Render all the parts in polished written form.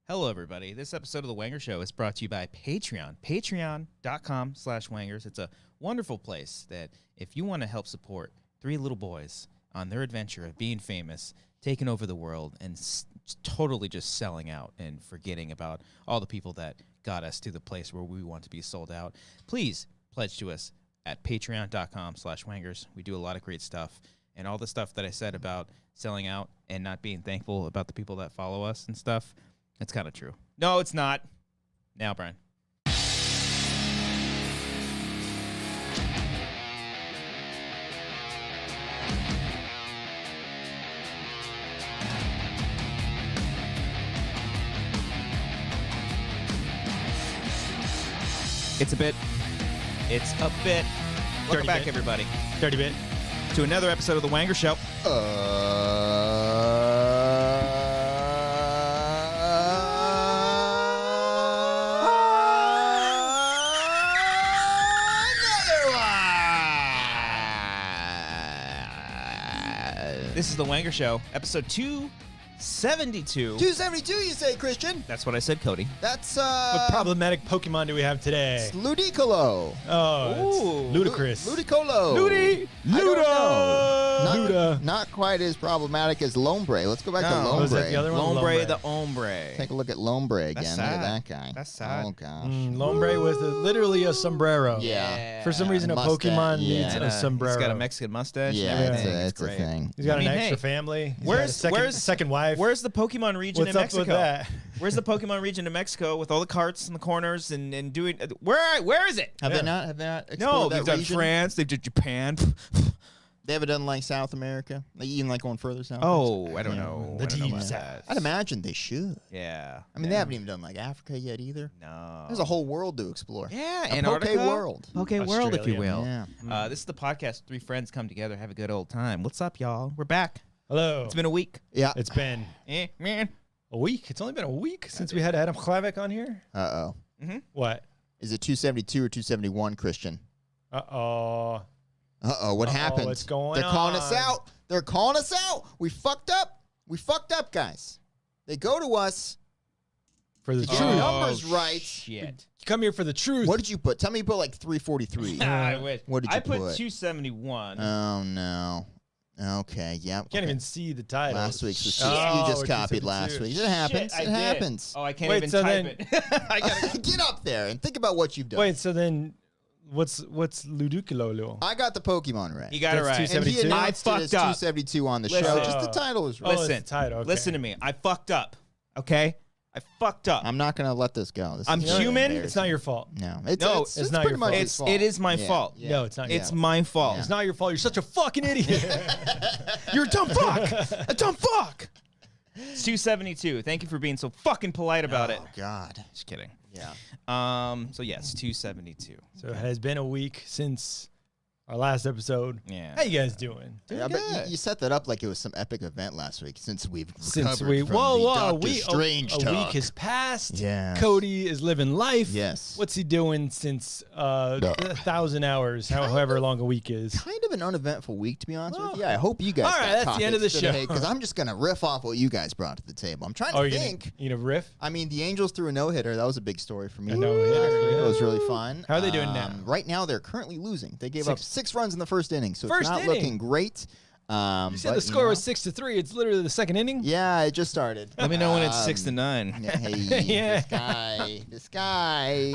Hello, everybody. This episode of The Wanger Show is brought to you by Patreon. Patreon.com/Wangers. It's a wonderful place that if you want to help support three little boys on their adventure of being famous, taking over the world, and totally just selling out and forgetting about all the people that got us to the place where we want to be sold out, please pledge to us at patreon.com/Wangers. We do a lot of great stuff. And all the stuff that I said about selling out and not being thankful about the people that follow us and stuff, it's kind of true. No, it's not. Now, Brian. It's a bit. It's a bit. Welcome back, everybody. Dirty bit. To another episode of The Wanger Show. This is The Wanger Show, episode 272. 272, you say, Christian? That's what I said, Cody. That's, What problematic Pokemon do we have today? it's Ludicolo. Oh, Ooh. it's ludicrous. Ludicolo. Ludi! I don't know. Luda. Not quite as problematic as Lombre. Let's go back to No. Lombre. Was that the other one? Lombre the Ombre. Take a look at Lombre again. That's Look at sad. that guy. That's sad. Oh, gosh. Lombre with literally a sombrero. Yeah. For some reason, a Mustache, Pokemon yeah. needs And, a sombrero. He's got a Mexican mustache. Yeah, and it's everything. a, it's a great. thing. He's got I mean, an extra hey, family. He's where's- got a second wife. Where's the Pokemon region What's in up Mexico? with that? Where's the Pokemon region in Mexico with all the carts in the corners and doing? Where is it? Have Yeah. they not? Have they not explored No, that they've done region? France. They've done Japan. They haven't done like South America. Like even like going further south. Oh, I don't Yeah. know. The I don't know deep about south. that. I'd imagine they should. Yeah. I mean, they haven't even done like Africa yet either. No. There's a whole world to explore. Yeah, A Antarctica. Poke world. Poke world, if you Australia. will. Yeah. This is the podcast. Three friends come together, have a good old time. What's up, y'all? We're back. Hello. It's been a week. Yeah. It's been Man. a week. It's only been a week since we had Adam Klavik on here. Uh-oh. What? Is it 272 or 271, Christian? Uh-oh. Uh-oh, what happened? what's going They're calling us on? out. They're calling us out. We fucked up. We fucked up, guys. They go to us. For the Get truth. numbers right. Shit. You come here for the truth. What did you put? Tell me you put like 343. I wish. What did you I put put? 271. Oh, no. Okay, yeah. Can't even see the title. Last week's was Oh, you just it's copied 272. last week. It happens. Shit, I It did. happens. Oh, I can't Wait, even so type then- it. I gotta Get up there and think about what you've done. Wait, so then what's Ludicolo? I got the Pokemon right. You got it That's right. And he 272? announced I it as fucked up. 272 on the Listen. show. Just the title was right. Oh, Listen, it's the title, okay. listen to me. I fucked up. Okay, I fucked up. I'm not going to let this go. This I'm is really human. embarrassing. It's not your fault. No, No, it's it's not pretty your much fault. his fault. It is my Yeah, fault. yeah. No, it's not your It's fault. my fault. It's not your fault. You're such a fucking idiot. You're a dumb fuck. A dumb fuck. It's 272. Thank you for being so fucking polite about it. Oh, God. Just kidding. Yeah. So yes, 272. So it has been a week since our last episode. Yeah. How you guys doing? Yeah, but you set that up like it was some epic event last week since we've recovered from the Dr. Strange a talk. week has passed. Yes. Cody is living life. Yes. What's he doing since 1,000 hours, however long a week is? Kind of an uneventful week, to be honest Well, with you. I hope you guys all got right, that's the end of the show. Because I'm just going to riff off what you guys brought to the table. I'm trying Oh, to you think. need a riff? I mean, the Angels threw a no-hitter. That was a big story for me. A no-hitter, It yeah. was really fun. How are they doing now? Right now, they're currently losing. They gave up 6 runs in the first inning, so First it's not inning? looking great. You said the score was 6-3. It's literally the second inning. Yeah, it just started. Let me know when it's 6 to 9. Yeah, hey, Yeah. this guy.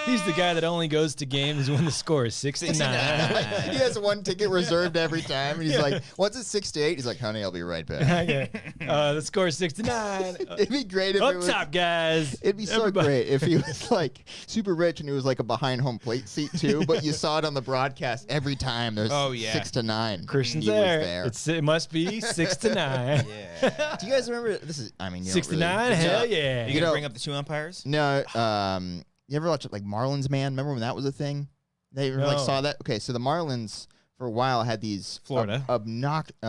He's the guy that only goes to games when the score is 6-9. He has one ticket reserved every time. And he's like, once it's 6-8, he's like, honey, I'll be right back. Okay. The score is 6-9. It'd be great if Up it was. top, guys. It'd be so Everybody- great if he was like super rich and he was like a behind home plate seat too, but you saw it on the broadcast every time. There's Oh, yeah. 6 to 9. Christian's He was there. It must be 6-9. Yeah. Do you guys remember? This is. I mean, you don't 69? Really, Hell Are yeah. you You gonna know- bring up the 2 umpires? No. You ever watch like Marlins Man? Remember when that was a thing? They like No. saw that. Okay, so the Marlins for a while had these Florida.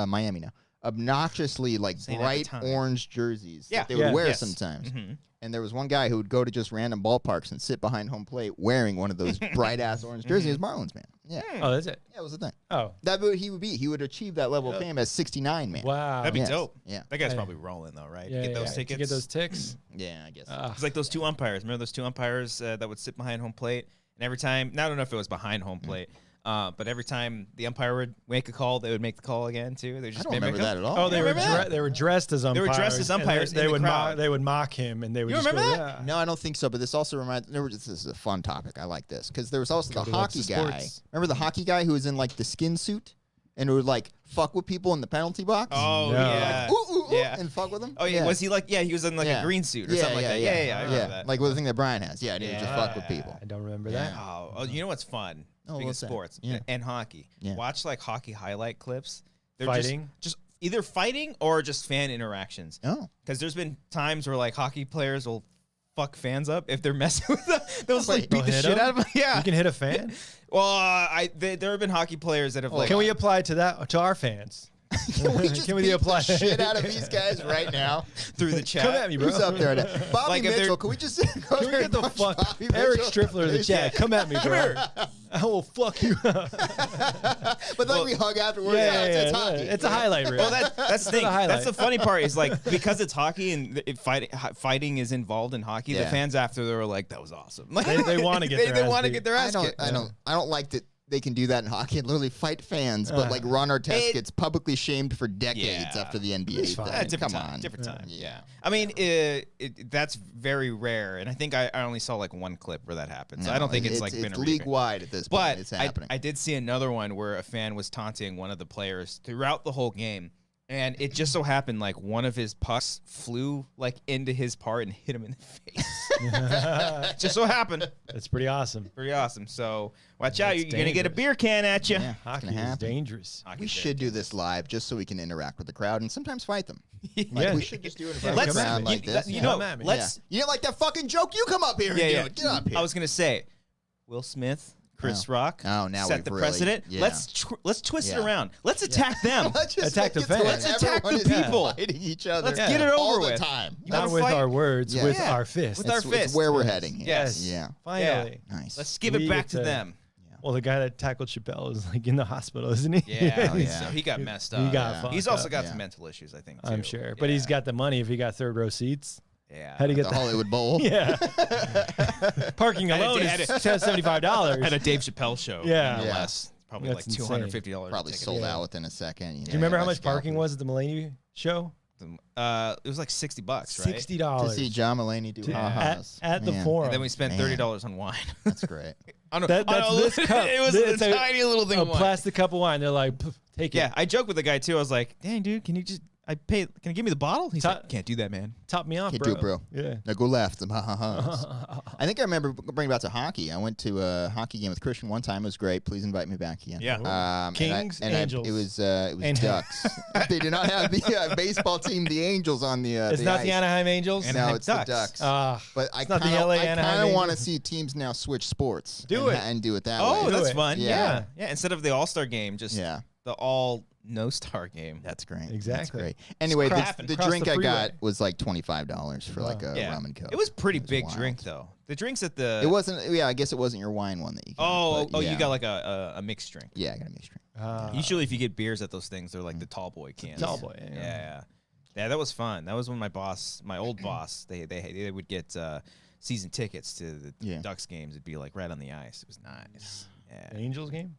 Miami now. Obnoxiously like Saying at the bright time. orange jerseys Yeah. that they would Yeah. wear Yes. sometimes. Mhm. And there was one guy who would go to just random ballparks and sit behind home plate wearing one of those bright ass orange jerseys. Marlins Man. Yeah. Oh, that's it. Yeah, it was the thing. Oh. That would he would be. He would achieve that level of fame as 69 man. Wow. That'd be Yes. dope. Yeah. That guy's Yeah. probably rolling though, right? Yeah, Get those tickets. To get those ticks. Yeah, I guess. It's like those two umpires. Remember those two umpires that would sit behind home plate, and every time, I don't know if it was behind home plate, but every time the umpire would make a call, they would make the call again too. They I just don't remember that at all. Oh, they were remember that? they were dressed as umpires. They were dressed as umpires and They in the would crowd. they would mock him, and they would. You just remember go, that? Yeah. No, I don't think so. But this also reminds. This is a fun topic. I like this because there was also the Cody likes hockey the guy. sports. Remember the hockey guy who was in like the skin suit and would like fuck with people in the penalty box? Oh No. yeah, Ooh, ooh, ooh, yeah. and fuck with them. Oh yeah, was he like? Yeah, he was in like Yeah. a green suit or something like that. Yeah, I remember that. Like with the thing that Brian has. Yeah, and he would just fuck with people. I don't remember Yeah. that. Oh, you know what's fun? Oh, Speaking of what's that? sports Yeah. and hockey, Yeah. watch like hockey highlight clips. They're Fighting? just either fighting or just fan interactions. Oh. Because there's been times where like hockey players will fuck fans up if they're messing with them. They'll just like Wait, beat the they'll hit shit them? out of them. Yeah. You can hit a fan. Well, there have been hockey players that have like. Can we apply to that to our fans? Can we just Can we beat apply- the shit out of these guys right now? through the chat? Come at me, bro. Who's up there? Bobby Like if they're- Mitchell. Can we just go Can we there get the and punch fuck Bobby Eric Mitchell? Striffler in the chat? Come at me, bro. I will fuck you. But then we hug afterwards. It's hockey. It's a highlight reel. Well, that's the thing. a highlight. That's the funny part is like because it's hockey and fighting is involved in hockey. The Yeah. fans after they were like, "That was awesome." Like, They wanna get their they ass want to beat. get their ass kicked. I don't like that they can do that in hockey and literally fight fans, but like Ron Artest gets publicly shamed for decades Yeah. after the NBA. It's fine. thing. Yeah, different Come time. on. Different time. Yeah. I mean, that's very rare, and I think I only saw like one clip where that happened. So I No, don't think it's like been a league recurring- wide at this point. But It's happening. I did see another one where a fan was taunting one of the players throughout the whole game. And it just so happened like one of his pucks flew like into his part and hit him in the face. Just so happened. That's pretty awesome. Pretty awesome. So watch out. That's You're going to get a dangerous. beer can at you. Yeah, it's Hockey gonna is happen. dangerous. We should do this live just so we can interact with the crowd and sometimes fight them. Like, Yeah. we should just do it in front of Let's, the crowd like you, this. you Yeah. know, Come at me. let's, You didn't like that fucking joke? You come up here and do it. Get up here. I was going to say, Will Smith, Chris Rock, Oh, now set we've the really- precedent. yeah. Let's twist Yeah. it around. Let's attack them. Let's just Attack make the it so fans. Let's attack everyone the is people. fighting each other. Let's get it over all with. the time. You Not wanna with fight? our words, Yeah. with Yeah. our fists. With our It's fists. where we're heading. Here. Yes. Yeah. Finally. Nice. Let's give We it back get to to- them. Well, the guy that tackled Chappelle is like in the hospital, isn't he? Yeah, Oh, yeah. So he got messed up. He got Yeah. fucked He's also up. got Yeah. some mental issues, I think. Too. I'm sure, but he's got the money if he got third row seats. Yeah. How'd he get The that? Hollywood Bowl. Yeah. Parking Had a- alone had is a- $75. At a Dave Chappelle show. Yeah. No less. Probably That's like $250. Probably ticket. sold Yeah. out within a second. Do you remember how much parking was at the Mulaney show? It was like $60, right? $60 to see John Mulaney do To- ha-has. at the Man, forum. And then we spent Man. $30 on wine. That's great. on a, That's on a this cup. It was It's a tiny little thing a of wine. plastic cup of wine. They're like, "Pff, take it. Yeah, I joked with the guy too. I was like, "Dang, dude, can you just? Can you give me the bottle?" He's like, "Can't do that, man." Top me off, Can't bro. do it, bro. Yeah. Now go left. I think I remember bringing it back to hockey. I went to a hockey game with Christian one time. It was great. Please invite me back again. Yeah. Kings, Angels. It was And- Ducks. They did not have the baseball team, the Angels, on the. It's the not ice. the Anaheim Angels. And- No, Anaheim it's Ducks. the Ducks. But I it's not the kind LA of Anaheim want to Angels. see teams now switch sports. Do it. And do it that Oh, way. that's it. fun. Yeah. Yeah. Instead of the All-Star game, just Yeah. the all no-star game. That's great. Exactly. That's great. Anyway, Cross- the cross drink the I got freeway. was like $25 for like a Yeah. rum and coke. It was pretty It big wild. drink though. The drinks at the. It wasn't. Yeah, I guess it wasn't your wine one that you got. Oh, but you yeah. got like a mixed drink. Yeah, I got a mixed drink. Usually, if you get beers at those things, they're like the tall boy cans. Tall boy, yeah. Yeah, that was fun. That was when my old boss, they would get season tickets to the Yeah. Ducks games. It'd be like right on the ice. It was nice. The Yeah, Angels game?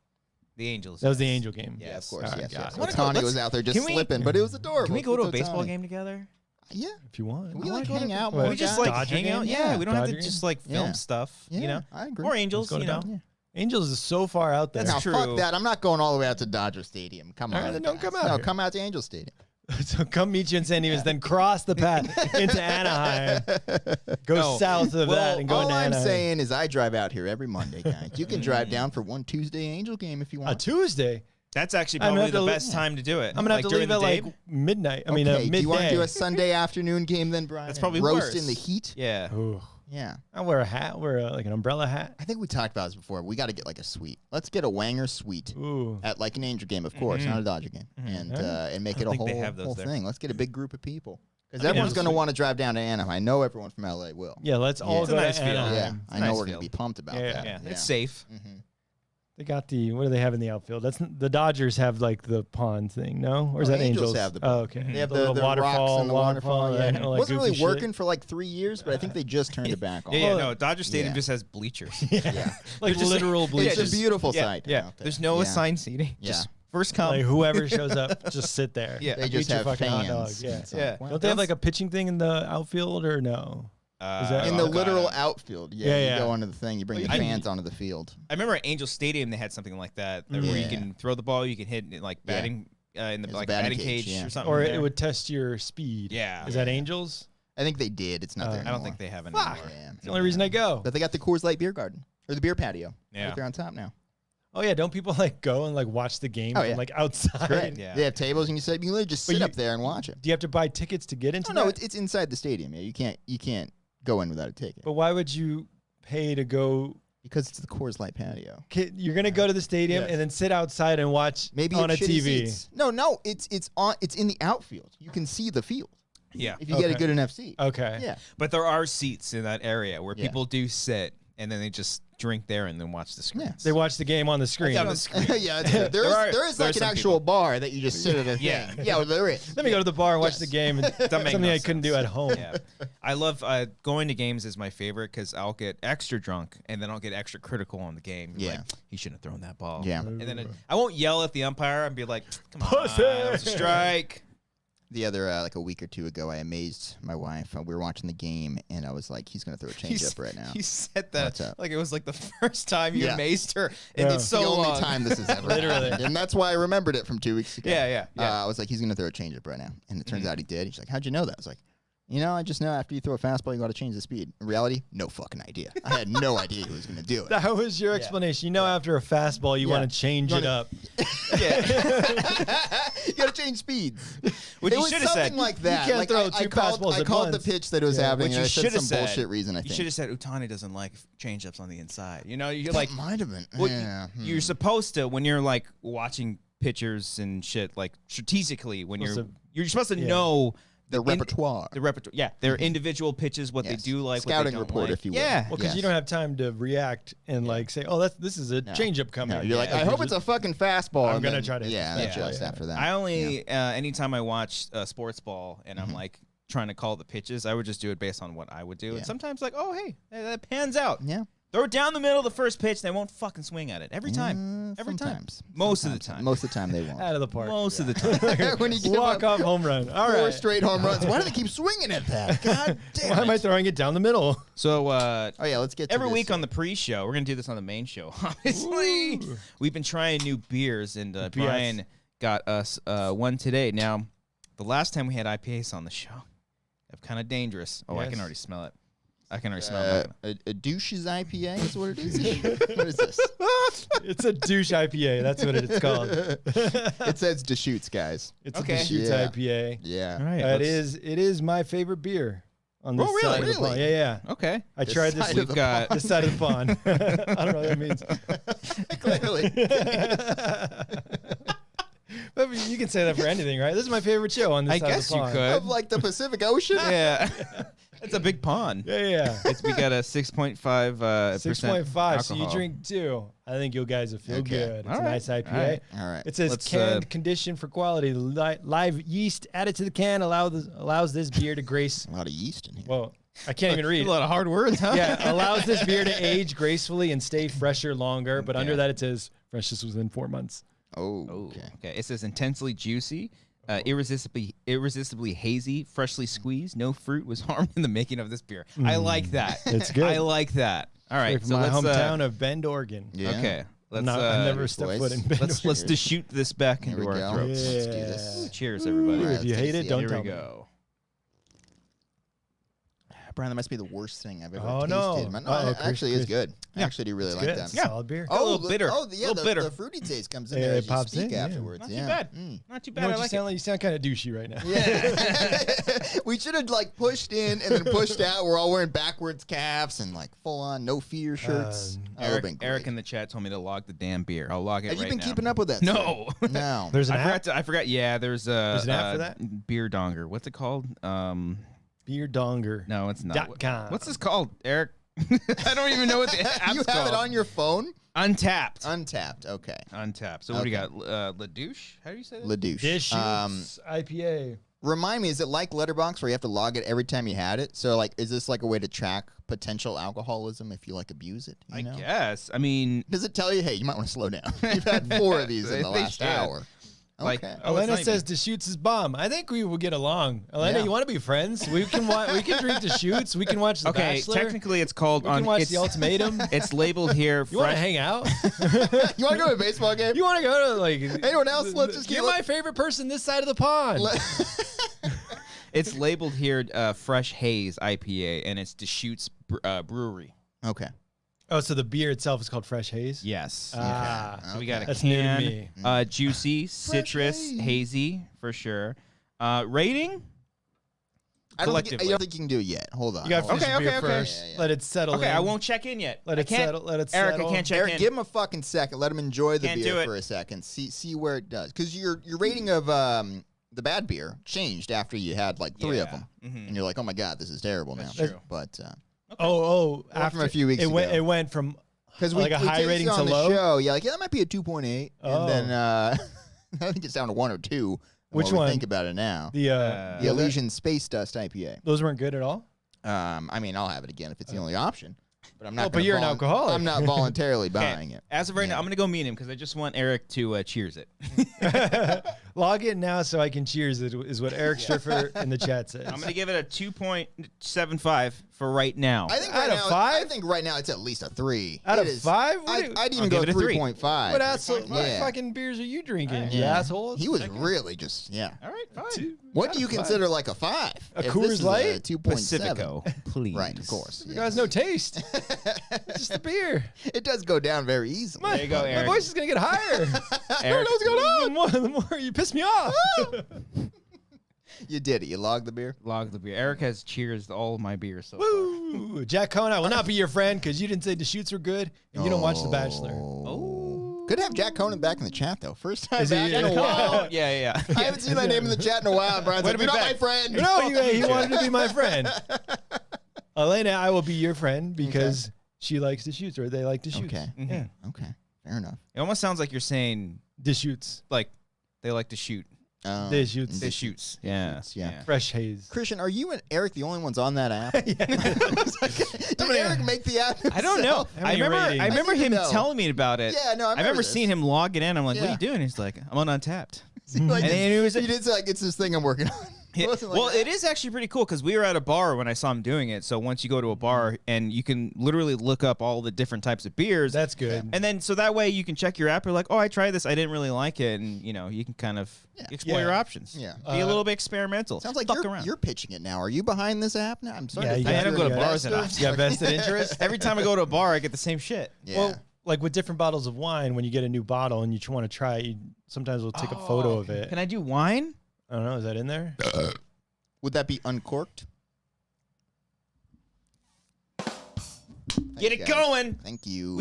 the Angels. That was the yes. Angel game. Yeah, Yeah, of course. All right, Yes, got yes. it. wanna go- Otani let's- was out there just can we- slipping, but it was adorable. Can we go to a With baseball Ohtani. game together? Yeah. If you want. Can we like hang out? What, more we just guys? like Dodger hang out. game? Yeah, we don't have Dodger to game? just like film Yeah. stuff. Yeah, You know, I agree. or Angels. Let's go You to know, Dodger. Angels is so far out there. That's Now, true. fuck that. I'm not going all the way out to Dodger Stadium. Come All on. right, then don't guys. come out No, here. come out to Angel Stadium. So come meet you in San Diego, then cross the path into Anaheim. Go No. south of Well, that and go all into I'm Anaheim. saying is I drive out here every Monday, guys. You can drive down for one Tuesday Angel game if you A want. Tuesday. that's actually I'm gonna probably have the to best li- time to do it. I'm gonna have to during leave the at day. like midnight. I mean, Okay, midday. do you want to do a Sunday afternoon game then, Brian? That's and probably roast worse. in the heat. Yeah. Ooh. Yeah. I'll wear a hat. Wear like an umbrella hat. I think we talked about this before. We got to get like a suite. Let's get a Wanger suite Ooh. at like an Angel game, of course, not a Dodger game, and make I it a think they whole, have those whole there. thing. Let's get a big group of people because think everyone's it's going to sweet. want to drive down to Anaheim. I know everyone from LA will. Yeah, let's all It's go a nice to feeling. Anaheim. Yeah, It's I a know nice we're going to field. be pumped about Yeah. that. Yeah, it's safe. They got what do they have in the outfield? The Dodgers have like the pond thing, no? Or is No, that Angels Angels? have the Oh, pond. okay. They have little the waterfall, rocks and the waterfall. and, Yeah. like, Wasn't goofy really working shit. for like 3 years, but I think they just turned it back on. Yeah, Dodger Stadium Yeah. just has bleachers. Yeah. Like just- literal bleachers. It's a beautiful yeah, sight. Yeah, out there. there's no Yeah. assigned seating. Yeah. Just first come. Like whoever shows up, just sit there. Yeah. They just Eat your have fucking hot fans. dog. Yeah. It's like, Yeah. wow. Don't they have like a pitching thing in the outfield or no? that- In the oh, literal God. outfield, Yeah, you yeah. go onto the thing, you bring the I- fans onto the field. I remember at Angel Stadium they had something like that where you Yeah. can throw the ball, you can hit it like batting in the It's a like batting batting cage, cage, yeah. or something. Or there. it would test your speed. Yeah. Is that Angels? I think they did. It's not there I don't anymore. think they have it Fuck. anymore. Yeah. It's the only reason I go. But they got the Coors Light beer garden or the beer patio. Yeah. Right there on top now. Oh yeah, don't people like go and like watch the game Oh, from yeah. like outside? Great. Yeah. They have tables and you can literally just But sit you- up there and watch it. Do you have to buy tickets to get into No, that? it's inside the stadium. Yeah, you can't go in without a ticket But why would you pay to go? because it's the Coors Light patio. You're gonna go to the stadium Yes. and then sit outside and watch Maybe on a it's shitty TV. seats. No, it's in the outfield. You can see the field Yeah. if you get a Okay. good enough seat. Okay. Yeah. But there are seats in that area where Yeah. people do sit and then they just drink there and then watch the screen. They watch the game on the screen. on the screen. Yeah, there is like an some actual bar that you just sit at a Yeah. thing. Yeah, well, there is. Let me go to the bar and watch Yes. the game. And That makes something no I couldn't do sense. at home. Yeah. I love going to games is my favorite because I'll get extra drunk and then I'll get extra critical on the game. Yeah. Like, he shouldn't have thrown that ball. Yeah. And then I won't yell at the umpire and be like, come on, Pussy. that was a strike. The other like a week or two ago, I amazed my wife. We were watching the game, and I was like, "He's gonna throw a changeup right now." He said that What's up? like it was like the first time you Yeah. amazed her. Yeah. And It's it's so the only long. time this has ever Literally. happened, and that's why I remembered it from 2 weeks ago. Yeah. I was like, "He's gonna throw a changeup right now," and it turns out he did. He's like, "How'd you know that?" I was like, I just know after you throw a fastball, you got to change the speed. In reality, no fucking idea. I had no idea he was gonna do it. That was your explanation. You know, after a fastball, you Yeah. want to change You it wanna- up. You got to change speeds. What it you was should have something said. like that. can't like throw I two called, fastballs I at called the once. pitch that it was Yeah. happening. What and you I said should have some said. bullshit reason. I You think should have said Utani doesn't like changeups on the inside. You know, you're that like, might have been. well, Yeah. you're supposed to when you're like watching pitchers and shit, like strategically when you're supposed to know the repertoire. the repertoire. Yeah, their individual pitches, what Yes. they do like, Scouting what they don't report, like. if you will. Yeah, Well, because you Yes. don't have time to react and like say, "Oh, this is a changeup coming." No, you're like, Yeah. I hope it's a fucking fastball. I'm and gonna then- try to- Yeah, yeah, adjust yeah. after that. I only anytime I watch sports ball and I'm like trying to call the pitches, I would just do it based on what I would do. Yeah. And sometimes like, oh hey, that pans out. Yeah. Throw it down the middle of the first pitch, they won't fucking swing at it every time. Every sometimes. time. Most of the Sometimes. time. Most of the time they won't. out of the park. Most of the time. When you give Walk up off home run. All four right. straight home runs, why do they keep swinging at that? God damn Why am I it. throwing it down the middle? So Oh yeah, let's get to every this. week on the pre-show, we're gonna do this on the main show. Obviously, we've been trying new beers, and Brian got us one today. Now, the last time we had IPAs on the show, they're kind of dangerous. Oh, I Yes. can already smell it. I can already smell it. a douche's IPA is what it is. What is this? It's a douche IPA. That's what it's called. It says Deschutes, guys. It's Okay. a Deschutes Yeah. IPA. Yeah. All right. It is my favorite beer on this Oh, really? side of the pond. Really? Yeah. Okay. I This tried this. side of We've the got This side of the pond. I don't know what that means. Clearly. But you can say that for anything, right? This is my favorite show on this I side guess of the you pond. could. Of like the Pacific Ocean. Yeah. It's a big pond. Yeah. We got a 6.5 6.5. So you alcohol. drink two. I think you guys will feel Okay. good. It's All a right. nice IPA. All right. All right. It says Let's, canned condition for quality. Live yeast added to the can allows this beer to grace. A lot of yeast in here. Well, I can't even read. A lot of hard words, huh? Yeah, allows this beer to age gracefully and stay fresher longer. But under Okay. that, it says freshest within 4 months. Oh, Oh, okay. okay. It says intensely juicy, irresistibly hazy, freshly squeezed. No fruit was harmed in the making of this beer. I like that. It's good. I like that. All right, Straight from so my let's hometown of Bend, Oregon. Yeah. okay. Let's I've never stepped boys. foot in Bend, let's Oregon. just shoot this back Here into we our go. throats. Let's do Yeah. this. Cheers, everybody. Ooh, All if you let's hate see it, it. don't Here tell we me. go. Brian, that must be the worst thing I've ever Oh, tasted. no. Man, Uh-oh, it actually Chris. is good. I Yeah. actually do really It's like good. that. It's a solid beer. A little bitter. Oh, yeah, Little bitter. the fruity taste comes in Yeah, there it as you pops speak in, yeah. afterwards. Not yeah. too bad. Mm. Not too You bad. know I what like you it. sound like? You sound kind of douchey right now. Yeah. We should have like pushed in and then pushed out. We're all wearing backwards caps and like full on no fear shirts. That would've been Eric great. in the chat told me to log the damn beer. I'll log it Have right you been now. keeping up with that? No. stuff? No. There's an I app. forgot. I forgot. Yeah, there's a an app for that? beer donger. What's it called? Beer Donger. No, it's not. .com. What's this called, Eric? I don't even know what the app's You have called. it on your phone? Untapped. Untapped. Okay. Untapped. So what do you got? La Douche? How do you say that? La Douche. Deschutes IPA. Remind me, is it like Letterboxd where you have to log it every time you had it? So, like, is this like a way to track potential alcoholism if you, like, abuse it? I guess. I mean... Does it tell you, hey, you might want to slow down? You've had 4 of these in the last hour. Like, Okay. Elena says Deschutes is bomb. I think we will get along. Elena, you want to be friends? We can we can drink Deschutes. We can watch The Bachelor. Technically it's called... We can watch The Ultimatum. It's labeled here... You want to hang out? You want to go to a baseball game? You want to go to, like... Anyone else? Let's just You're my favorite person this side of the pond. It's labeled here Fresh Haze IPA, and it's Deschutes Brewery. Okay. Oh, so the beer itself is called Fresh Haze? Yes. Ah. So we got a That's new to can. me. Juicy, citrus, hazy, for sure. Rating? I don't think Collectively. you can do it yet. Hold on. You got to finish Okay, the beer okay, okay. first. Yeah. Let it settle in. Okay, I won't check in yet. Let it settle. Let it Eric, settle. I can't check Eric, in. give him a fucking second. Let him enjoy the Can't do beer it. for a second. See where it does. Because your rating of the bad beer changed after you had like 3 of them, and you're like, oh my god, this is terrible now. true. But After from a few weeks it went, ago. it went from because like a high rating to low. Show, yeah, like that might be a 2.8, Oh. and then I think it's down to 1 or 2. Which We one? think about it now. The Elysian Space Dust IPA. those weren't good at all. I mean, I'll have it again if it's the only option. But I'm not. Oh, but gonna you're an alcoholic. I'm not voluntarily buying it. As of right now, I'm going to go meet him because I just want Eric to cheers it. Log in now so I can cheers it is what Eric Schiffer in the chat says. I'm going to give it a 2.75 for right now. I think Out right of now, 5? I think right now it's at least a 3. Out It of is- 5? What do you- I'd even I'll go give it a 3. 3.5. What asshole? What Yeah. fucking beers are you drinking, you Yeah. assholes? He was really just All right, fine. What do you consider like a 5? A If Coors this is Light? 2.7. Pacifico, please. Right, of course. You guys no taste. It's just the beer. It does go down very easily. There you go, My Eric. voice is gonna get higher. I don't know what's going on. The more you piss me off. You did it. You logged the beer. Log the beer. Eric has cheers all of my beers so far. Woo! Jack Cohen, I will not be your friend because you didn't say Deschutes were good and you don't watch The Bachelor. Oh. Good to have Jack Conan back in the chat though. First time Is he- back in a while. Yeah. I haven't seen that name in the chat in a while. Brian's Way like, to you're be not my back. friend. No, he wanted to be my friend. Elena, I will be your friend because she likes Deschutes or they like Deschutes. Okay. Yeah. Okay. Fair enough. It almost sounds like you're saying, Deschutes. like, they like to shoot. Deschutes. They shoots. Yeah. Yeah. Fresh Haze. Christian, are you and Eric the only ones on that app? Did Eric make the app? I don't know. How I many remember ratings? I remember I need to him know. telling me about it. Yeah, no, I remember this. seeing him logging in. I'm like, what are Yeah. you doing? He's like, I'm on Untapped. Like, And he was- you did say, like, it's this thing I'm working on. It wasn't like Well, that. it is actually pretty cool because we were at a bar when I saw him doing it. So once you go to a bar and you can literally look up all the different types of beers. That's good. And then so that way you can check your app. You're like, oh, I tried this. I didn't really like it. And, you can kind of explore Yeah. your options. Yeah. Be a little bit experimental. Sounds like Fuck around. you're pitching it now. Are you behind this app now? I'm sorry. Yeah, to you think got- you're I don't an go to bars investor. enough. You got vested interest? Every time I go to a bar, I get the same shit. Yeah. Well, like with different bottles of wine, when you get a new bottle and you want to try it, sometimes we'll take a photo of it. Can I do wine? I don't know. Is that in there? Would that be uncorked? Get it guys. going. Thank you.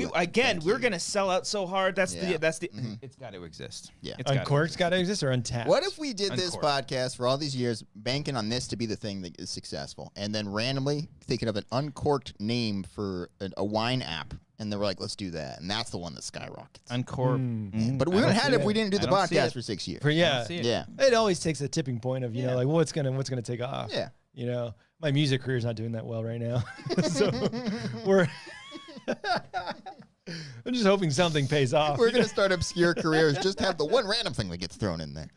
We're gonna sell out so hard. That's Yeah. the. It's got to exist. Yeah. It's gotta Uncorked's got to exist or untapped? What if we did this Uncorked. podcast for all these years, banking on this to be the thing that is successful, and then randomly thinking of an uncorked name for a wine app, and they were like, let's do that, and that's the one that skyrockets. Uncork. But we I would don't have had see it if we it. did didn't do I the don't see podcast it. for 6 years. For yeah, see it. Yeah. it always takes a tipping point of Yeah. like what's gonna take off. Yeah. My music career's not doing that well right now, so we're. I'm just hoping something pays off. We're going to start obscure careers. Just have the one random thing that gets thrown in there.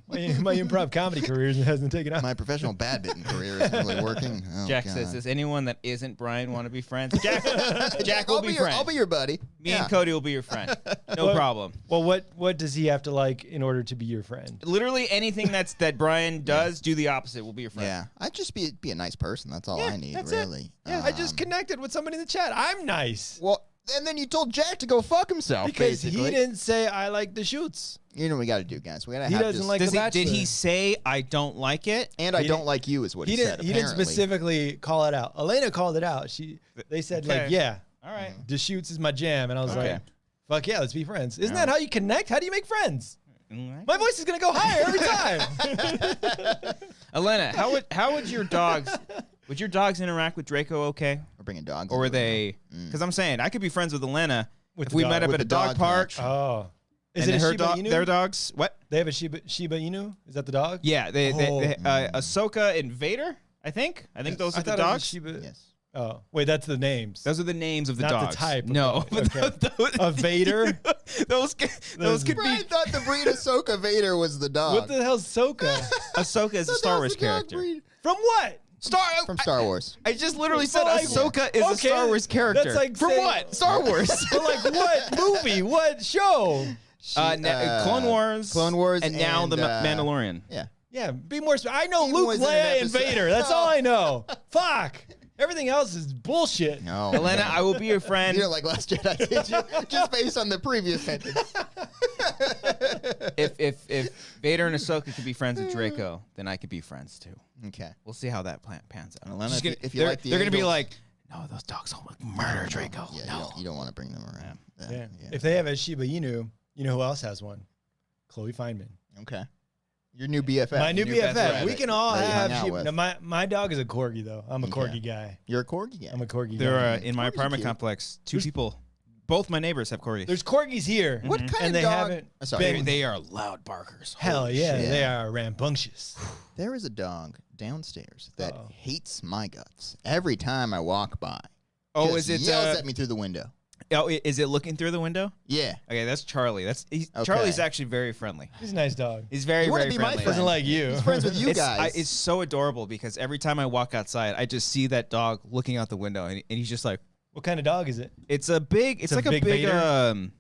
My improv comedy career hasn't taken off. My professional badminton career isn't really working. Oh, Jack God. says, "Does anyone that isn't Brian want to be friends?" Jack will be your, friends. I'll be your buddy. Me and Cody will be your friend. No Well- problem. Well, what does he have to like in order to be your friend? Literally anything that Brian does, do the opposite. We'll be your friend. Yeah. I'd just be a nice person. That's all I need, that's really. Yeah, I just connected with somebody in the chat. I'm nice Well, and then you told Jack to go fuck himself, because basically. he didn't say I like the shoots. You know what we got to do, guys. We got to He have doesn't this. like Did The Bachelor. he say I don't like it? And I He don't didn't- like you is what he, He said, didn't. He didn't apparently. specifically call it out. Elena called it out. They said Okay. like, yeah, All right. Deschutes is my jam, and I was Okay. like, fuck yeah, let's be friends. Isn't that how you connect? How do you make friends? Mm. My voice is gonna go higher every time. Elena, how would your dogs? Would your dogs interact with Draco? Okay. Or bringing dogs. Or were into it. they? Because I'm saying I could be friends with Elena With if the we dog- met up with at a the dog dog park. match. Oh. Is and it a her Shiba Inu? their dogs? What? They have a Shiba Inu? Is that the dog? Yeah, they Oh. Ahsoka and Vader. I think those I are the thought it was a dogs. Shiba. Yes. Oh, wait, that's the names. Those are the names of the Not the dogs. type of No, dog. Okay. A Vader? those could be. Brian thought the breed Ahsoka Vader was the dog. What the hell's Soka? Ahsoka is a Star Wars character. From what? From Star Wars. I just literally said But like- Ahsoka is a Okay, Star Wars character. that's like From saying- what? Star Wars. But like what movie? What show? Clone Wars. Clone Wars and now the and, Mandalorian. Yeah. Yeah, be more. I know He Luke, was in an Leia, and episode. Vader. That's all I know. Fuck. Everything else is bullshit. No. Elena, man. I will be your friend. You know, like Last Jedi, did you? Just based on the previous sentence. if Vader and Ahsoka could be friends with Draco, then I could be friends too. Okay. We'll see how that pans out. Elena, Just if you they're like the they're gonna be angels- like, no, those dogs will murder Draco. Yeah, No. you don't want to bring them around. Yeah. If they have a Shiba Inu, you know who else has one? Chloe Feynman. Okay. Your new BFF. My new Your best BFF. friend We can all that you hung have out Shiba. with. Now, my dog is a corgi though. I'm a Okay. corgi guy. You're a corgi guy. I'm a corgi There guy. are in my Corgis are apartment cute. complex two people. Both my neighbors have corgis. There's corgis here. What kind and of they dog? haven't Sorry. been- They are loud barkers. Hell Holy yeah, shit. they are rambunctious. There is a dog downstairs that Uh-oh. hates my guts every time I walk by. Oh, Just is it? yells at me through the window. Is it looking through the window? Yeah. Okay, that's Charlie. Okay. Charlie's actually very friendly. He's a nice dog. He's very, You wanna very be my friendly. friend. Doesn't like you. He's friends with you guys. It's so adorable because every time I walk outside, I just see that dog looking out the window, and he's just like, What kind of dog is it? it's a big, it's a like a big big, Vader?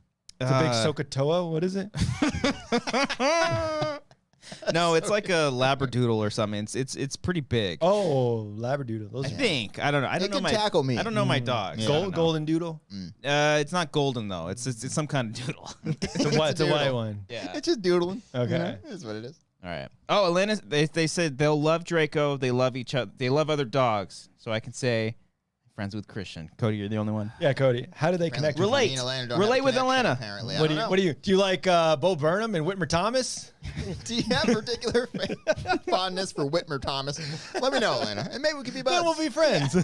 It's a big Sokotoa. What is it? No, it's like a Labradoodle or something. It's pretty big. Oh, Labradoodle. Those I are think I don't know. I don't It know can my tackle me. I don't know my dogs. Yeah. I don't know. golden doodle. It's not golden though. It's some kind of doodle. It's a white, it's a white doodle. one. Yeah. It's just doodling. Okay. You know? That's what it is. All right. Oh, Elena, they said they'll love Draco. They love each other. They love other dogs. So I can say, friends with Christian. Cody, you're the only one. Yeah, Cody. How do they connect? with Relate. Me and Elena don't Relate have a with connection, Elena. Apparently. you? I What don't do you? know. What do you? Do you like Bo Burnham and Whitmer Thomas? Do you have particular fondness for Whitmer Thomas? Let me know, Elena, and maybe we can be buds. Then we'll be friends.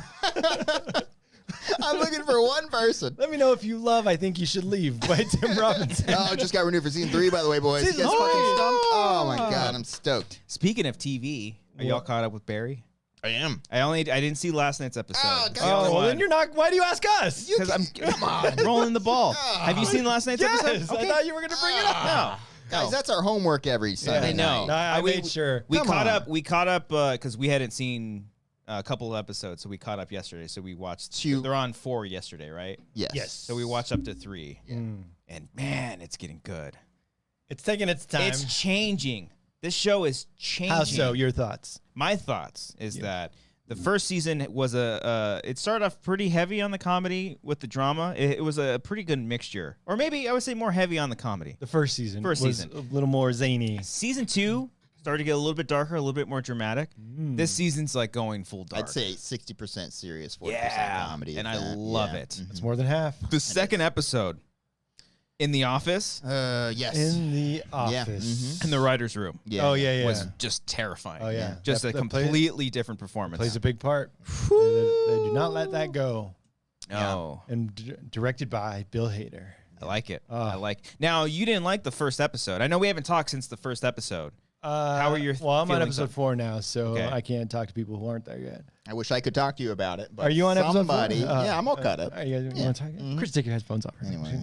I'm looking for one person. Let me know if you love I Think You Should Leave by Tim Robinson. Oh, it just got renewed for season 3, by the way, boys. You Season guys fucking 3. stumped? Oh my god, I'm stoked. Speaking of TV, are y'all What? caught up with Barry? I am. I didn't see last night's episode. Oh, It's God. the only Oh, well, one. then you're not. Why do you ask us? You Because I'm come on. rolling the ball. Ah. Have you seen last night's Yes, episode? I thought you were going to bring it up. No. Guys, No. that's our homework every Sunday I know. No, I we- made sure. We Come caught on. up. We caught up because we hadn't seen a couple of episodes, so we caught up yesterday. So we watched. Two. They're on 4 yesterday, right? Yes. Yes. So we watched up to 3, Mm. and man, it's getting good. It's taking its time. It's changing. This show is changing. How so? Your thoughts? My thoughts is that the first season was it started off pretty heavy on the comedy with the drama. It was a pretty good mixture, or maybe I would say more heavy on the comedy. The first season. First was season. a little more zany. Season 2 started to get a little bit darker, a little bit more dramatic. This season's like going full dark. I'd say 60% serious, 40% yeah, comedy. and if I that. love Yeah. it. It's more than half. The second episode in the office Yes. In the Yeah. office. in the writer's room Yeah. Oh yeah, yeah. was just terrifying. Oh, yeah. just That- a that plays- completely different performance. Plays a big part. They do not let that go. no. And directed by Bill Hader. I like it. Ah. I like. Now you didn't like the first episode. I know we haven't talked since the first episode. How are your Well, I'm on feelings episode on- 4 now, so Okay. I can't talk to people who aren't there yet. I wish I could talk to you about it. But Are you on episode 4? somebody, yeah, I'm all cut up. You want to talk? Chris, take your headphones off. Anyway,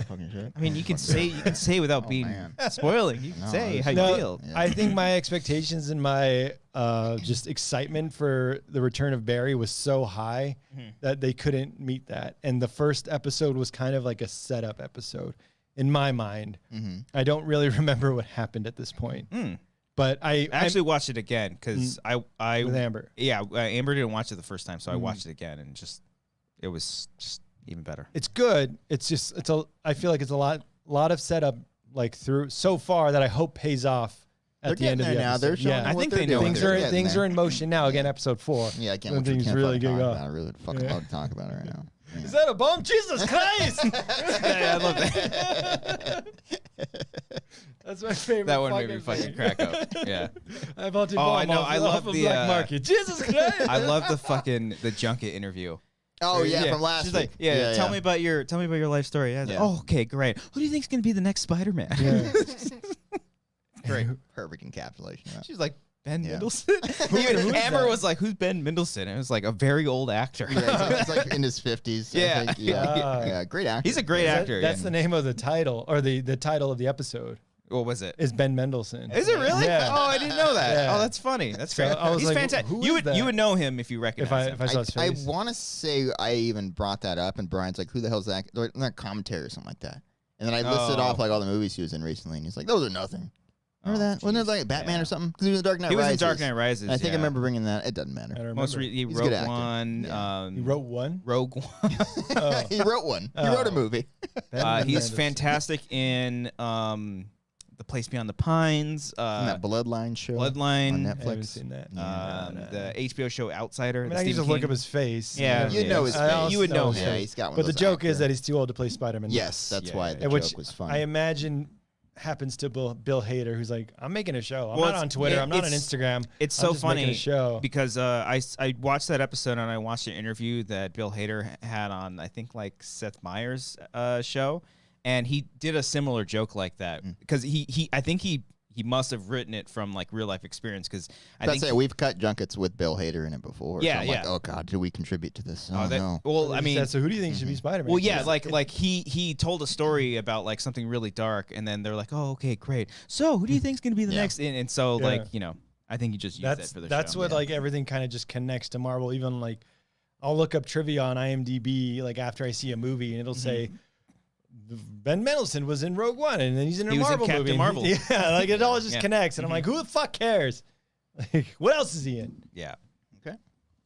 fucking shit. I mean, you can say without being man. spoiling. You can No, say it's- how you No, feel. Yeah. I think my expectations and my just excitement for the return of Barry was so high that they couldn't meet that. And the first episode was kind of like a setup episode in my mind. I don't really remember what happened at this point. But I actually watched it again because I with Amber. Yeah, Amber didn't watch it the first time, so I watched it again and it was just even better. It's good. It's just I feel like it's a lot of setup like through so far that I hope pays off at They're the end of getting the there now. episode. They're showing Yeah. I what think they're they know doing. what things they're are getting things there. are in motion now. Again, episode 4. Yeah, I can't When wait things to really talk get about off. it. I really fucking love to talk about it right now. Yeah. Is that a bomb? Jesus Christ! Yeah, I love that. That's my favorite. That one made me fucking fucking crack up. Yeah, I vaulted I bomb know. off I off love of the black market. Jesus Christ! I love the junket interview. Oh yeah, from last She's week. like, tell me about your life story. I was like, oh, okay, great. Who do you think's gonna be the next Spider-Man? Yeah. Great, perfect encapsulation. Of that. She's like, Ben Yeah. Mendelsohn. Even who's Amber that? was like, "Who's Ben Mendelsohn?" And it was like a very old actor. Yeah, it's like in his 50s. Yeah. I think. Yeah. Yeah. Great actor. He's a great actor. That's yeah. the name of the title, or the title of the episode What was it? is Ben Mendelsohn. Is it really? Yeah. Oh, I didn't know that. Yeah. Oh, that's funny. That's So great. I was He's like, fantastic. who You is would that? you would know him if you recognize him. if I saw his I face. want to say I even brought that up, and Brian's like, "Who the hell's that?" Like, not commentary or something like that. And then I listed Oh. off like all the movies he was in recently, and he's like, "Those are nothing." Remember Oh, that? Wasn't it jeez. like Batman Yeah. or something? Because he was in Dark Knight He was Rises. in Dark Knight Rises. I think I yeah. remember bringing that. It doesn't matter. I don't Most remember. he He's a wrote good actor. one. Yeah. He wrote one. Rogue One. Oh. He wrote one. He Oh. wrote a movie. Ben He's Mendelsohn. fantastic in The Place Beyond the Pines. From that Bloodline show Bloodline. on I haven't Netflix. seen that. Yeah. The HBO show Outsider. I mean, the I can Stephen just look King. up his face. Yeah. You know his I face. also You would know his him. Yeah, face. he's got one. But of the those joke out is there. that he's too old to play Spider-Man. Yes, that's Yeah. why the Which joke was funny. I imagine happens to Bill Hader, who's like, I'm making a show. I'm Well, not on Twitter. I'm not on it's- Instagram. It's I'm so just making funny a show. because I watched that episode and I watched an interview that Bill Hader had on I think like Seth Meyers' show, and he did a similar joke like that because I think he must have written it from like real life experience because I think we've cut junkets with Bill Hader in it before. Yeah, so I'm yeah. like, oh God, do we contribute to this? Oh, that- no. well I mean so who do you think should be Spider-Man? well yeah like he told a story about like something really dark and then they're like, oh okay, great, so who do you think's gonna be the Yeah. next, and so Yeah. like, you know, I think he just used that's that for the that's show. what Yeah. like everything kind of just connects to Marvel. Even like I'll look up trivia on IMDb like after I see a movie and it'll say Ben Mendelsohn was in Rogue One and then he's in a He was in Marvel Captain movie. Marvel. Yeah, like it all just Yeah. connects and I'm like, who the fuck cares? Like, what else is he in? Yeah. Okay.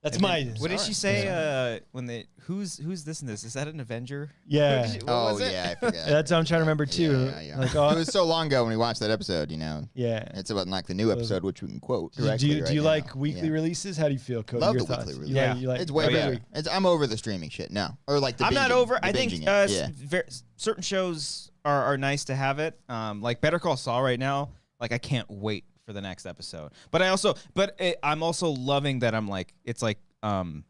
That's And my. then- What did she Alright. say? When they who's this and this? Is that an Avenger? Yeah. What did she- what Oh was it? yeah, I forgot. That's what I'm trying to remember too. Yeah. Like, It was so long ago when we watched that episode. You know, yeah. it's about like the new episode, which we can quote directly. Do you right now. like weekly Yeah. releases? How do you feel, Cody? Love Your the thoughts? weekly You release. like- you like It's way Oh, yeah. better. I'm over the streaming shit now, or like the. I'm not binging- over. the I think binging it. Yeah. certain shows are nice to have it. Like Better Call Saul right now. Like I can't wait for the next episode. But I'm also loving that I'm like it's like I'm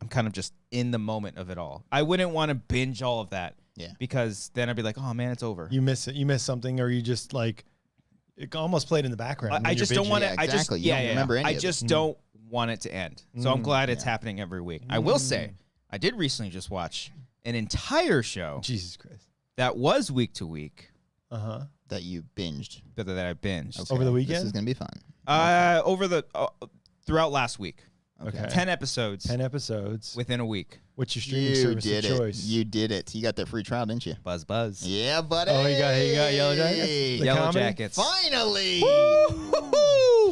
kind of just in the moment of it all. I wouldn't want to binge all of that. Yeah. Because then I'd be like, oh man, it's over. You miss it. You miss something, or you just like it almost played in the background. I just don't want Yeah, to. I just exactly. You don't remember any I of it. just don't want it to end. So I'm glad it's Yeah. happening every week. I will say, I did recently just watch an entire show Jesus Christ. that was week to week that you binged that I binged. Over the This weekend? is gonna be fun. Over the throughout last week. Okay. 10 episodes 10 episodes. within a week. What's your streaming You service did of it. choice? You did it. You got that free trial, didn't you? Buzz. Yeah, buddy. Oh, you got Yellowjackets? The Yellow comedy? Jackets. Finally.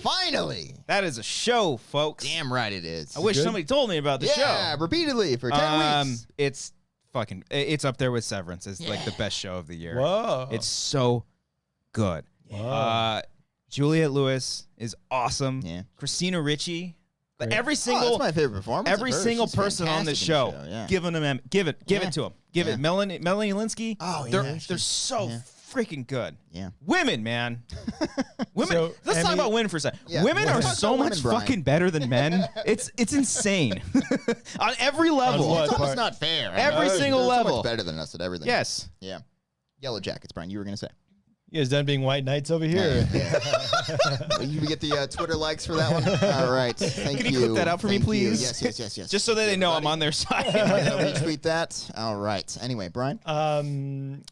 Finally. That is a show, folks. Damn right it is. I wish good? somebody told me about the Yeah, show. repeatedly for 10 weeks. It's up there with Severance. It's like the best show of the year. Whoa. It's so good. Wow. Juliette Lewis is awesome. Yeah. Christina Ricci. Great. Every That's single my favorite performance. every of hers. single She's person on the fantastic show, in the yeah. give it Yeah. to them. Give Yeah. it. Melanie Linsky. Oh, they're yeah, they're she's- so yeah. freaking good. Yeah. Women, man. Women. So, Let's talk Emmy- about women for a second. Yeah, Women let's are talk so about much women, Brian. fucking better than men. It's insane on every level. what? It's almost part? not fair. Every single They're level. So much better than us at everything. Yes. Yeah. Yellowjackets, Brian. You were gonna say. You guys done being white knights over here? You get the Twitter likes for that one. All right. Thank Can you clip that out for me, Thank you. please? Yes. Just so that they know I'm on their side. Retweet that. All right. Anyway, Brian.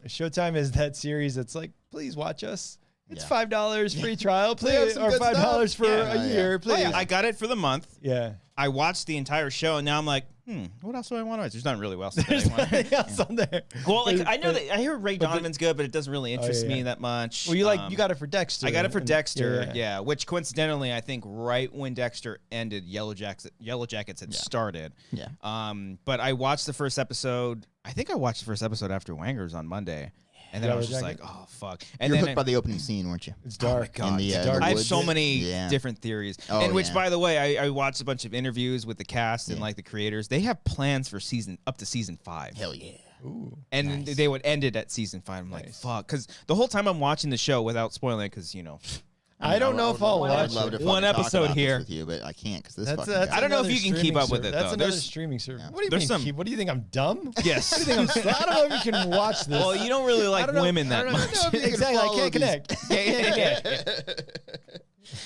Showtime is that series that's like, please watch us. It's Yeah. $5 free trial, We have please, some or good $5 for stuff. a year, Oh, please. yeah, I got it for the month. Yeah. I watched the entire show, and now I'm like, what else do I want to watch? There's not really what else that There's I want. nothing else on there. Well, like But- I know but- that I hear Ray Donovan's good, but it doesn't really interest yeah. me that much. Well, you got it for Dexter. I got it for and- Dexter, yeah. Which coincidentally, I think right when Dexter ended, Yellowjackets had started. Yeah. But I watched the first episode. I think I watched the first episode after Wanger's on Monday, and then I was just like, Yellowjackets? oh fuck. And You're then hooked by the opening scene, weren't you? It's oh my dark. god, the, it's the dark. I have woods? so many Yeah. different theories. Oh, and which, yeah. by the way, I watched a bunch of interviews with the cast and Yeah. like the creators. They have plans for up to season 5. Hell yeah. Ooh. And they would end it at season 5. I'm like, Nice. fuck. Because the whole time I'm watching the show without spoiling it, because, you know, I don't know if I'll watch I'd love to One fucking talk episode about this here. with you, but I can't because this That's fucking that's guy. I don't know if another you can keep streaming up with service. it, That's though. another There's- streaming service. Yeah. What do you There's mean? some- What do you think? I'm dumb? Yes. What do you think I don't know if you can watch this. Well, you don't really like I don't know- women I that don't much. know if you can exactly. I follow can't these- connect.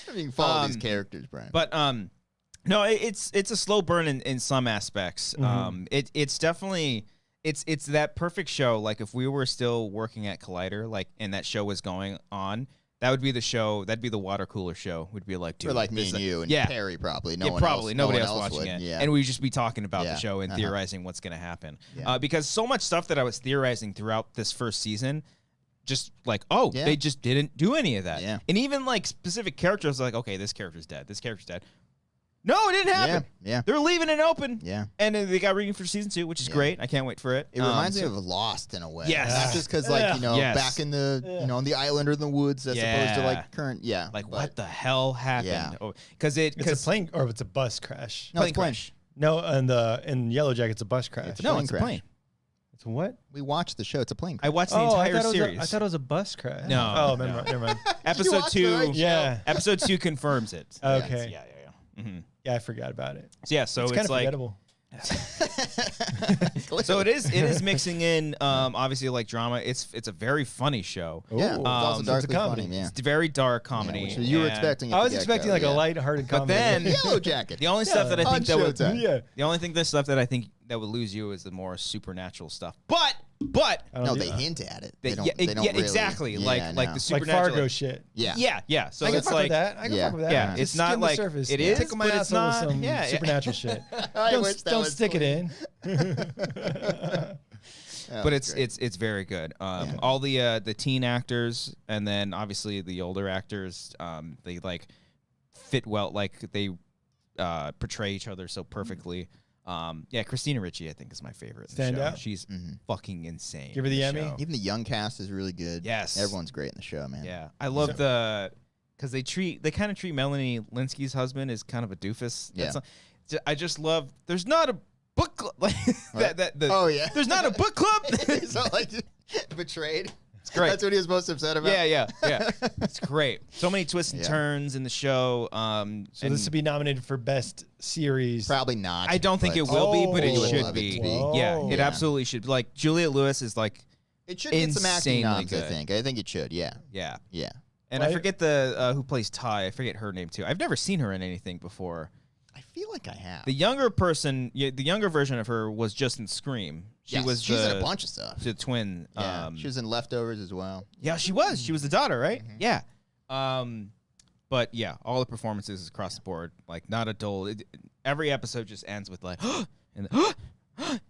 I mean, follow these characters, Brian. But no, it's a slow burn in some aspects. It's definitely it's that perfect show. Like if we were still working at Collider, like and that show was going on, that would be the show. That'd be the water cooler show. Would be like, dude, for like me this and is- you and yeah. Perry probably. No yeah, one probably else, nobody no else one watching would. it, Yeah. and we'd just be talking about Yeah. the show and Uh-huh. theorizing what's going to happen. Yeah. Because so much stuff that I was theorizing throughout this first season, just like, oh, Yeah. they just didn't do any of that. Yeah. And even like specific characters, like, okay, this character's dead. This character's dead. No, it didn't happen. Yeah. They're leaving it open. Yeah. And then they got renewed for season 2, which is Yeah. great. I can't wait for it. It reminds me so- of Lost in a way. Yes. Not just because, like, you know, Yes. back in the, you know, on the island or in the woods as opposed to, Yeah. like, current, like, but- what the hell happened? Yeah. Because It's a plane or it's a bus crash. No, it's plane. crash. No, in Yellowjackets, it's a bus crash. It's a No, plane it's crash. a plane. It's what? We watched the show. It's a plane I crash. watched the entire I series. thought it was a bus crash. No, Oh, no. never mind. Episode watch the 2. right show? Yeah. Episode 2 confirms it. Okay. Yeah. Yeah, I forgot about it. So yeah, so It's it's, kind of like forgettable. so it is mixing in obviously like drama. It's a very funny show. Yeah. Ooh. It's also So it's a darkly comedy. funny. Yeah. It's very dark comedy. Which you were and expecting. I was expecting like a lighthearted But comedy. then Yellowjacket. the only stuff that I on think that would Showtime. yeah. the only thing stuff that I think that would lose you is the more supernatural stuff. But I don't No, do they that. hint at it. they, They don't. yeah, They don't yeah, really. exactly. Yeah, like no. the like supernatural. Fargo shit. Yeah. Yeah. So I can it's fuck like with that. I can yeah. fuck with that. Yeah, Just it's not skim like- the surface. it Yeah. is, Tickle my but it's asshole with not- some yeah. supernatural shit. I wish that Don't was stick it clean. in. That but was great. it's very good. All the teen actors and then obviously the older actors, they like fit well. Like they portray each other so perfectly. Christina Ricci I think is my favorite. in the Stand show. out? She's fucking insane. Give her the in Emmy? show. Even the young cast is really good. Yes. Everyone's great in the show, man. Yeah, I love because they kind of treat Melanie Linsky's husband as kind of a doofus. Yeah. I just love. There's not a book club like that. Oh yeah. There's not a book club. So like betrayed. It's great. That's what he was most upset about. Yeah. It's great. So many twists and Yeah. turns in the show. So and this would be nominated for best series. Probably not. I don't think but it will be, but it Oh. should Love it be. to be. Yeah, it Yeah. absolutely should. Like Juliette Lewis is like, It should get some acting insanely noms. good. I think it should. Yeah. yeah. Yeah. And I Right. forget the who plays Ty. I forget her name too. I've never seen her in anything before. I feel like I have. The younger person, the younger version of her was just in Scream. She's in a bunch of stuff. the twin. Yeah. She was in Leftovers as well. Yeah, she was. She was the daughter, right? Mm-hmm. Yeah. But yeah, all the performances across the board, like not a dull. Every episode just ends with like, and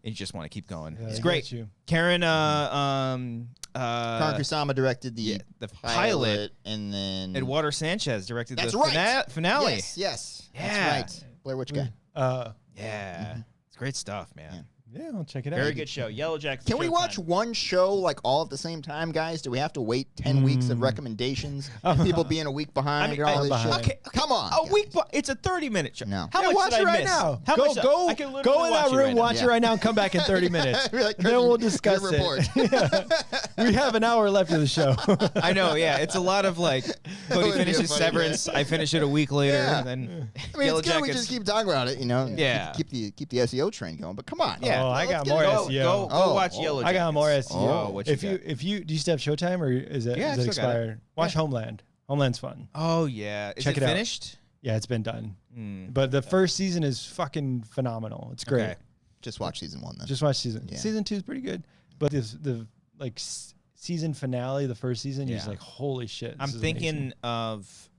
you just want to keep going. Yeah, It's I great. get you. Karen, Karan Kusama directed the pilot, and then Eduardo Sanchez directed That's the right. finale. Yes. Yeah. That's right. Blair Witch guy. Yeah, it's great stuff, man. Yeah, I'll check it out. Very good show. Yellowjackets. Can we Showtime. watch one show like all at the same time, guys? Do we have to wait 10 weeks of recommendations? People being a week behind and all this shit? behind. Okay, Come on. A guys. week. It's a 30-minute show. No. How Yeah, much watch did it I right miss? now. How much? I can literally go in that watch it room, right now. watch it right now, and come back in 30 minutes. Be like, Then we'll Kirby, discuss good report. it. We have an hour left of the show. I know, yeah. It's a lot of like Cody would be a finishes funny Severance. I finish it a week later, Yeah. and then I mean, it's good we Yellowjackets. just keep talking about it, you know. Yeah. Keep the SEO train going, but come on. Yeah. Oh, I got Let's get more it Go, going. SEO. go Oh, watch oh. Yellowjackets. I got more SEO. Oh, what if you do you still have Showtime or is it Yeah, I is it still got it. expired? Watch Homeland. Homeland's fun. Oh yeah. Is Check it it out. finished? Yeah, it's been done. Mm. But the first season is fucking phenomenal. It's great. Okay. Just watch season 1 then. Just watch season. Yeah. Season 2 is pretty good, but the season finale, the first season, you're just Yeah. like, holy shit. I'm this is thinking amazing. of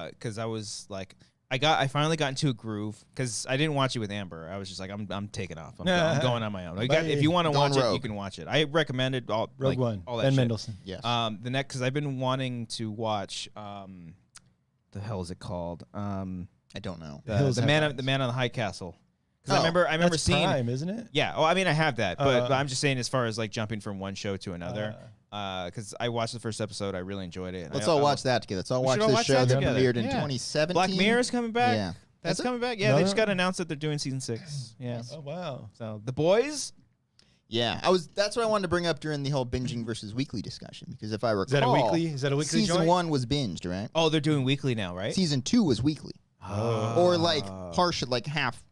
because I was like. I finally got into a groove because I didn't watch it with Amber. I was just like, I'm taking off. I'm going on my own. If you want to Going watch it, you rogue. can watch it. I recommended all Rogue like, One. all that Ben shit. Mendelsohn. Yes. The next because I've been wanting to watch the hell is it called? I don't know. The Hills The Have man Eyes. of the man on the high castle. Because Oh, I remember That's seeing Prime, isn't it? Yeah. Oh, I mean I have that, but Uh, I'm just saying as far as like jumping from one show to another. Because I watched the first episode, I really enjoyed it. and Let's I- all I- watch that together. Let's all We watch should all this watch show that that together. premiered in Yeah. 2017. Black Mirror's coming back. Yeah. That's Is it? coming back. Yeah, they just No. got announced that they're doing season 6. Yeah. Oh wow. So The Boys. Yeah, that's what I wanted to bring up during the whole binging versus weekly discussion, because if I recall, Is that a weekly season joint? 1 was binged, right? Oh, they're doing weekly now, right? Season 2 was weekly, Oh. or like partial, like half,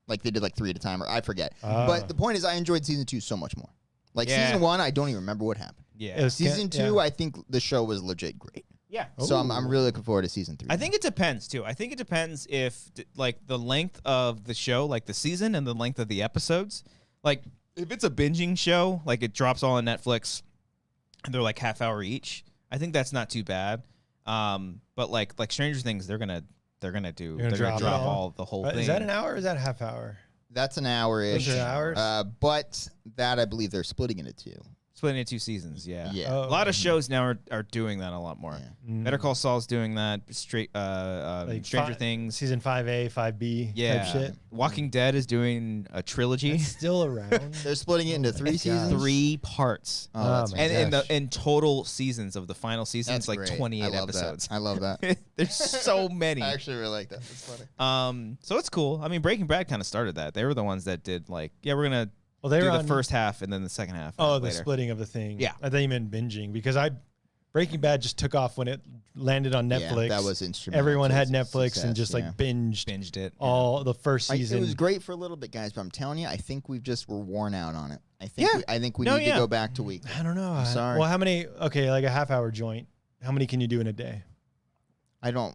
like they did like 3 at a time, or I forget. But the point is, I enjoyed season 2 so much more. Like season 1, I don't even remember what happened. Yeah. Season 2, I think the show was legit great. Yeah. So I'm really looking forward to season 3. I think it depends too. I think it depends if like the length of the show, like the season, and the length of the episodes. Like if it's a binging show, like it drops all on Netflix, and they're like half hour each. I think that's not too bad. But like Stranger Things, they're gonna drop all the whole thing. Is that an hour or is that a half hour? That's an hour-ish. Those are hours? But that, I believe they're splitting it into 2. Split into 2 seasons, yeah. Yeah. Oh. A lot of shows now are doing that a lot more. Yeah. Better Call Saul's doing that. Stranger Things. Season 5A, 5B Yeah. type shit. Walking Dead is doing a trilogy. It's still around. They're splitting it into 3 seasons. 3 parts. Oh, that's my And gosh. in total seasons of the final season, That's it's like great. 28 I love episodes. That. I love that. There's so many. I actually really like that. That's funny. So it's cool. I mean, Breaking Bad kind of started that. They were the ones that did like, yeah, we're gonna Well, they do were the on first half and then the second half. the later. splitting of the thing. Yeah. I thought you meant binging because Breaking Bad just took off when it landed on Netflix. Yeah, that was instrumental. Everyone to had its Netflix success, and just yeah. like binged it. all the first season. It was great for a little bit, guys, but I'm telling you, I think we're worn out on it. I think Yeah. I think we No, need to yeah. go back to weekly. I don't know. I'm sorry. Well, how many? Okay, like a half hour joint. How many can you do in a day? I don't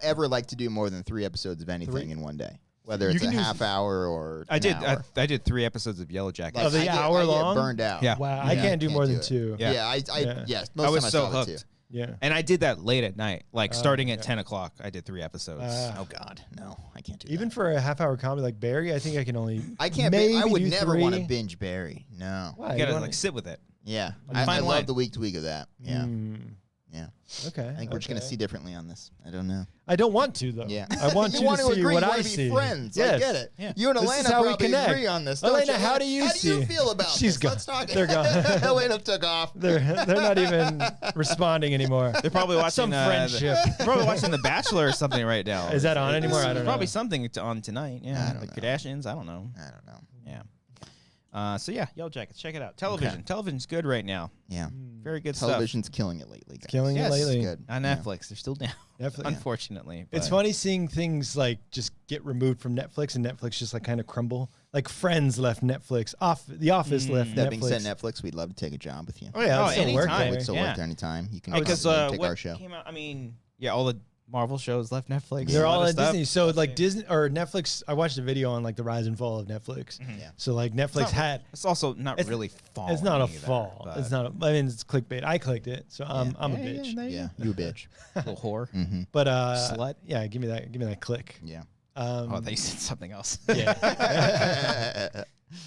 ever like to do more than 3 episodes of anything in one day, whether You it's a can do half hour or I an did. hour. I did 3 episodes of Yellowjackets. Of the I hour get long? burned out. Yeah. Wow, I Yeah, can't do can't more do than it. 2. Yeah. Yeah, yes. Most I was of the so time I saw it hooked. too. Yeah. And I did that late at night, like starting at yeah. 10 o'clock. I did 3 episodes. Oh God, no, I can't do Even that. for a half hour comedy like Barry, I think I can only. I can't. maybe I would do never want to 3. binge Barry. No. Why? you gotta wanna- like sit with it. Yeah, Like, fine I line. love the week to week of that. Yeah, Mm, yeah. okay. I think we're just gonna see differently on this. I don't know. I don't want to though. Yeah, I want you you want to to see agree. what you I want to see. be friends. Yes. I get it. Yeah. You and This Elena is how we probably connect. agree on this. Don't Elena, you? how do you How do you see? feel about She's this? gone. Let's talk. They're gone. Elena took off. They're not even responding anymore. They're probably watching Some friendship. They're probably watching The Bachelor or something right now. Is that on anymore? I don't know. Probably something on tonight. Yeah, I don't the know. Kardashians. I don't know. I don't know. Yeah. So yeah, Yellowjackets. Check it out. Television. Television's good right now. Yeah, Very good television's killing it lately. Guys. Killing Yes. it lately. Good. stuff. On Yeah. Netflix, they're still down. Netflix. Unfortunately, It's but- funny seeing things like just get removed from Netflix and Netflix just like kind of crumble. Like Friends left Netflix. The Office left That being Netflix. said, Netflix, we'd love to take a job with you. Oh yeah, Oh, I'll still work anytime. there. We'd still Yeah. work there anytime. You can because take what our show. came out? I mean, yeah, all the Marvel shows left Netflix. They're a lot all of at stuff. Disney. So like Disney or Netflix, I watched a video on like the rise and fall of Netflix. Yeah. So like Netflix had. It's also not It's- really falling. It's not a either, fall. but It's not. I mean, it's clickbait. I clicked it, so I'm a Yeah, bitch. there Yeah, you a bitch. little whore. Mm-hmm. But Slut. yeah, give me that click. Yeah. Oh, they said something else. Yeah.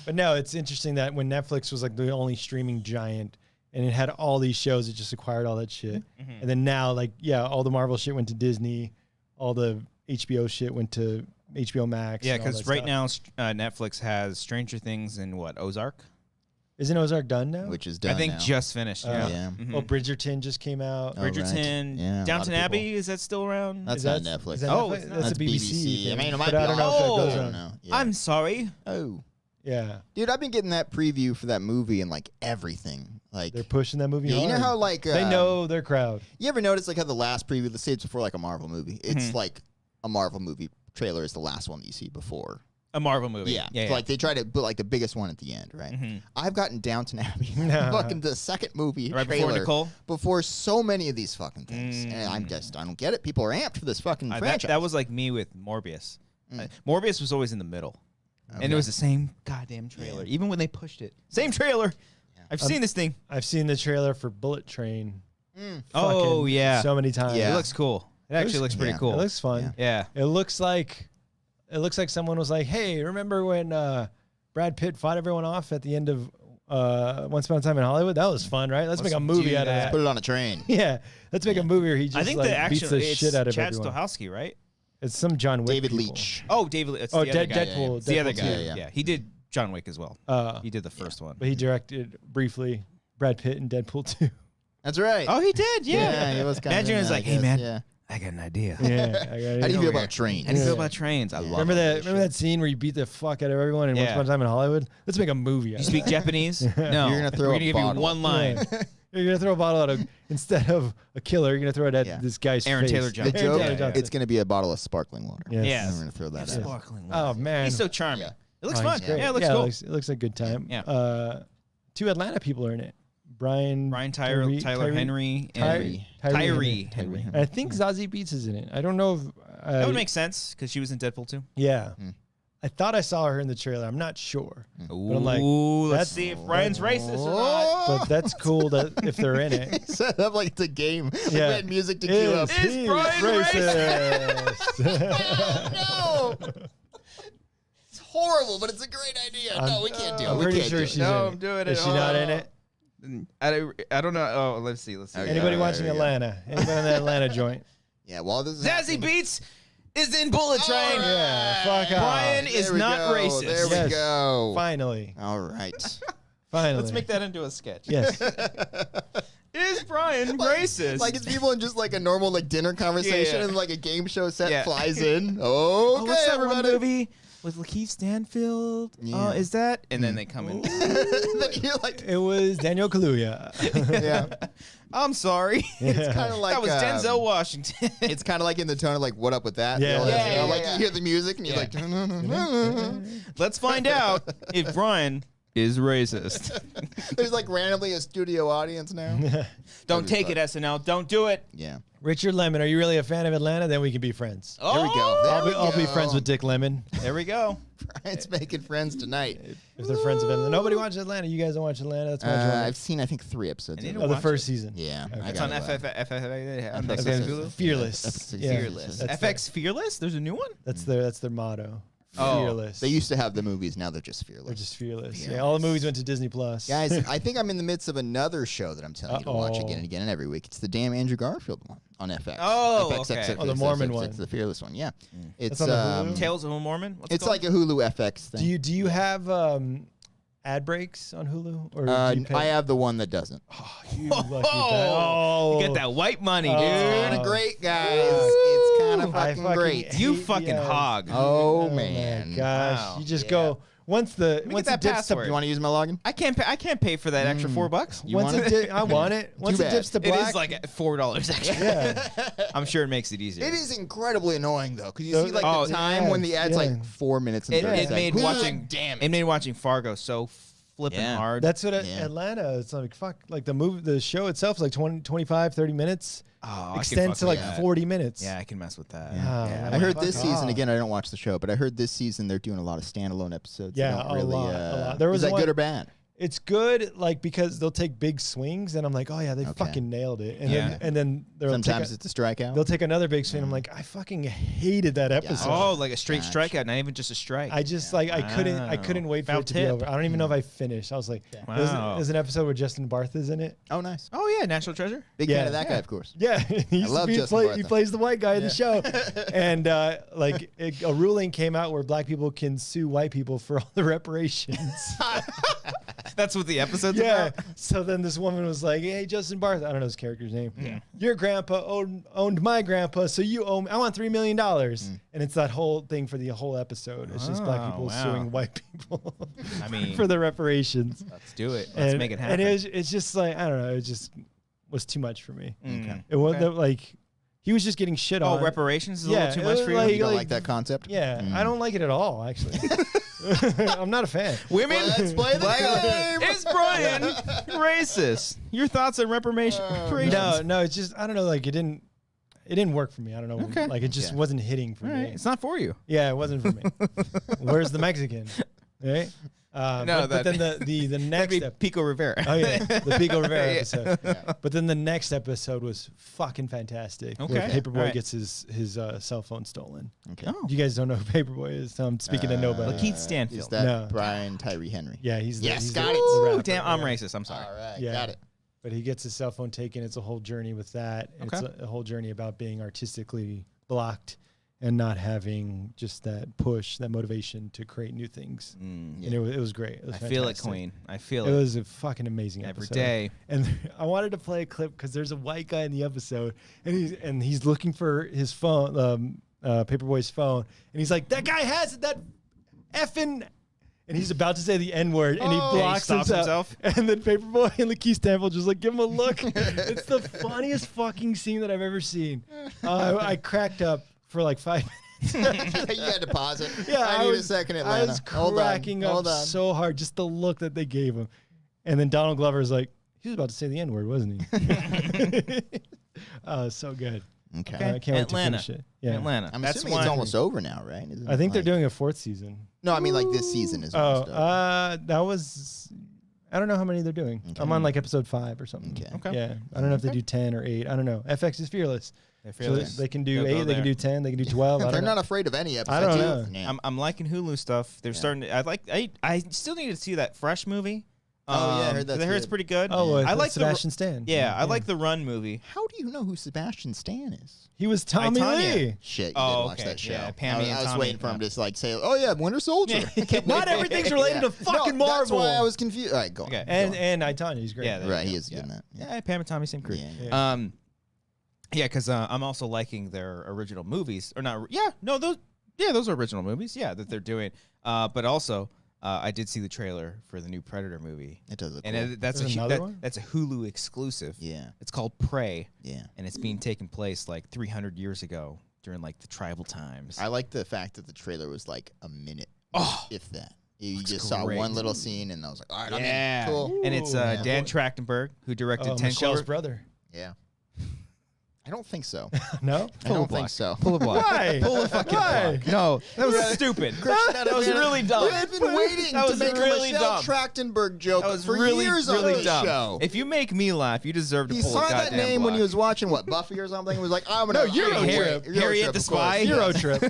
But no, it's interesting that when Netflix was like the only streaming giant and it had all these shows, it just acquired all that shit. Mm-hmm. And then now, like, yeah, all the Marvel shit went to Disney, all the HBO shit went to HBO Max. Yeah, and all because that right stuff. now Netflix has Stranger Things and what, Ozark? Isn't Ozark done now? Which is done I think now. just finished. Oh. Yeah. Yeah. Mhm. Oh, Bridgerton just came out. Oh, right. Bridgerton, Yeah, a lot of Downton people. Abbey, is that still around? That's Is not that- Netflix. is that Oh, Netflix? it's not. That's a That's BBC. I mean, it thing. might But be I don't know on- if that Oh. goes I on. don't know. Yeah. I'm sorry. Oh, Yeah, dude, I've been getting that preview for that movie and like everything. Like, they're pushing that movie yeah, you know hard. how like they know their crowd. You ever notice like how the last preview, let's say it's before like a Marvel movie, it's Mhm. like a Marvel movie trailer is the last one that you see before. A Marvel movie. Yeah, Yeah. So, like they try to put like the biggest one at the end, right? Mhm. I've gotten Downton Abbey, No. fucking the second movie Right before trailer Nicole? before so many of these fucking things, and I don't get it. People are amped for this fucking franchise. that was like me with Morbius. Morbius was always in the middle. And Okay. it was the same goddamn trailer. Even when they pushed it. Same trailer. I've seen this thing. I've seen the trailer for Bullet Train. Oh, fucking yeah. so many times. Yeah. It looks cool. It actually looks pretty yeah. cool. It looks fun. yeah. It looks like someone was like, "Hey, remember when Brad Pitt fought everyone off at the end of Once Upon a Time in Hollywood? That was fun, right? Let's make a movie do out of that. that." Put it on a train. Yeah, let's make a movie where he just I think like, the beats actual the it's shit out of Chad everyone. Stahelski, right? It's some John Wick. David people. Leitch. Oh, David. It's Oh, the other guy. Deadpool. It's the other Deadpool guy. too. Yeah. He did John Wick as well. He did the first one. But he directed briefly Brad Pitt in Deadpool 2. That's right. Oh, he did. Yeah. he was kind Imagine of it's in like, that, I hey guess, man, Yeah. I got an idea. Yeah. How do you feel about trains? How do you feel about trains? I love Remember it. that? Remember that scene where you beat the fuck out of everyone in Once Yeah. Upon a Time in Hollywood? Let's make a movie. Out You of speak Japanese? No. You're gonna throw We're a gonna give you bottle. one line. Yeah. You're gonna throw a bottle at instead of a killer. You're gonna throw it at this guy's Aaron face. Taylor The Johnson. joke, Taylor Johnson. it's going to be a bottle of sparkling water. Yes. Yes. And we're going to throw that Yes. out. Sparkling Oh water. man, He's so charming. Yeah. It looks Oh, fun. he's great. Yeah, it looks cool. It looks like a good time. Yeah. 2 Atlanta people are in it. Brian Tyler Tyree- Henry, Tyree and Henry. Henry. And I think Zazie Beetz is in it. I don't know if That would make sense because she was in Deadpool too. Yeah, Hmm. I thought I saw her in the trailer. I'm not sure, Ooh, I'm like, let's that's- see if Brian's racist or not. but that's cool that if they're in it. Set up like it's a game. Like Yeah. we had music to cue up. Is he Brian No! It's horrible, but it's a great idea. No, we can't do it. I'm We pretty can't sure do it. she's No, in I'm doing it. it. Is she not in Oh. it? I don't know. Oh, let's see. Okay. Anybody Alright, watching there we go. Atlanta? Anybody in the Atlanta joint? Yeah, while this is Zazie happening- Beetz is in Bullet Train. All Yeah, fuck off. Brian is There we not go. racist. There we Yes. go. Finally, All right. finally. Let's make that into a sketch. Yes. Is Brian racist? Like it's people in just like a normal like dinner conversation Yeah. and like a game show set Yeah. flies in. Okay, oh, what's that one everybody. movie with Lakeith Stanfield? Yeah. Is that? And then they come in. Then you're like, It was Daniel Kaluuya. yeah. I'm sorry. It's kind of like that was Denzel Washington. It's kind of like in the tone of like, what up with that? Yeah. You know, Yeah, you know, yeah, like yeah. you hear the music and you're Yeah. like, no, no, no. Let's find out if Brian is racist. There's like randomly a studio audience now. Don't take it, SNL. Don't do it. Yeah. Richard Lemon, are you really a fan of Atlanta? Then we can be friends. Oh, There we go. There we I'll be go. friends with Dick Lemon There we go. Brian's making friends tonight. if they're friends of Atlanta. Nobody watches Atlanta. You guys don't watch Atlanta. That's my joint. I've seen, I think, 3 episodes. I need of to it. Oh, the watch first it. season. Yeah. Okay. I It's got on it. FX Hulu. Fearless. FX Yeah. Fearless. That's FX Fearless? There's a new one? That's their motto. Oh. Fearless. They used to have the movies. Now they're just fearless. They're just fearless. Fearless. Yeah, all the movies went to Disney Plus. Guys, I think I'm in the midst of another show that I'm telling you to watch Uh-oh. again and again and every week. It's the damn Andrew Garfield one on FX. Oh, FX, okay. Oh, the Mormon one. It's the fearless one. Yeah, it's on the Hulu? Tales of a Mormon? What's it it's called? like a Hulu FX thing. do you have ad breaks on Hulu, or do you pay? I have the one that doesn't. You lucky bastard. Oh, Oh, you get that white money, Oh. dude. It's kind of great, guys. It's kind of I fucking great. You hate fucking the ads. hog. Oh, My man. gosh, Wow. you just Yeah. go once the get once that it dips to password. You want to use my login? I can't pay for that extra $4. You once want it it? I want it. Once it bad. dips to It black. is like $4 extra. yeah. I'm sure it makes it easier. It is incredibly annoying though, because you So- see like Oh, the time when the ad's yeah. like 4 minutes and It, 30 it seconds. made Who's watching like, damn it made watching Fargo so flipping Yeah. hard. That's what Yeah. Atlanta. It's like fuck. Like the show itself is like 20, 25, 30 minutes. I could Extends fuck to like with that. 40 minutes. Yeah, I can mess with that. Yeah. Yeah. I heard Fuck this season off. again. I don't watch the show, but I heard this season they're doing a lot of standalone episodes. They Yeah, don't a really, lot. There was is that one- good or bad? It's good, like because they'll take big swings, and I'm like, oh yeah, they Okay. fucking nailed it. And Yeah. then Sometimes it's a strikeout. they'll take another big swing. I'm like, I fucking hated that episode. Oh, like a straight Gotcha. strikeout, not even just a strike. I just like I couldn't wait for Foul it to be tip. over. I don't even know if I finished. I was like, Wow. there's an episode where Justin Barth is in it. Oh, nice. Oh yeah, National Treasure. Big Yeah. fan of that guy, Yeah. of course. Yeah, he love Justin Barth, he though. plays the white guy in the show, and like a ruling came out where black people can sue white people for all the reparations. That's what the episode's Yeah. about. So then this woman was like, "Hey, Justin Barth, I don't know his character's name. Your grandpa owned my grandpa, so you owe me. I want $3 million." And it's that whole thing for the whole episode. It's just black Oh, people wow. suing white people I mean, for the reparations. let's do it. Let's make it happen. And it's just like I don't know. It just was too much for me. Okay. It wasn't like he was just getting shit Oh, on. reparations is a Yeah, little too much for you. like- You don't like that concept? Yeah, I don't like it at all. Actually, I'm not a fan. Women, Let's play the game. is Brian racist? Your thoughts on reparations? No, it's just I don't know. Like it didn't work for me. I don't know. Okay. Like it just Yeah. wasn't hitting for All me. right, it's not for you. Yeah, it wasn't for me. Where's the Mexican? Right? No, but then the That'd next be Pico Rivera. oh yeah, the Pico Rivera Yeah. episode. But then the next episode was fucking fantastic. Where Okay. Paperboy Alright. gets his cell phone stolen. Okay. Oh. You guys don't know who Paperboy is, so I'm speaking to nobody. Lakeith Stanfield. Is that No. Brian Tyree Henry? Yeah, he's Yes, he's got it. the Ooh, rapper, damn, I'm yeah. racist. I'm sorry. All right, Yeah. got it. But he gets his cell phone taken. It's a whole journey with that. Okay. It's a whole journey about being artistically blocked and not having just that push, that motivation to create new things. And it was great. It was I feel it, fantastic. Queen. I feel It it. was a fucking amazing Every episode. day. And I wanted to play a clip because there's a white guy in the episode, and he's looking for his phone, Paperboy's phone, and he's like, "That guy has it. That effing." And he's about to say the N-word, and he blocks stops himself. And then Paperboy and Lakeith Stanfield just like give him a look. It's the funniest fucking scene that I've ever seen. I cracked up for like 5 minutes. You had to pause it. Yeah, I need a second, Atlanta. I was cracking up so hard, just the look that they gave him. And then Donald Glover's like, he was about to say the N-word, wasn't he? So good. Okay. I can't wait to Atlanta. finish it. Yeah. Atlanta. I'm That's assuming it's almost over now, right? Isn't I it think they're like- doing a 4th season. No, I mean like this season is almost over. That was, I don't know how many they're doing. Okay. I'm on like episode 5 or something. Okay. Okay. Yeah. I don't know if they do 10 or 8. I don't know. FX is fearless. They're So fearless. they can do They'll 8, go they can there. do 10, they can do 12. I They're don't know. not afraid of any episode. I don't know. Yeah. I'm liking Hulu stuff. They're starting to. I still need to see that Fresh movie. Oh, yeah, I heard that's I heard it's good. pretty good. Oh, I like Sebastian Stan. Yeah, I like the Run movie. How do you know who Sebastian Stan is? He was Tommy Tanya. Lee. Shit, you Oh, did watch okay. that show. Yeah, Pammy I and was Tommy, waiting for him yeah. to like say, "Oh yeah, Winter Soldier." I kept Not waiting. everything's related to fucking no, That's Marvel. why I was confused. All right, go on. Okay. And I, Tanya, he's great. Yeah, there Right, you he go. is good in that. Yeah, Pam and Tommy, same crew. Yeah. Yeah, because I'm also liking their original movies, or not? Yeah, no, those are original movies. Yeah, that they're doing. But also, I did see the trailer for the new Predator movie, It does look and cool. that's There's another one? that's a Hulu exclusive. Yeah. It's called Prey, Yeah. and it's being taken place like 300 years ago during like the tribal times. I like the fact that the trailer was like a minute, Oh, if that. You looks just saw great. one little scene, and I was like, all right, yeah, I'm in. Cool. and it's Yeah. Dan Trachtenberg who directed 10 Michelle's Clover. brother. Yeah. I don't think so. No? I don't think so. Pull a block. Why? Pull a fucking Why? block. No, that was stupid. That was really dumb. I've been waiting That to was make really a Michelle dumb. Trachtenberg joke That was for really, years on really this dumb. show. If you make me laugh, you deserve to He pull a saw that goddamn name block. when he was watching what Buffy or something. He was like, I'm gonna Eurotrip. Harriet the Spy. Euro trip.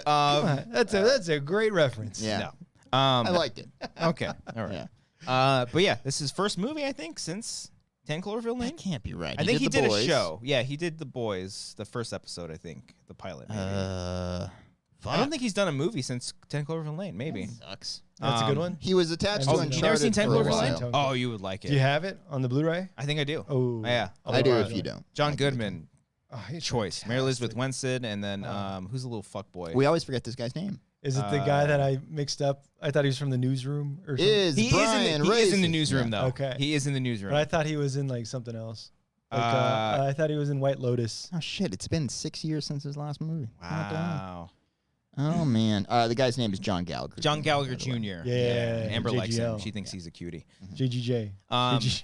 Um, That's a great reference. Yeah. no. I liked it. Okay. All right. But yeah, this is his first movie, I think, since 10 Cloverfield Lane. That can't be right. I think he The did Boys. a show. Yeah, he did The Boys, the first episode, I think, the pilot. Maybe. I don't think he's done a movie since 10 Cloverfield Lane. Maybe. Sucks. That's a good one. He was attached Oh, to you You never seen Uncharted 10 for a Cloverfield while. Lane? Oh, you would like it. Do you have it on the Blu-ray? I think I do. Oh. Yeah. I do I'll if watch you it. don't. John Goodman Oh, he's choice. Mary Elizabeth fantastic. Winstead, and then who's the little fuckboy? We always forget this guy's name. Is it the guy that I mixed up? I thought he was from the newsroom or something. Is he Brian is in the Racy. newsroom, Yeah. though. Okay. He is in the newsroom. But I thought he was in like something else. Like, Uh, I thought he was in White Lotus. Oh shit! It's been 6 years since his last movie. Not done. Wow. Oh man. The guy's name is John Gallagher. John Gallagher by the way. Jr. Yeah, Amber likes him. JGL. She thinks he's a cutie. JGJ. JGJ.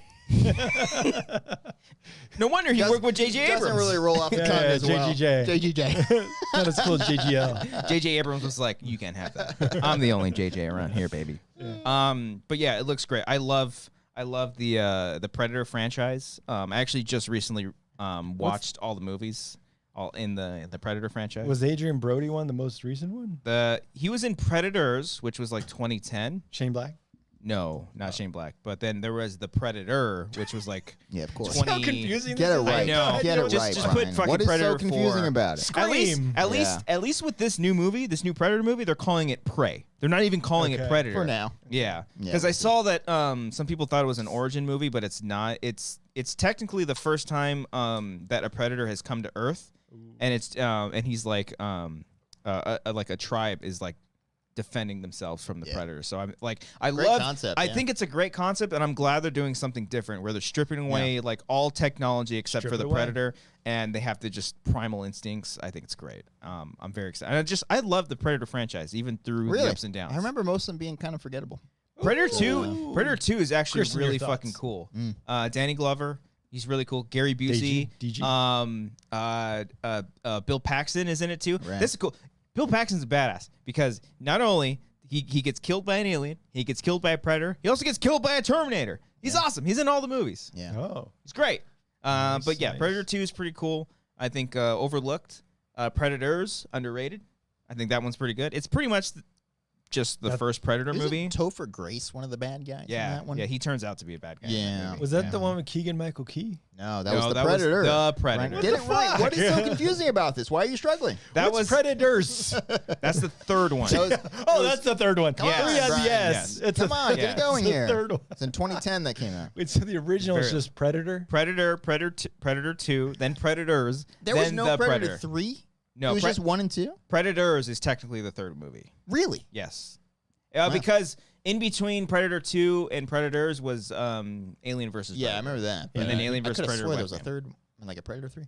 No wonder he worked with J.J. Abrams. Doesn't really roll off the tongue as well. JGJ. JGJ. Not as cool as JGL. J.J. Abrams was like, "You can't have that. I'm the only J.J. around here, baby." But yeah, it looks great. I love the Predator franchise. I actually just recently watched all the movies, all in the Predator franchise. Was Adrian Brody one the most recent one? He was in Predators, which was like 2010. Shane Black. No, not Shane Black. But then there was the Predator, which was like Yeah, of course. 20. How confusing Get it this is. right. I know. Get it Just- right. just put Brian. fucking What is Predator so confusing 4. about it? Scream. At least with this new movie, this new Predator movie, they're calling it Prey. They're not even calling it Okay. Predator For now. Yeah, Yeah. because I saw that some people thought it was an origin movie, but it's not. It's technically the first time that a predator has come to Earth, and it's and he's like a tribe is like defending themselves from the predator. So I'm like, I Great love. concept, I yeah. think it's a great concept, and I'm glad they're doing something different where they're stripping away like all technology except Strip for it the away. predator, and they have to just primal instincts. I think it's great. I'm very excited. And I love the Predator franchise, even through Really? the ups and downs. I remember most of them being kind of forgettable. Predator 2 is actually Kristen, your really thoughts? fucking cool. Danny Glover, he's really cool. Gary Busey, DG. Bill Paxton is in it too. Right. This is cool. Bill Paxton's a badass because not only he gets killed by an alien, he gets killed by a predator, he also gets killed by a Terminator. He's awesome. He's in all the movies. Yeah. Oh. He's great. But yeah, nice. Predator 2 is pretty cool. I think overlooked. Predators, underrated. I think that one's pretty good. It's pretty much just the first Predator movie. Topher Grace, one of the bad guys in Yeah, that one? yeah, he turns out to be a bad guy. Yeah. Was that the one with Keegan-Michael Key? No, that was the Predator. The Predator. Get it right. What is so confusing about this? Why are you struggling? That What's was Predators. That's the third one. That's the third one. Come on, Three on Brian. the S. Yes. Come on, get it going It's the here. third one. It's in 2010 that came out. Wait, so the original is just Predator? Predator 2, then Predators. There then was no the Predator 3? No, it was just 1 and 2? Predators is technically the third movie. Really? Yes. Because in between Predator 2 and Predators was Alien versus Predator. Yeah, I remember that. And then Alien vs. I Predator. there was a third, like a Predator 3?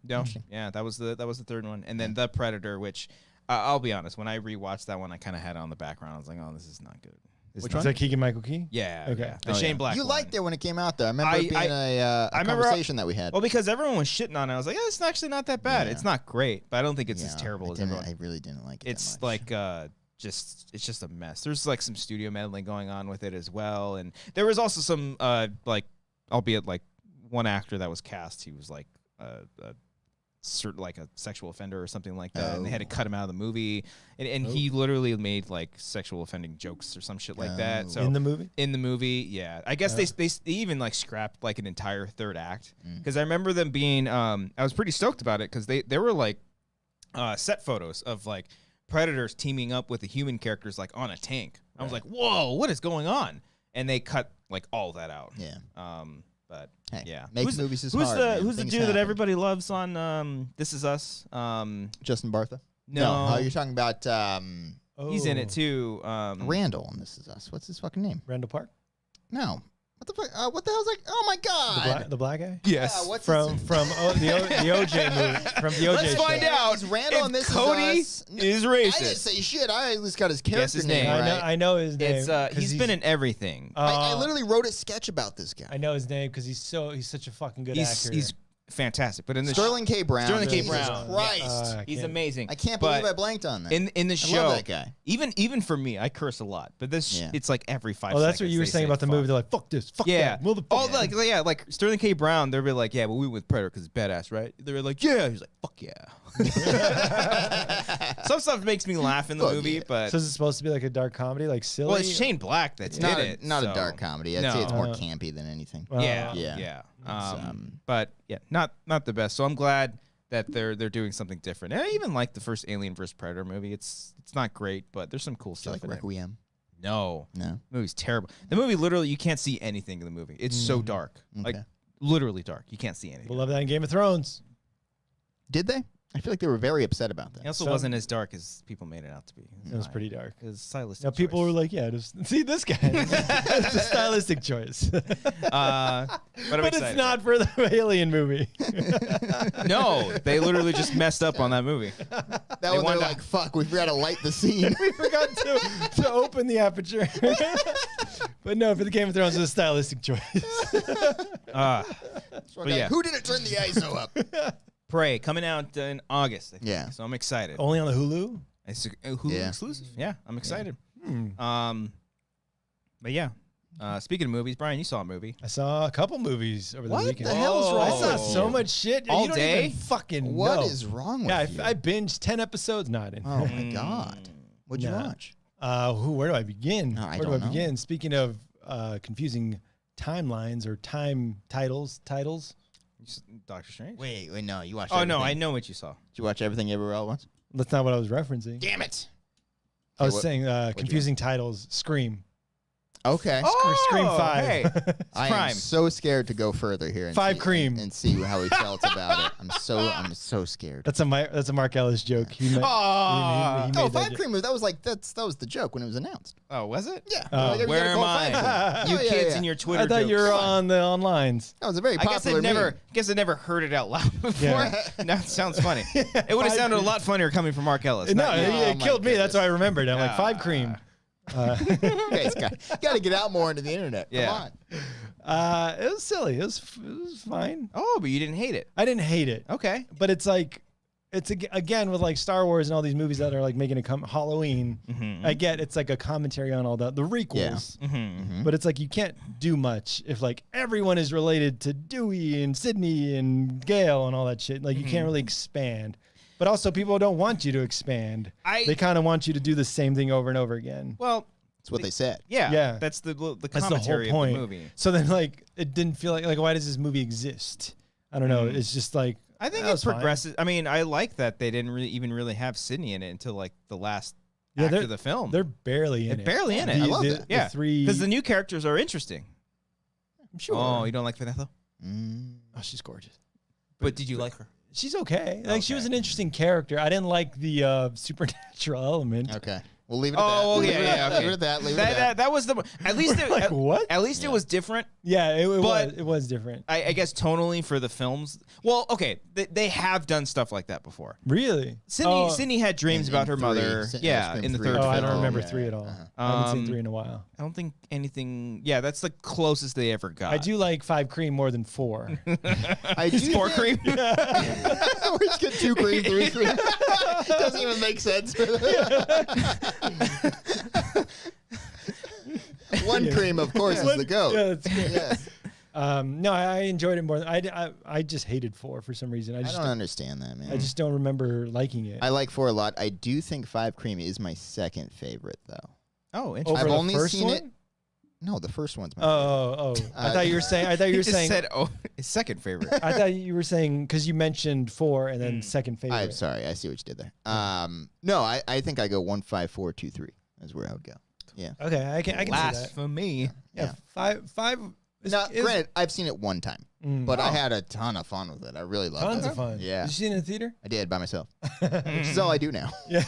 No. Yeah, that was the third one. And then The Predator, which I'll be honest, when I rewatched that one, I kind of had it on the background. I was like, oh, this is not good. Which one? Is that Keegan-Michael Key? Yeah. Okay. Yeah. The Shane Black You one. liked it when it came out, though. I remember it being a conversation that we had. Well, because everyone was shitting on it. I was like, yeah, it's actually not that bad. Yeah. It's not great, but I don't think it's as terrible as everyone. I really didn't like it It's that much. like it's just a mess. There's like some studio meddling going on with it as well, and there was also some like, albeit like one actor that was cast, he was like like a sexual offender or something like that, and they had to cut him out of the movie, and he literally made like sexual offending jokes or some shit like that. So in the movie? In the movie, yeah. I guess they even like scrapped like an entire third act, because I remember them being I was pretty stoked about it, because they were like set photos of like Predators teaming up with the human characters like on a tank. I was like, whoa, what is going on? And they cut like all that out. Yeah. But hey, yeah, making movies is hard. Man. Who's the Things dude happen. that everybody loves on This Is Us? Justin Bartha? No. You're talking about He's in it too. Randall on This Is Us. What's his fucking name? Randall Park? No. What the fuck? What the hell's like? Oh my god! The black guy? Yes. Yeah, what's From his- the OJ movie. From the OJ Let's show. find out Is Randall if on This Cody Is Us? is I didn't racist. say shit. I at least got his character his name name. right. I know his name. It's 'cause he's been in everything. I literally wrote a sketch about this guy. I know his name because he's such a fucking good actor. He's fantastic, but in the Sterling K. Brown. Sterling K. Jesus Brown. Christ. he's amazing. I can't But believe I blanked on that. in the I show. love that guy. Even for me, I curse a lot, but this Yeah. it's like every 5 Oh, seconds. that's what you were they saying say about the fuck. movie. They're like, fuck this, fuck Yeah. that, motherfucker. Oh, like Sterling K. Brown, they'll be like, yeah, but we went with Predator because it's badass, right? They're like, yeah. He's like, fuck yeah. Some stuff makes me laugh in the Fuck movie, yeah. but So is it supposed to be like a dark comedy, like silly? well, it's Shane Black that did it. Not so- a dark comedy. I'd say it's more campy than anything. Yeah, Yeah. yeah. It's, But yeah, not the best. So I'm glad that they're doing something different. And I even like the first Alien vs Predator movie. It's not great, but there's some cool Do you stuff like in it. Requiem? No, No. the movie's terrible. The movie literally you can't see anything in the movie. It's so dark, like Okay. literally dark. You can't see anything. We'll love that in Game of Thrones. Did they? I feel like they were very upset about that. It also So- wasn't as dark as people made it out to be. It was pretty dark. It was stylistic. Now people were like, yeah, just see this guy. It's a stylistic choice. but I'm But excited. it's not for the Alien movie. No, they literally just messed up on that movie. That They one, they're wanted to- like, fuck, we forgot to light the scene. We forgot to open the aperture. But no, for the Game of Thrones, it's a stylistic choice. But yeah. Who didn't turn the ISO up? Prey coming out in August. I think. Yeah. So I'm excited. Only on the Hulu? It's Hulu Yeah. exclusive. Yeah, I'm excited. Hmm. But yeah. Speaking of movies, Brian, you saw a movie. I saw a couple movies over the What weekend. the hell is wrong I saw with so you? much shit. All you don't day? even fucking What know. is wrong with Yeah, you? I binged 10 episodes. No, I didn't. Oh my god. What'd you Nah. watch? Where do I begin? No, I Where do I don't know. begin? Speaking of confusing timelines or time titles. Doctor Strange. Wait, no, you watched Oh no, everything. I know what you saw. Did you watch everything everywhere all at once? That's not what I was referencing. Damn it. I was what- saying confusing titles. Scream. Okay. Scream 5. Hey, I am crime. so scared to go further here and 5 see, cream. and see how he felt about it. I'm so scared. That's a Mark Ellis joke. He made Aw. that Oh, joke. 5 cream that was like that was the joke when it was announced. Oh, was it? Yeah. Oh. Like, you Where gotta am call it 5 I? cream. You Oh, yeah, kids yeah. and your Twitter I thought jokes. you were on the onlines. That was a very I popular guess I never heard it out loud before. Yeah. Now it sounds funny. It would have 5 sounded a cream. lot funnier coming from Mark Ellis. No, not you. it Oh, my killed me. That's goodness. why I remembered. I'm like 5 cream. Guys, got to get out more into the internet. Yeah. Come on. It was silly. It was fine. Oh, but you didn't hate it. I didn't hate it, Okay. but it's like again with like Star Wars and all these movies that are like making a Halloween. I get it's like a commentary on all the requels, but it's like you can't do much if like everyone is related to Dewey and Sydney and Gale and all that shit. Like you can't really expand. But also, people don't want you to expand. They kind of want you to do the same thing over and over again. Well, that's what they said. Yeah. That's the commentary whole point of the movie. So then, like, it didn't feel like why does this movie exist? I don't know. It's just like I think it progresses. I mean, I like that they didn't really have Sydney in it until like the last act of the film. They're barely in it. Barely in it. I love that. Yeah, three because the new characters are interesting. I'm sure. Oh, you don't like Vanessa? Oh, she's gorgeous. But did you like her? She's okay. Like she was an interesting character. I didn't like the supernatural element. Okay. We'll leave it at that. Oh, Leave okay. it at that. That was the at least like, what? At least it was different. Yeah, it was different. I guess tonally for the films. Well, okay, they have done stuff like that before. Really? Sydney had dreams about her mother. Yeah, in the three. third Oh, film. I don't remember 3 at all. I haven't seen 3 in a while. I don't think anything. Yeah, that's the closest they ever got. I do like 5 cream more than 4. I do 4 cream. We just get 2 cream, 3 cream. Doesn't even make sense. 1 cream, of course, is the goat. Yeah, that's good. Yes. No, I enjoyed it more. I just hated 4 for some reason. I don't understand that, man. I just don't remember liking it. I like 4 a lot. I do think 5 cream is my second favorite, though. Oh, interesting. Over I've the only first seen one? it. No, the first one's my favorite. I thought you were saying. I thought you were Just saying. said, his second favorite. I thought you were saying because you mentioned 4 and then second favorite. I'm sorry. I see what you did there. No, I think I go 1, 5, 4, 2, 3. Is where I would go. Yeah. Okay, I can see that. Blasphemy. Yeah, 5. Now, granted, I've seen it 1 time, but I had a ton of fun with it. I really loved it. Tons of fun. Yeah. Did you see it in the theater? I did by myself, which is all I do now. Yeah.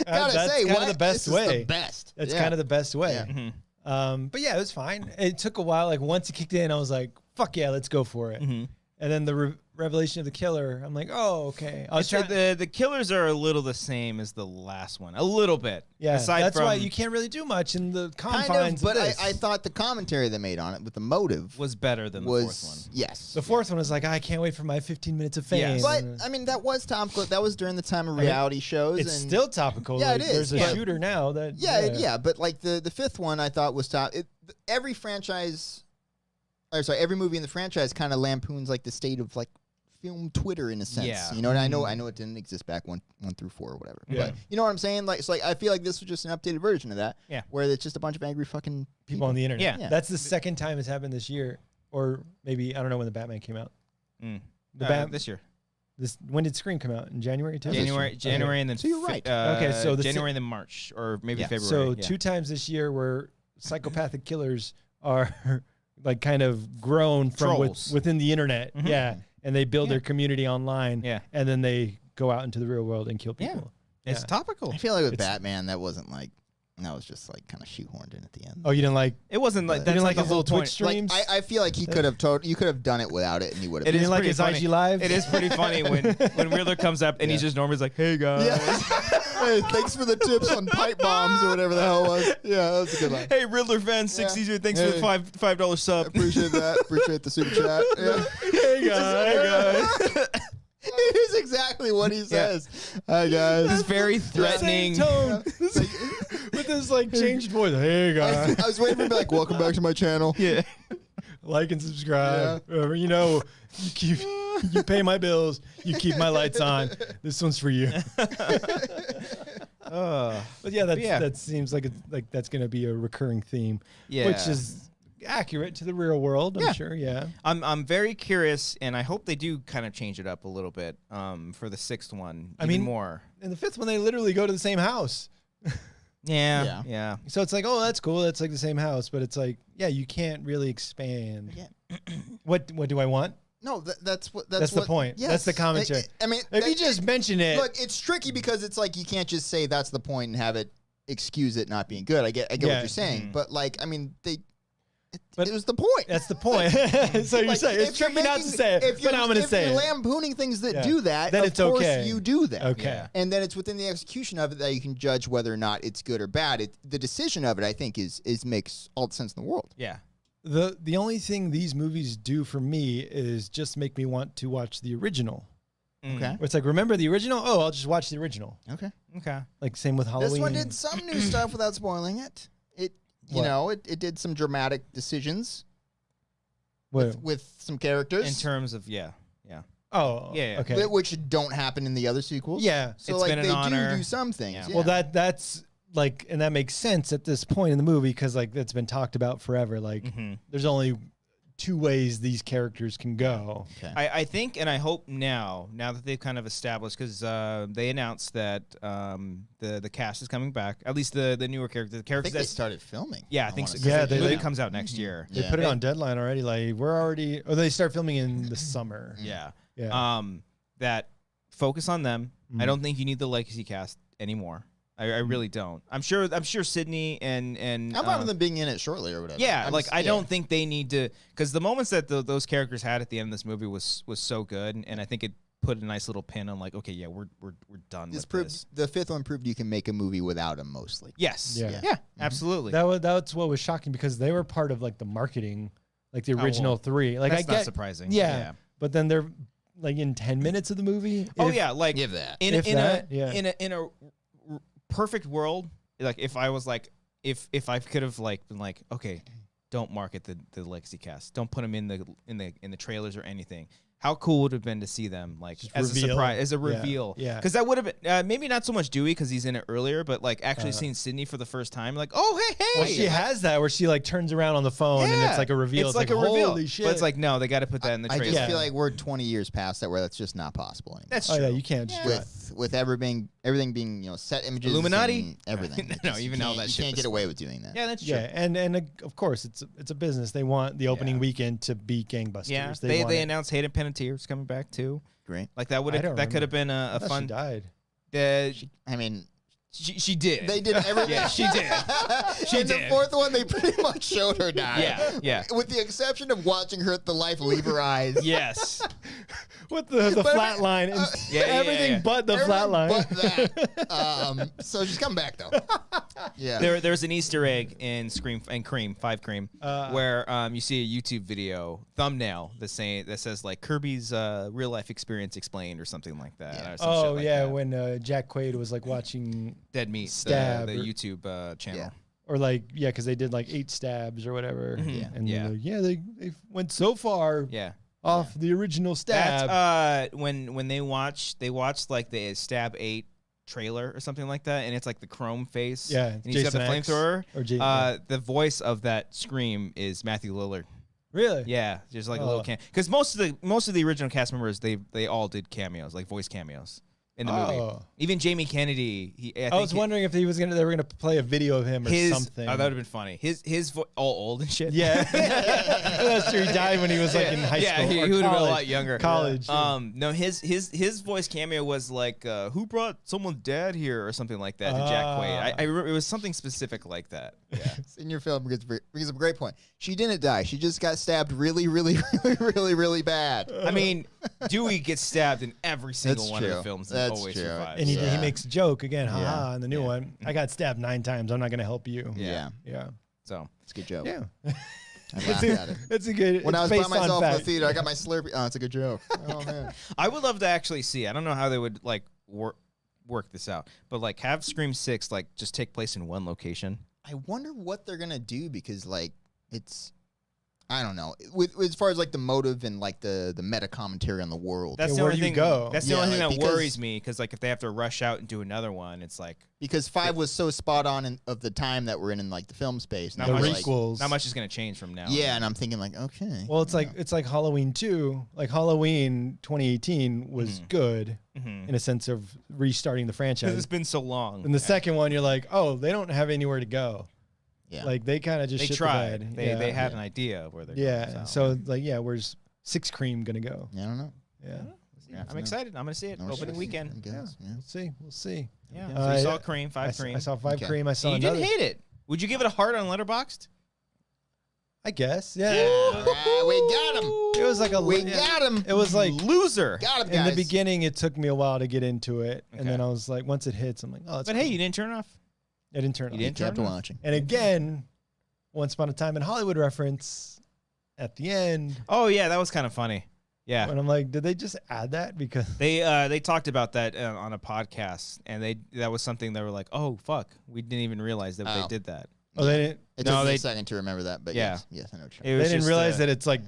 Gotta that's say, kind what? of the best This way. is the best. That's Yeah. kind of the best way. Yeah. But yeah, it was fine. It took a while. Like once it kicked in, I was like, "Fuck yeah, let's go for it." And then the revelation of the killer, I'm like, "Oh, okay." I was trying. The killers are a little the same as the last one, a little bit. Yeah, Aside that's from, why you can't really do much in the confines Kind of, but of this. I thought the commentary they made on it with the motive was better than the fourth one. Yes. The 4th one was like, I can't wait for my 15 minutes of fame. Yes. But I mean, that was topical. That was during the time of reality shows. It's and still topical. Yeah, like, it is, There's a but- shooter now that. Yeah. But like the 5th one, I thought was top. Every franchise, or sorry, every movie in the franchise kind of lampoons like the state of like film Twitter in a sense. Yeah. You know, and I know it didn't exist back 1 through 4 or whatever. Yeah. But you know what I'm saying? Like, it's like I feel like this was just an updated version of that. Yeah. Where it's just a bunch of angry fucking people on the internet. Yeah. That's the second time it's happened this year, or maybe I don't know when the Batman came out. This year. When did Scream come out? In January too? January, and then So you're right. Okay, so the January and then March, or maybe Yeah. February. So 2 times this year where psychopathic killers are like kind of grown from Trolls. within the internet. Yeah. And they build their community online. Yeah. And then they go out into the real world and kill Yeah. people. It's Yeah. topical. I feel like with Batman, that wasn't like, that was just like kind of shoehorned in at the end. Oh, you didn't like It wasn't like you that's didn't like the his whole little point. Twitch streams? Like, I feel like he could have you could have done it without it, and he would have. It you is didn't like pretty his funny. IG live? It is pretty funny when Riddler comes up and he's just Norman's like, "Hey guys, Hey, thanks for the tips on pipe bombs or whatever the hell it was. Yeah, that was a good line. hey Riddler fan 60, thanks for the Hey. $5 sub." Appreciate that. Appreciate the super chat. Yeah. hey guys. It is exactly what he says. Hi guys. This very threatening Same tone. With this like changed voice. Hey guys. I was waiting for him to be like, welcome back to my channel. Yeah. Like and subscribe. You know, you pay my bills. You keep my lights on. This one's for you. But yeah, that seems like that's going to be a recurring theme. Yeah. Which is accurate to the real world, I'm sure. Yeah. I'm very curious, and I hope they do kind of change it up a little bit for the 6th one. I mean, more. In the 5th one, they literally go to the same house. Yeah. So it's like, oh, that's cool. That's like the same house, but it's like, yeah, you can't really expand. Yeah. What do I want? No, that's the point. Yes. That's the commentary. I mean, If you just mention it, look, it's tricky because it's like you can't just say that's the point and have it excuse it not being good. I get what you're saying, but like, I mean, But it was the point. that's the point. So you're Like, saying it's if you're tricky not to making- say it, if but you're- I'm going to say If you're it. lampooning things that Yeah. do that, Then of it's course okay. you do that. Okay. Yeah. And then it's within the execution of it that you can judge whether or not it's good or bad. The decision of it, I think, is makes all the sense in the world. Yeah. The only thing these movies do for me is just make me want to watch the original. Okay. Where it's like, remember the original? Oh, I'll just watch the original. Okay. Okay. Like same with Halloween. This one did some new stuff without spoiling it. It did some dramatic decisions What? with some characters. In terms of yeah. Oh, Yeah, yeah. okay. which don't happen in the other sequels. Yeah. So It's like been an they honor. do some things. Yeah. Yeah. Well, that's like, and that makes sense at this point in the movie because like that's been talked about forever. Like, there's only 2 ways these characters can go. Okay. I think, and I hope now that they've kind of established, because they announced that the cast is coming back. At least the newer characters, the I characters think they that started filming. yeah, I think so. wanna say. Yeah, the they- movie they- comes out next year. They Yeah. put it on deadline already. Like we're already, or they start filming in the summer. Yeah. Yeah. That focus on them. I Mhm. don't think you need the legacy cast anymore. I really don't. I'm sure Sydney and How about them being in it shortly or whatever? yeah, I'm like just- I yeah. don't think they need to, because the moments that those characters had at the end of this movie was so good, and I think it put a nice little pin on like, okay, yeah, we're done This with proved this. the 5th one proved you can make a movie without him mostly. Yes. Yeah. Yeah. Absolutely. That's what was shocking because they were part of like the marketing, like the Oh, original well, 3. Like That's I not get, surprising. yeah, but then they're like in 10 minutes of the movie. Oh If- yeah, like Give that. in If in that, a yeah. in a perfect world, like if I was like if I could have like been like, okay, don't market the legacy cast, don't put them in the trailers or anything. How cool would it have been to see them like Just as reveal. a surprise, as a Yeah, reveal? yeah. Because that would have been maybe not so much Dewey because he's in it earlier, but like actually seeing Sydney for the first time, like, oh hey. Well, she has that where she like turns around on the phone and it's like a reveal. It's like a reveal. Holy shit. But it's like no, they got to put that in the I trailer. just Yeah. feel like we're 20 years past that where that's just not possible anymore. That's oh true. yeah, you can't just do that. with everything being set images, Illuminati? and everything. No, Just- even you all can't- that you shit can't was get away with doing that. Yeah, that's true. Yeah, and of course it's a business. They want the opening Yeah. weekend to be gangbusters. Yeah, they they want it. announced Hayden Panettiere's coming back too. Great. Like that would I have don't that could have been I a thought fun. She died. I mean, She did. they did everything. Yeah, she did. She In the did. 4th one, they pretty much showed her die. Yeah, yeah. With the exception of watching her the life leave her eyes. Yes. With the But I flat mean, line and yeah, everything yeah. but the Everything flat line. But that. So she's come back though. Yeah. There's an Easter egg in Scream and Cream 5 Cream where you see a YouTube video thumbnail that says like Kirby's real life experience explained or something like that. Yeah. Or some shit Oh like yeah, that. when Jack Quaid was like watching, Dead Meat, Stab the or- YouTube channel. Yeah. or like because they did like 8 stabs or whatever. Yeah. and Yeah. they went so far Yeah. off the original stab. That's when they watched like the Stab 8 trailer or something like that, and it's like the chrome face. Yeah, and he's got the Jason X flamethrower. or yeah. The voice of that scream is Matthew Lillard. Really? Yeah, just like a little because most of the original cast members they all did cameos, like voice cameos in the movie. Oh. Even Jamie Kennedy. I was wondering if they were gonna play a video of him or something. Oh, that would have been funny. His all old and shit. Yeah, that's true. He died when he was like in high Yeah, school. he or would have been a college. lot younger. College. No, his voice cameo was like, "Who brought someone's dad here?" or something like that to Jack Quaid. I remember it was something specific like that. Yeah. In your film brings up a great point. She didn't die. She just got stabbed really, really, really, really, really bad. I mean, Dewey gets stabbed in every single That's one of the true. films and That's always true. survives. and he Yeah. makes a joke again. Ha Yeah. ha. In the new Yeah. one, I got stabbed 9 times. I'm not gonna help you. Yeah. Yeah. So It's a good joke. Yeah. I laughed at it. It's a good. When it's I was by based on myself in the fact. theater, I got my Slurpee. Oh, it's a good joke. Oh, man. I would love to actually see. I don't know how they would like work this out, but like have Scream 6 like just take place in one location. I wonder what they're going to do because, like, it's... I don't know. With as far as like the motive and like the meta commentary on the world, That's Yeah, the where only do you thing. go? That's the Yeah, only thing like, that because- worries me because like if they have to rush out and do another one, it's like because 5 was so spot on of the time that we're in like the film space. Not the much- Like, requels. not much is going to change from now. yeah, and I'm thinking like, okay. Well, it's like Halloween 2. Like Halloween 2018 was good Mhm. in a sense of restarting the Because franchise. it's been so long. In the second one, you're like, oh, they don't have anywhere to go. Yeah. Like they kind of just they shit tried. the bed. They yeah. they had an idea of where they're Yeah. going. So like where's 6 Cream gonna go? I don't know. Yeah. Yeah, I'm excited. I'm going to see it. No, we're Opening sure. weekend. I guess, yeah. We'll see. Yeah. Yeah. So you saw Cream, I 5 Cream. saw 5 Okay. Cream. I saw you another. didn't hate it. Would you give it a heart on Letterboxd? I guess. Yeah. We got him. It was like a. We yeah. got him. It was like Loser. Got him, in guys. the beginning. It took me a while to get into it, and Okay. then I was like, once it hits, I'm like, oh, it's. But hey, you didn't turn it off. I didn't turn it you on. didn't Kept turn it off. watching. And again, Once Upon a Time in Hollywood reference at the end, Oh yeah, that was kind of funny. Yeah. and I'm like, did they just add that because? They talked about that on a podcast, and that was something they were like, "Oh fuck, we didn't even realize that they Oh. did that." Oh, they didn't. It No, took me they- a second to remember that, but Yeah. yes, I know. What It you're was They didn't just, realize that it's like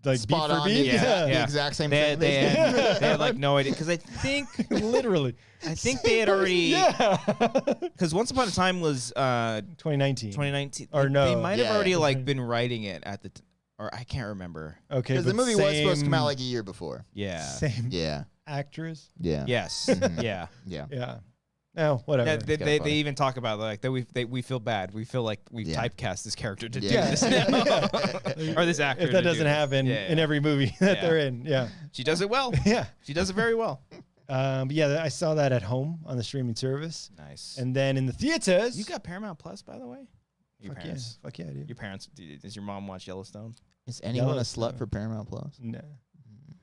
like Spot beat for on. beat. The exact same thing. They had like no idea because I think Literally. they had already Yeah. because Once Upon a Time was 2019. 2019 Or no. they might have Yeah, already yeah. like been writing it at the or I can't remember. Okay. Because the but movie was supposed to come out same- like a year before. Yeah. Same Yeah. actress. Yeah. Yes. Yeah. Yeah. Yeah. No, whatever. Yeah, they, kinda they funny. even talk about like that we feel bad. We feel like we've Yeah. typecast this character to Yeah. do this now. Or this actor. if that to do doesn't this. happen Yeah, in yeah. every movie that Yeah. they're in. Yeah. She does it well. Yeah. She does it very well. But yeah, I saw that at home on the streaming service. Nice. And then in the theaters. You got Paramount Plus, by the way? Your fuck parents. yeah. Fuck yeah, dude. Your parents. Does your mom watch Yellowstone? Is anyone a Yellowstone. slut for Paramount Plus? No.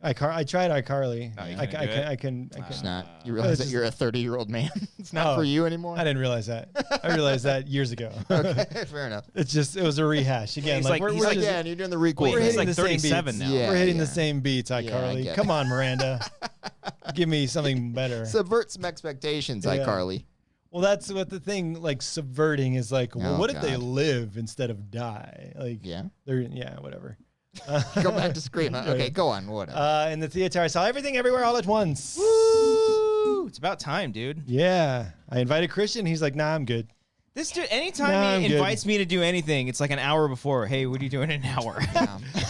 I tried iCarly. No, you I couldn't do it? can. It's not. You realize that just- you're a 30-year-old man. It's not Oh. for you anymore. I didn't realize that. I realized that years ago. Okay, fair enough. It was a rehash again. He's like, like- we're, he's we're, like, just- Again, you're doing the requel. Wait, we're he's hitting like the same 37 beats. now. Yeah. We're hitting the same beats, I iCarly. get Come on, Miranda. Give me something better. Subvert some expectations, Yeah. iCarly. Well, that's what the thing like subverting is like. Well, Oh, what if they God. live instead of die? Like, Yeah. they're whatever. Go back to Scream. Huh? Okay, go on. Whatever. In the theater, I saw Everything Everywhere All at Once. Woo! It's about time, dude. Yeah, I invited Christian. He's like, "Nah, I'm good." This dude, anytime Nah, I'm he good. invites me to do anything, it's like an hour before. Hey, what are you doing in an hour?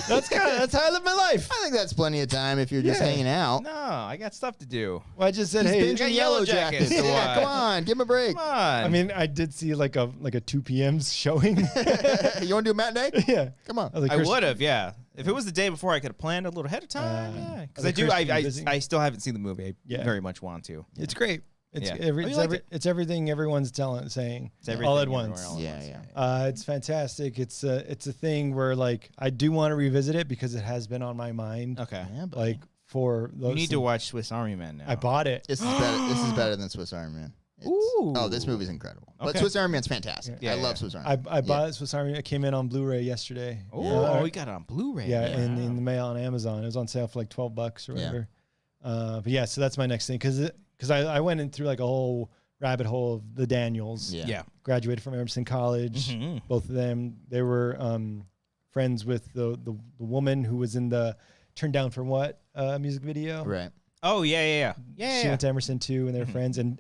That's how I live my life. I think that's plenty of time if you're just Yeah. hanging out. No, I got stuff to do. Well, I just said, He's "Hey." binging Yellowjackets. Yellowjackets. Yeah, What? come on, give him a break. Come on. I mean, I did see like a 2 p.m. showing. You want to do a matinee? Yeah, Come on. I, was like, I Christian- would have, yeah. If it was the day before, I could have planned a little ahead of time. Yeah, because the I do. Christian visiting- I still haven't seen the movie. I Yeah. very much want to. It's great. It's Yeah. every, Oh, you it's, liked every it? it's everything everyone's saying It's everything all at everywhere, once. all at Yeah, once. yeah. It's fantastic. It's a thing where like I do want to revisit it because it has been on my mind. Okay. Yeah, buddy. Like for those You need to watch Swiss Army Man now. I bought it. This is better. This is better than Swiss Army Man. It's- Ooh. Oh, this movie's incredible. But Okay. Swiss Army Man's fantastic. Yeah, I yeah. love Swiss Army. I bought it. Swiss Army. It came in on Blu-ray yesterday. Oh, we got it on Blu-ray. Yeah, in the mail on Amazon. It was on sale for like $12 or Yeah. whatever. But yeah, so that's my next thing because I went in through like a whole rabbit hole of the Daniels. Yeah. Yeah. Graduated from Emerson College. Mhm. Both of them. They were friends with the woman who was in the Turn Down for What music video. Right. Oh yeah. She Yeah. went to Emerson too, and they were friends. And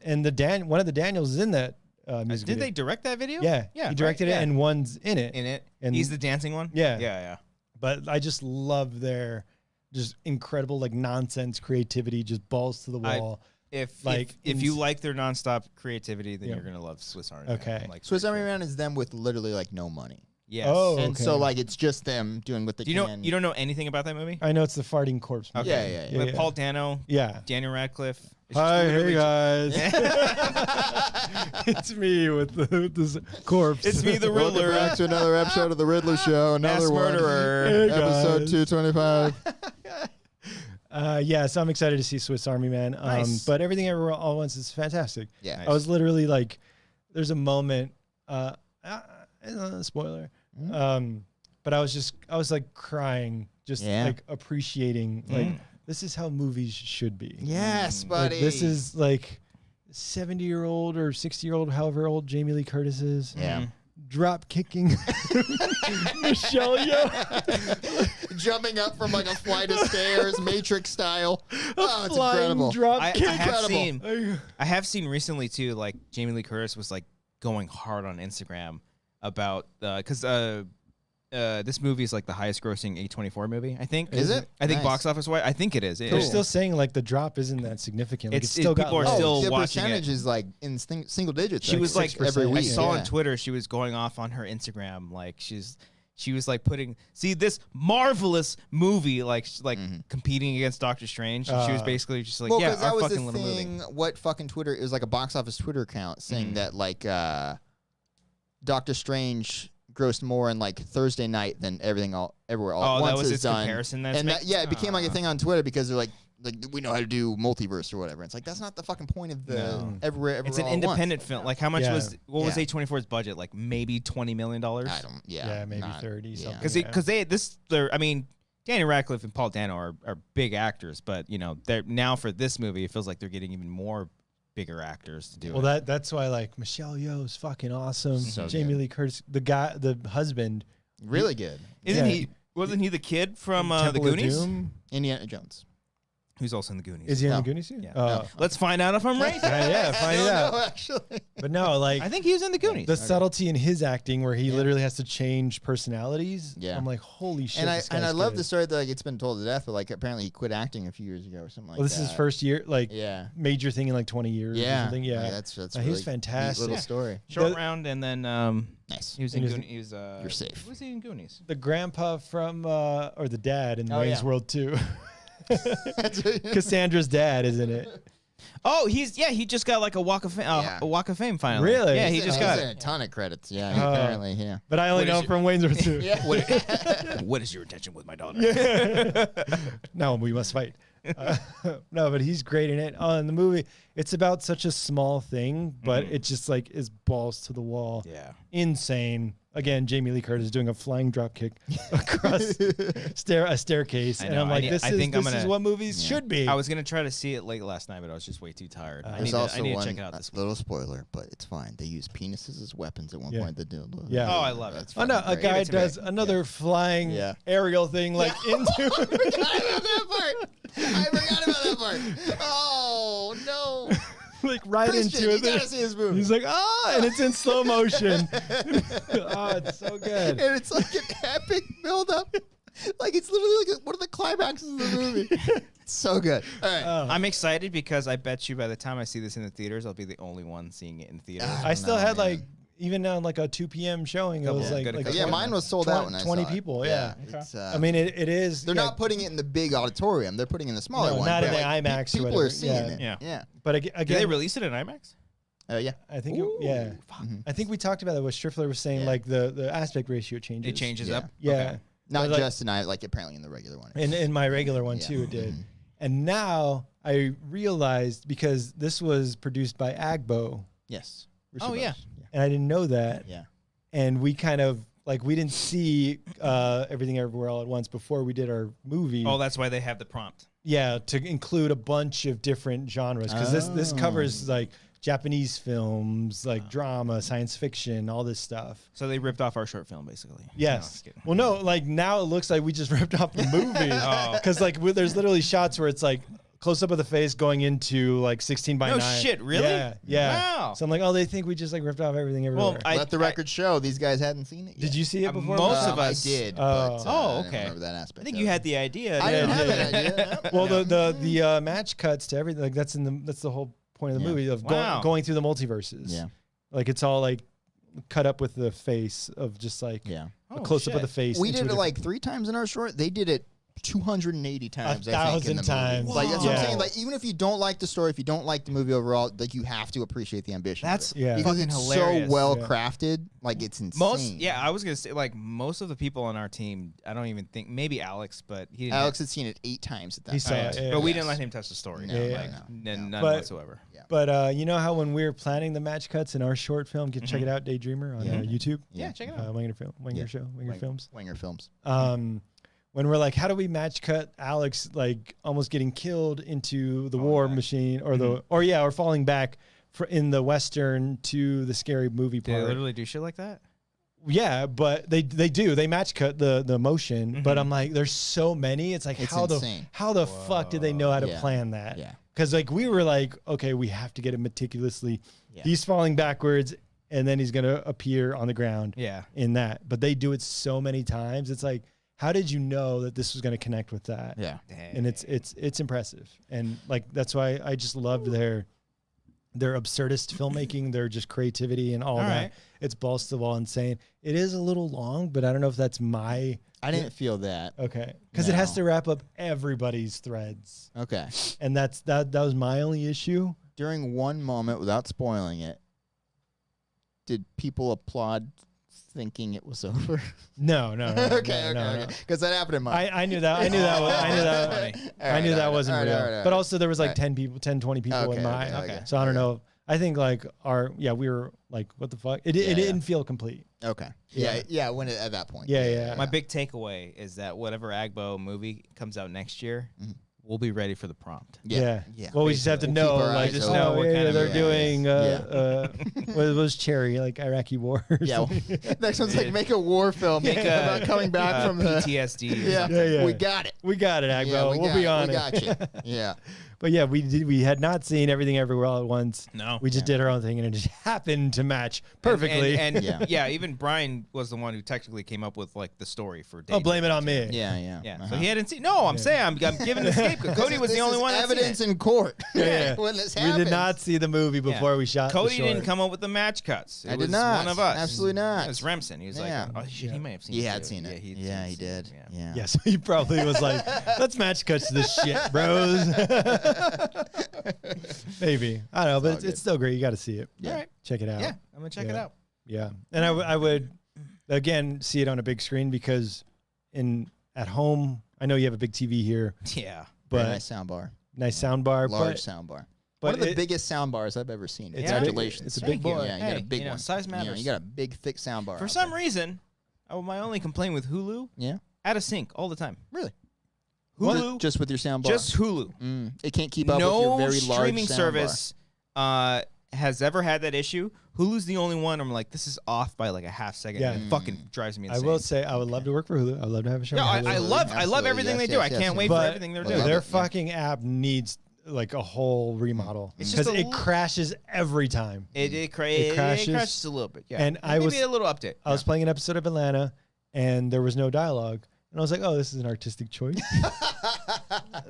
one of the Daniels is in that music Did video. they direct that video? Yeah, Yeah. he directed right, it, yeah. and one's in it. in it. and- He's the dancing one. Yeah. Yeah. But I just love their just incredible like nonsense creativity, just balls to the wall. If Like, if you like their nonstop creativity, then Yeah. you're gonna love Swiss Army. Man. Okay. Like Swiss for Army sure. Man is them with literally like no money. Yes. Oh. And Okay. so like it's just them doing what they Do you know? can. You don't know anything about that movie? I know it's the farting corpse. Movie. Okay. Yeah, yeah, yeah. With Paul Dano, Yeah. Daniel Radcliffe. It's Hi, just hey literally- guys. It's me with this corpse. It's me, the Welcome Riddler. back to another episode of the Riddler Show. Another Mass one. murderer. Hey, Episode guys. 225. Yeah, so I'm excited to see Swiss Army Man. Nice. But Everything Everywhere All at Once is fantastic. Yeah. I was literally like, there's a moment, spoiler, but I was like crying, just Yeah. like appreciating, like this is how movies should be. Yes, Like, buddy. this is like 70-year-old or 60-year-old, however old Jamie Lee Curtis is. Yeah. Drop kicking Michelle Yeoh. Jumping up from like a flight of stairs, Matrix style. Oh, it's Flying incredible. drop I kick. have seen recently too. Like Jamie Lee Curtis was like going hard on Instagram about because this movie is like the highest grossing A24 movie. I think. Is it? I think Nice. box office wise, I think it is. They're still saying like the drop isn't that significant. Like, It's- it's still got people are legs. still the watching percentage it. is like in single digits. She was like 6% every I week. saw yeah. on Twitter she was going off on her Instagram like she was like putting this marvelous movie like competing against Doctor Strange. And she was basically just like Well, yeah, because that our was fucking the little thing. movie. What fucking Twitter? It was like a box office Twitter account saying that like Doctor Strange grossed more in like Thursday night than everywhere all Oh, at that once was is its done. comparison that's And that, making- yeah, it became like a thing on Twitter because they're like we know how to do multiverse or whatever. It's like that's not the fucking point of the No. everywhere. It's an all at once. independent film. Like how much Yeah. what was Yeah. A24's budget? Like maybe $20 million. I don't. Yeah. Yeah, maybe not- 30 yeah. something. Because I mean, Daniel Radcliffe and Paul Dano are big actors, but you know they're now for this movie it feels like they're getting even more bigger actors to do Well, it. that's why like Michelle Yeoh's fucking awesome. So Jamie good. Lee Curtis, the husband, Really good. Isn't yeah. he? Wasn't he the kid from the Temple of Goonies? Doom? Indiana Jones. Who's also in the Goonies? Is he in No. the Goonies? Yeah. Oh. Let's find out if I'm right. Yeah, find it out. No, actually. But no, like I think he was in the Goonies. the subtlety in his acting, where he literally has to change personalities. Yeah. I'm like, holy shit! And this I guy's love good. the story that like it's been told to death, but like apparently he quit acting a few years ago or something like Well, this that. is his first year, like Yeah. major thing in like 20 years. Yeah. or something. Yeah. Like, that's He's really fantastic. neat little Yeah. story. Short the- round, and then Nice. he was And in he's- Goonies. He was, You're safe. Who was he in Goonies? The grandpa from or the dad in Oh, Wayne's yeah. World 2. Cassandra's dad, isn't it? Oh, he just got like a walk of fame. Yeah. A walk of fame finally. Really? Yeah, he He's just in- got he's in it. a ton of credits. Yeah, Oh. apparently, yeah. But I only What know is him it? from Wayne's World 2. Yeah. What is your intention with my daughter? No, we must fight. No, but he's great in it. In the movie, it's about such a small thing, but it just like is balls to the wall. Yeah. Insane. Again, Jamie Lee Curtis doing a flying drop kick across a staircase, I and know, I'm I like, need- this I is think I'm this is gonna- what movies Yeah. should be. I was gonna try to see it late last night, but I was just way too tired. I There's need also to one check it out this week. little spoiler, but it's fine. They use penises as weapons at one Yeah. point. They do. Yeah. Oh, I love it. That's Oh no, fucking a great. guy it to me. does another flying Yeah. aerial thing like into I forgot about that part. I forgot about that part. Oh no, like right Christian, into you it. gotta see this movie. He's like, and it's in slow motion. Oh, it's so good. And it's like an epic build-up. Like it's literally like one of the climaxes of the movie. It's so good. All right. I'm excited because I bet you by the time I see this in the theaters, I'll be the only one seeing it in theaters. I still No, had man. like even on like a 2 p.m. showing, it Couple- was like, good like couple- yeah, 20 mine was sold out when I 20 saw it. people. Yeah. It's, I mean, it is. they're not putting it in the big auditorium. They're putting it in the smaller No, one. not but, in the like, IMAX or People whatever. are seeing Yeah. it. Yeah. Yeah. But Did they again, release it in IMAX? Yeah. I think Ooh, yeah. fuck. I think we talked about it. What Striffler was saying, Yeah. like the aspect ratio changes. It changes Yeah. up. Yeah. Okay. Not But, like- just in like apparently in the regular one. In my regular one Yeah. too, it did. Mhm. And now I realized, because this was produced by Agbo, Yes. Oh, yeah. and I didn't know that. Yeah. And we kind of like, we didn't see Everything Everywhere All at Once before we did our movie. Oh, that's why they have the prompt. Yeah, to include a bunch of different genres, because this covers like Japanese films, like drama, science fiction, all this stuff. So they ripped off our short film, basically. No, Yes. just kidding. Well, no, like now it looks like we just ripped off the movie, Oh. because like there's literally shots where it's like close up of the face going into like 16 by No 9. shit, really? Yeah, yeah. Wow. So I'm like, oh, they think we just like ripped off Everything Everywhere. Well, Let the record show these guys hadn't seen it yet. Did you see it before? most of us- I did. Oh. But, Oh, I didn't okay. remember that aspect. I think of you it. had the idea. I didn't Yeah, have yeah. that idea. Well, Yeah. the match cuts to everything, like that's the whole point of the Yeah. movie of Wow. going through the multiverses. Yeah. Like it's all like cut up with the face of just like Yeah. a Oh, close up of shit. the face. We into did a it like different- 3 times in our short. They did it 280 times. I think, in the 1,000 times. movie. Like that's what Yeah. I'm saying. Like even if you don't like the story, if you don't like the movie overall, like you have to appreciate the ambition. That's of it. Yeah. because fucking it's hilarious. so well Yeah. crafted. Like it's insane. I was gonna say like most of the people on our team. I don't even think maybe Alex, but he didn't. Alex had seen it 8 times at that He time. saw it, yeah. but we Yes. didn't let him touch the story. No, Yeah, like, yeah. none But- whatsoever. But you know how when we were planning the match cuts in our short film, check it out, Daydreamer on Yeah. YouTube. Yeah, check it out. Wanger Yeah. Show, Wanger Films. Wanger Films. When we're like, how do we match cut Alex like almost getting killed into the war machine or falling back in the Western to the scary movie Do they part? literally do shit like that? Yeah, but they do. They match cut the motion, but I'm like, there's so many. It's like It's how insane. the fuck did they know how to Yeah. plan that? Yeah. Because like we were like, okay, we have to get it meticulously. Yeah. He's falling backwards, and then he's gonna appear on the ground. Yeah. In that, but they do it so many times. It's like, how did you know that this was gonna connect with that? Yeah. And it's impressive, and like that's why I just loved their absurdist filmmaking, their just creativity and all that. right. It's balls to the wall insane. It is a little long, but I don't know if that's my I didn't feel that. okay, because it has No. to wrap up everybody's threads, Okay. and that was my only issue. During one moment, without spoiling it, did people applaud thinking it was over? No. okay. no. Because that happened in my. I knew that. I knew that. I knew that wasn't real. All right. But also there was like All right. 20 people Okay, in mine. okay. So I don't know. I think like we were like, what the fuck? It didn't feel complete. Okay. Yeah. Yeah. When at that point. Yeah. My big takeaway is that whatever Agbo movie comes out next year, we'll be ready for the prompt. Yeah. Yeah. Well, we just have to We'll know, keep our like, eyes just open. know what yeah, kind of- they're yeah, doing. yeah. What was Cherry, like Iraqi War? Or Yeah. something? Next one's like make a war film about coming back from the PTSD. or Yeah. something. Yeah. We got it. We got it, Agbo. Yeah, we'll be on we it. got you. Yeah. But yeah, we had not seen Everything Everywhere All at Once. No. We just did our own thing, and it just happened to match perfectly. And Yeah. even Brian was the one who technically came up with like the story for. Oh, blame it on me. Yeah. Yeah, so Uh-huh. he hadn't seen. No, I'm saying I'm giving the scapegoat. Cody was the only one. That's Evidence in court. Yeah. When this We happens. did not see the movie before we shot. Cody the short. didn't come up with the match cuts. It I was did not. One of us. Absolutely not. It was Remsen. He was Yeah. like, oh shit, he may have seen. He it had too. seen it. Yeah, He did. it. Yeah. Yeah, so he probably was like, "Let's match cuts to this shit, bros." Maybe I don't know, but all good. it's still great. You got to see it. Yeah. All right. Check it out. Yeah, I'm gonna check it Yeah. out. Yeah, and I would again see it on a big screen because at home I know you have a big TV here, Yeah. but Very nice sound bar. nice sound bar, Large sound bar. but One of the it- biggest sound bars I've ever seen. It's a big- Congratulations. it's a Thank big you. boy. Yeah, you got Hey, a big one. size You matters. got a big, thick sound bar. For out some there. reason, my only complaint with Hulu, Yeah. out of sync all the time. Really? Hulu, Just with your sound bar? just Hulu. It can't keep up with No your very large streaming sound service has ever had that issue. Hulu's the only one. I'm like, this is off by like a half second. Yeah. And it fucking drives me I insane. will say I would love to work for Hulu. I would love to have a show. Yeah, on I Hulu. love Absolutely. everything Yes, they do. yes, I can't yes, wait yes. for But everything they're I doing. love their it, yeah. fucking app needs like a whole remodel It's just because a it l- crashes every time. It crashes. crashes a little bit. Yeah, And I maybe was- a little update. I was playing an episode of Atlanta, and there was no dialogue, and I was like, "Oh, this is an artistic choice."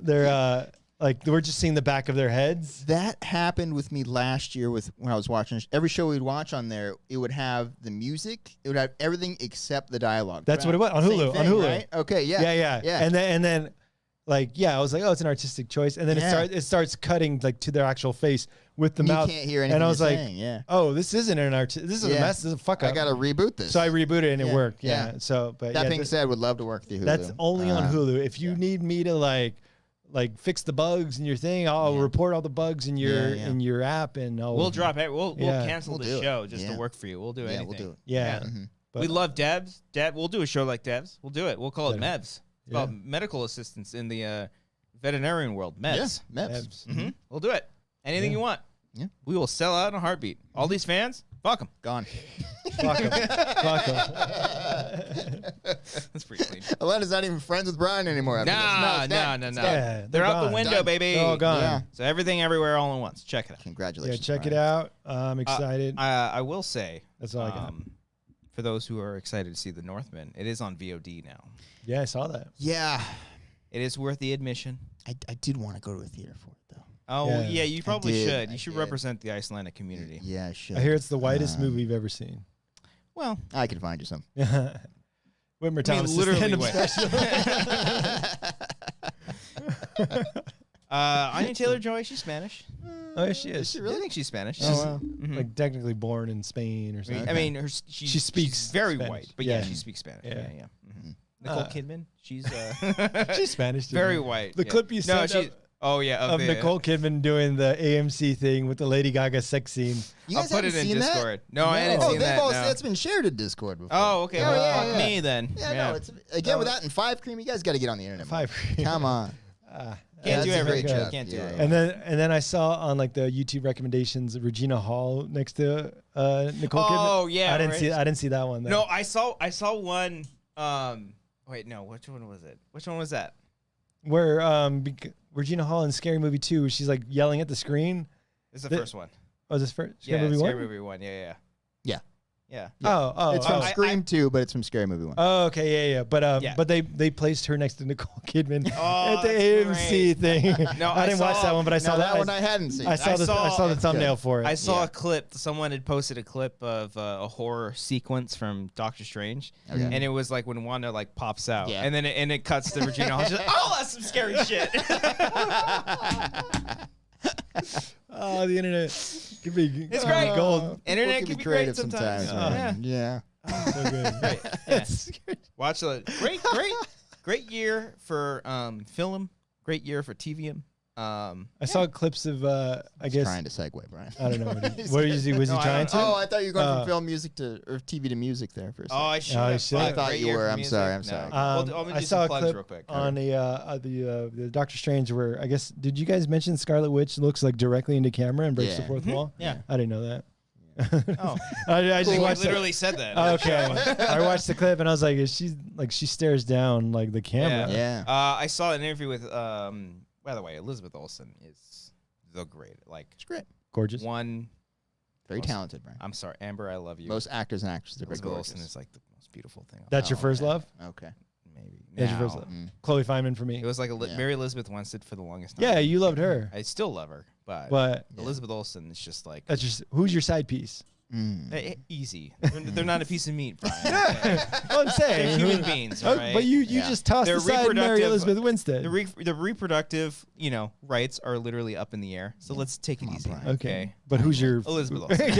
They're like we're just seeing the back of their heads. That happened with me last year when I was watching every show we'd watch on there. It would have the music. It would have everything except the dialogue. That's what it was on Same Hulu. thing, On Hulu, right? Okay, yeah, yeah. And then, like, yeah, I was like, "Oh, it's an artistic choice," and then Yeah. it starts cutting like to their actual face with the you mouth. can't hear anything. and I was you're like, saying, "Yeah, "Oh, this isn't an art. This is a Yeah. mess. This is a fuck up." I got to reboot this." So I rebooted and it Yeah, worked. Yeah. yeah. So, but that yeah, being said, would love to work through Hulu. that's only on Hulu. If you need me to like fix the bugs in your thing, I'll Yeah. report all the bugs in your Yeah. in your app, and We'll drop it. We'll Yeah. cancel We'll the do it. show just Yeah. to work for you. We'll do Yeah, anything. we'll do it. Yeah. Mhm. But- We love devs. We'll do a show like devs. We'll do it. We'll call it Yeah. MEVs. It's Yeah. called medical assistants in the veterinarian world. MEVs. Yeah, Mevs. Mm-hmm. We'll do it. Anything Yeah. you want. Yeah. We will sell out in a heartbeat. All these fans, fuck them. Gone. Fuck 'em. Fuck 'em. That's pretty clean. Atlanta's not even friends with Brian anymore. After this. Nah, it's dead. no. It's Yeah, dead. They're out the gone. window, Done. baby. They're all gone. Yeah. So everything, everywhere, all at once. Check it out. Yeah, Congratulations. check it Brian. out. I'm excited. I will say, That's all I got. for those who are excited to see the Northman, it is on VOD now. Yeah, I saw that. Yeah, It is worth the admission. I did want to go to a theater for it though. Oh, Yeah. yeah, you probably did. should. I You should did. represent the Icelandic community. Yeah, I should. I hear it's the whitest Um, movie you've ever seen. Well, I can find you some. Whitmer I mean, Thomas literally stand-up wait. special. Anya Taylor-Joy, she's Spanish. Oh, yeah, she is. she I think she's Spanish. Oh, wow. Mhm. Like technically born in Spain or something. I mean, she speaks she's very Spanish. white, but yeah, Yeah. she speaks Spanish. Yeah. Yeah, yeah. Mhm. Nicole Kidman, she's She's Spanish. too. very white. The yeah. clip you no, sent she. Oh yeah, of the- Nicole Kidman doing the AMC thing with the Lady Gaga sex scene. You I'll guys put it haven't in seen that? Discord. No, I hadn't Oh, seen they've that. all, no. that's been shared in Discord before. Oh, okay. Yeah, Well, yeah, fuck yeah. me then. Yeah, no, it's again with that and 5 Cream. You guys got to get on the internet. man. 5. Come on. Can't do That's a everything. great job. Can't do Yeah, it. yeah. And then I saw on like the YouTube recommendations Regina Hall next to Nicole Kidman. Oh, yeah, I didn't right. see. I didn't see that one. Though. No, I saw one. Wait, no. Which one was it? Which one was that? Where Regina Hall in Scary Movie 2, she's like yelling at the screen. This is the The- first one. Oh, is this first Scary Yeah, Movie Scary 1? Movie 1. Yeah. Yeah. Yeah. It's from oh. Scream 2, but it's from Scary Movie 1. Oh, okay, yeah. But Yeah. but they placed her next to Nicole Kidman Oh, at the that's AMC thing. No, I didn't watch saw- that one, but I saw Now, that. that one I hadn't seen. I saw the saw- thumbnail for it. I saw Yeah. a clip. Someone had posted a clip of a horror sequence from Doctor Strange, Okay. and it was like when Wanda like pops out, Yeah. and then it cuts to Regina Hall. She's like, "Oh, that's some scary shit." Oh, the internet could be It's great. gold. Internet People can be great creative sometimes. man. Yeah. So good. Yeah. Watch the great year for film. Great year for TV. I saw clips of, I guess. Trying to segue, Brian. I don't know. What was he trying to? Oh, I thought you were going from film music to or TV to music there for a second. Oh, I should. I thought you were. I'm sorry. I'm sorry. I saw a clip real quick. On the Doctor Strange where I guess did you guys mention Scarlet Witch looks like directly into camera and breaks the fourth wall? Yeah, I didn't know that. Oh, I just watched literally said that. Okay, I watched the clip and I was like, she stares down like the camera. Yeah. I saw an interview with by the way, Elizabeth Olsen is the great. Like, She's great. Gorgeous. Very talented, Brian. I'm sorry, Amber, I love you. Most actors and actresses are very Elizabeth gorgeous. Olsen is like the most beautiful thing. That's your first love? Okay. Maybe. That's your first love. Chloe Fineman for me. It was like Mary Elizabeth Winstead for the longest time. Yeah, you loved her. I still love her, but Elizabeth Olsen is just like that's just who's your side piece? Easy. They're not a piece of meat, Brian. Well, I'm saying they're human beings, right? But you just tossed aside Mary Elizabeth Winstead. The reproductive, rights are literally up in the air. So let's take it easy. Okay. But who's your Elizabeth Olsen?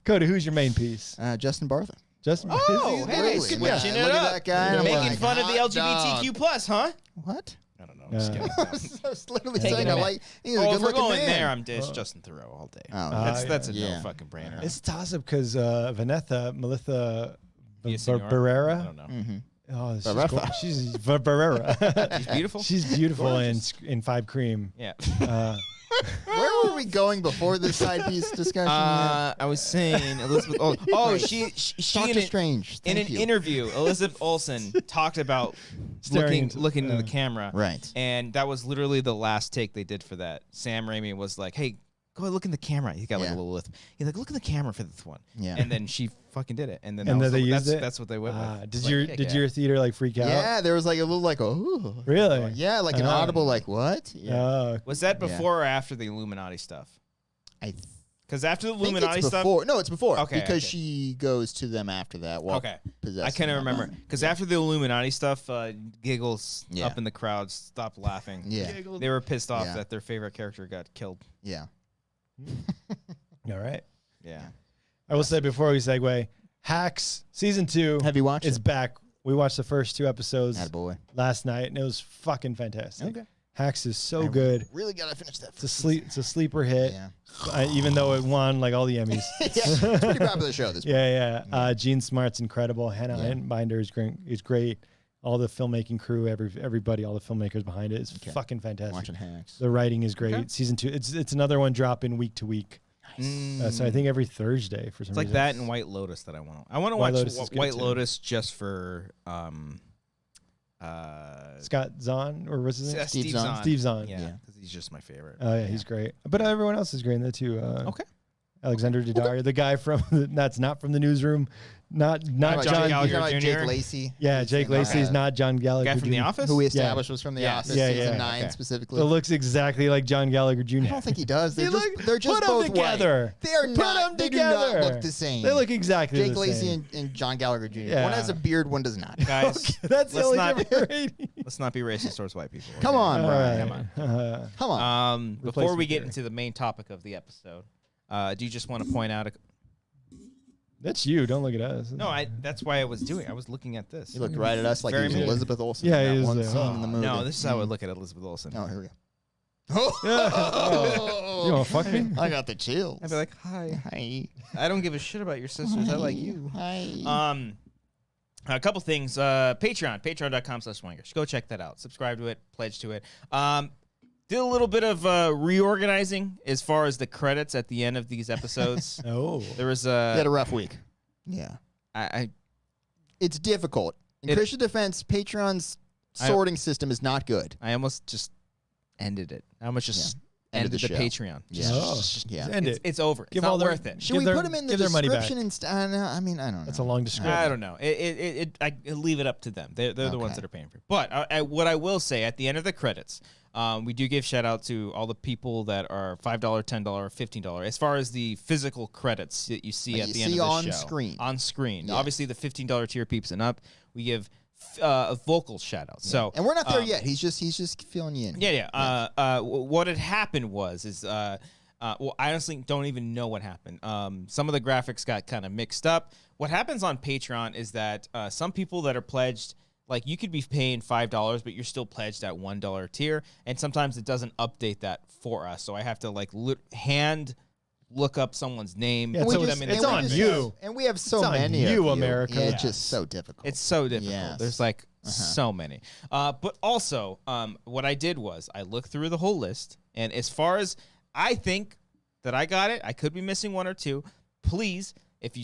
Cody, who's your main piece? Justin Bartha. Justin. Oh, hey, switching it Look up. at that guy. Making fun of the LGBTQ plus, huh? What? I don't know. I'm just kidding. I was literally Taking saying a I minute. like. He's a If we're good-looking going man. there, it's Justin Theroux all day. Oh, That's a yeah. no fucking brainer. It's a toss up because Melissa Villaseñor? Barrera. I don't know. Mm-hmm. Oh, Barrera. she's Barrera. She's beautiful. She's beautiful in Five Cream. Yeah. Where were we going before this side piece discussion? I was saying Elizabeth. Oh, she Doctor Strange. in an Thank you. interview, Elizabeth Olsen talked about looking into the camera, Right. And that was literally the last take they did for that. Sam Raimi was like, "Hey, go ahead, look in the camera." He got like a little lisp. He's like, "Look in the camera for this one." Yeah. And then she fucking did it. And then that's what they went with. Did your theater like freak out? Yeah, there was like a little like oh. Really? Yeah, like an audible like what? Yeah. Was that before or after the Illuminati stuff? Because after the I think Illuminati it's stuff. before. No, it's before. Okay, because okay. she goes to them after that. While possessing I can't them. remember because after the Illuminati stuff, giggles Yeah. up in the crowd stopped laughing. Yeah. They were pissed off Yeah. that their favorite character got killed. Yeah. All right. Yeah. I will say before we segue, Hacks season 2. Have you watched It's it? back. We watched the first 2 episodes Attaboy. last night, and it was fucking fantastic. Okay. Hacks is so good. Really gotta finish that. It's a sleeper hit. Yeah. Even though it won like all the Emmys. It's a pretty popular show. This. Yeah. Gene Smart's incredible. Hannah Binder is great. All the filmmaking crew, everybody, all the filmmakers behind it is fucking fantastic. Watching Hacks. The writing is great. Okay. Season 2, it's another one dropping week to week. So I think every Thursday for some It's like reason. that and White Lotus that I want. I want to White watch Lotus is good White too. Lotus just for Scott Zahn, or what's his name? Steve Zahn. Steve Zahn. Yeah, because he's just my favorite. Oh yeah, he's great. But everyone else is great in there too. Okay. Alexander Daddario, the guy from that's not from the newsroom, not John John. Gallagher. You're talking about Jr.? Jake Lacey. Yeah, Jake Lacey is not John Gallagher. Guy from The Jr. Office. Who we established was from The Office, season 9 Okay. specifically. So looks exactly like John Gallagher Jr. I don't think he does. They're Put just them both together. white. They are Put not. them They together. do not look the same. They look exactly Jake the Lacey same. and John Gallagher Jr. Yeah. One has a beard, one does not. Guys, That's the let's only not- difference. let's not be racist towards white people. Come on, All Brian. right. Come on. Before we Replacement get theory. into the main topic of the episode, do you just want to point out? That's you. Don't look at us. No, that's why I was looking at this. He looked right at us like Very he was mean. Elizabeth Olsen Yeah, in he that was one there. scene in the movie. No, this is how I would look at Elizabeth Olsen. Oh, here we go. You want to fuck me? I got the chills. I'd be like, hi. Hi. I don't give a shit about your sisters. I like you. Hi. A couple things. Patreon.com/Wangers. Go check that out. Subscribe to it. Pledge to it. Did a little bit of reorganizing as far as the credits at the end of these episodes. Oh. There was You had a rough week. Yeah. I It's difficult. In Christian defense, Patreon's sorting system is not good. almost just ended it. I almost just ended the show. Patreon. Yeah. Yeah. End it. It's over. Give It's all not their- worth it. Should we their- put them in the give their money back. description instead? I mean, I don't know. That's a long description. I don't know. I leave it up to them. They're the ones Okay. that are paying for it. But what I will say at the end of the credits, we do give shout out to all the people that are $5, $10, $15. As far as the physical credits that you see Like at you the end see of the on show. screen. On screen. Yes. Obviously, the $15 tier peeps and up, we give a vocal shout out. So, And we're not there yet. He's just filling you in. Yeah. What had happened was well, I honestly don't even know what happened. Some of the graphics got kind of mixed up. What happens on Patreon is that some people that are pledged, like you could be paying $5, but you're still pledged at $1 tier, and sometimes it doesn't update that for us. So I have to like hand look up someone's name, Yeah, put so them in it's the on comments. you. And we have so It's on many you, of you. America. Yeah, Yes. it's just so difficult. It's so difficult. Yes. There's like so many. But also, what I did was I looked through the whole list, and as far as I think that I got it, I could be missing one or two. Please, if you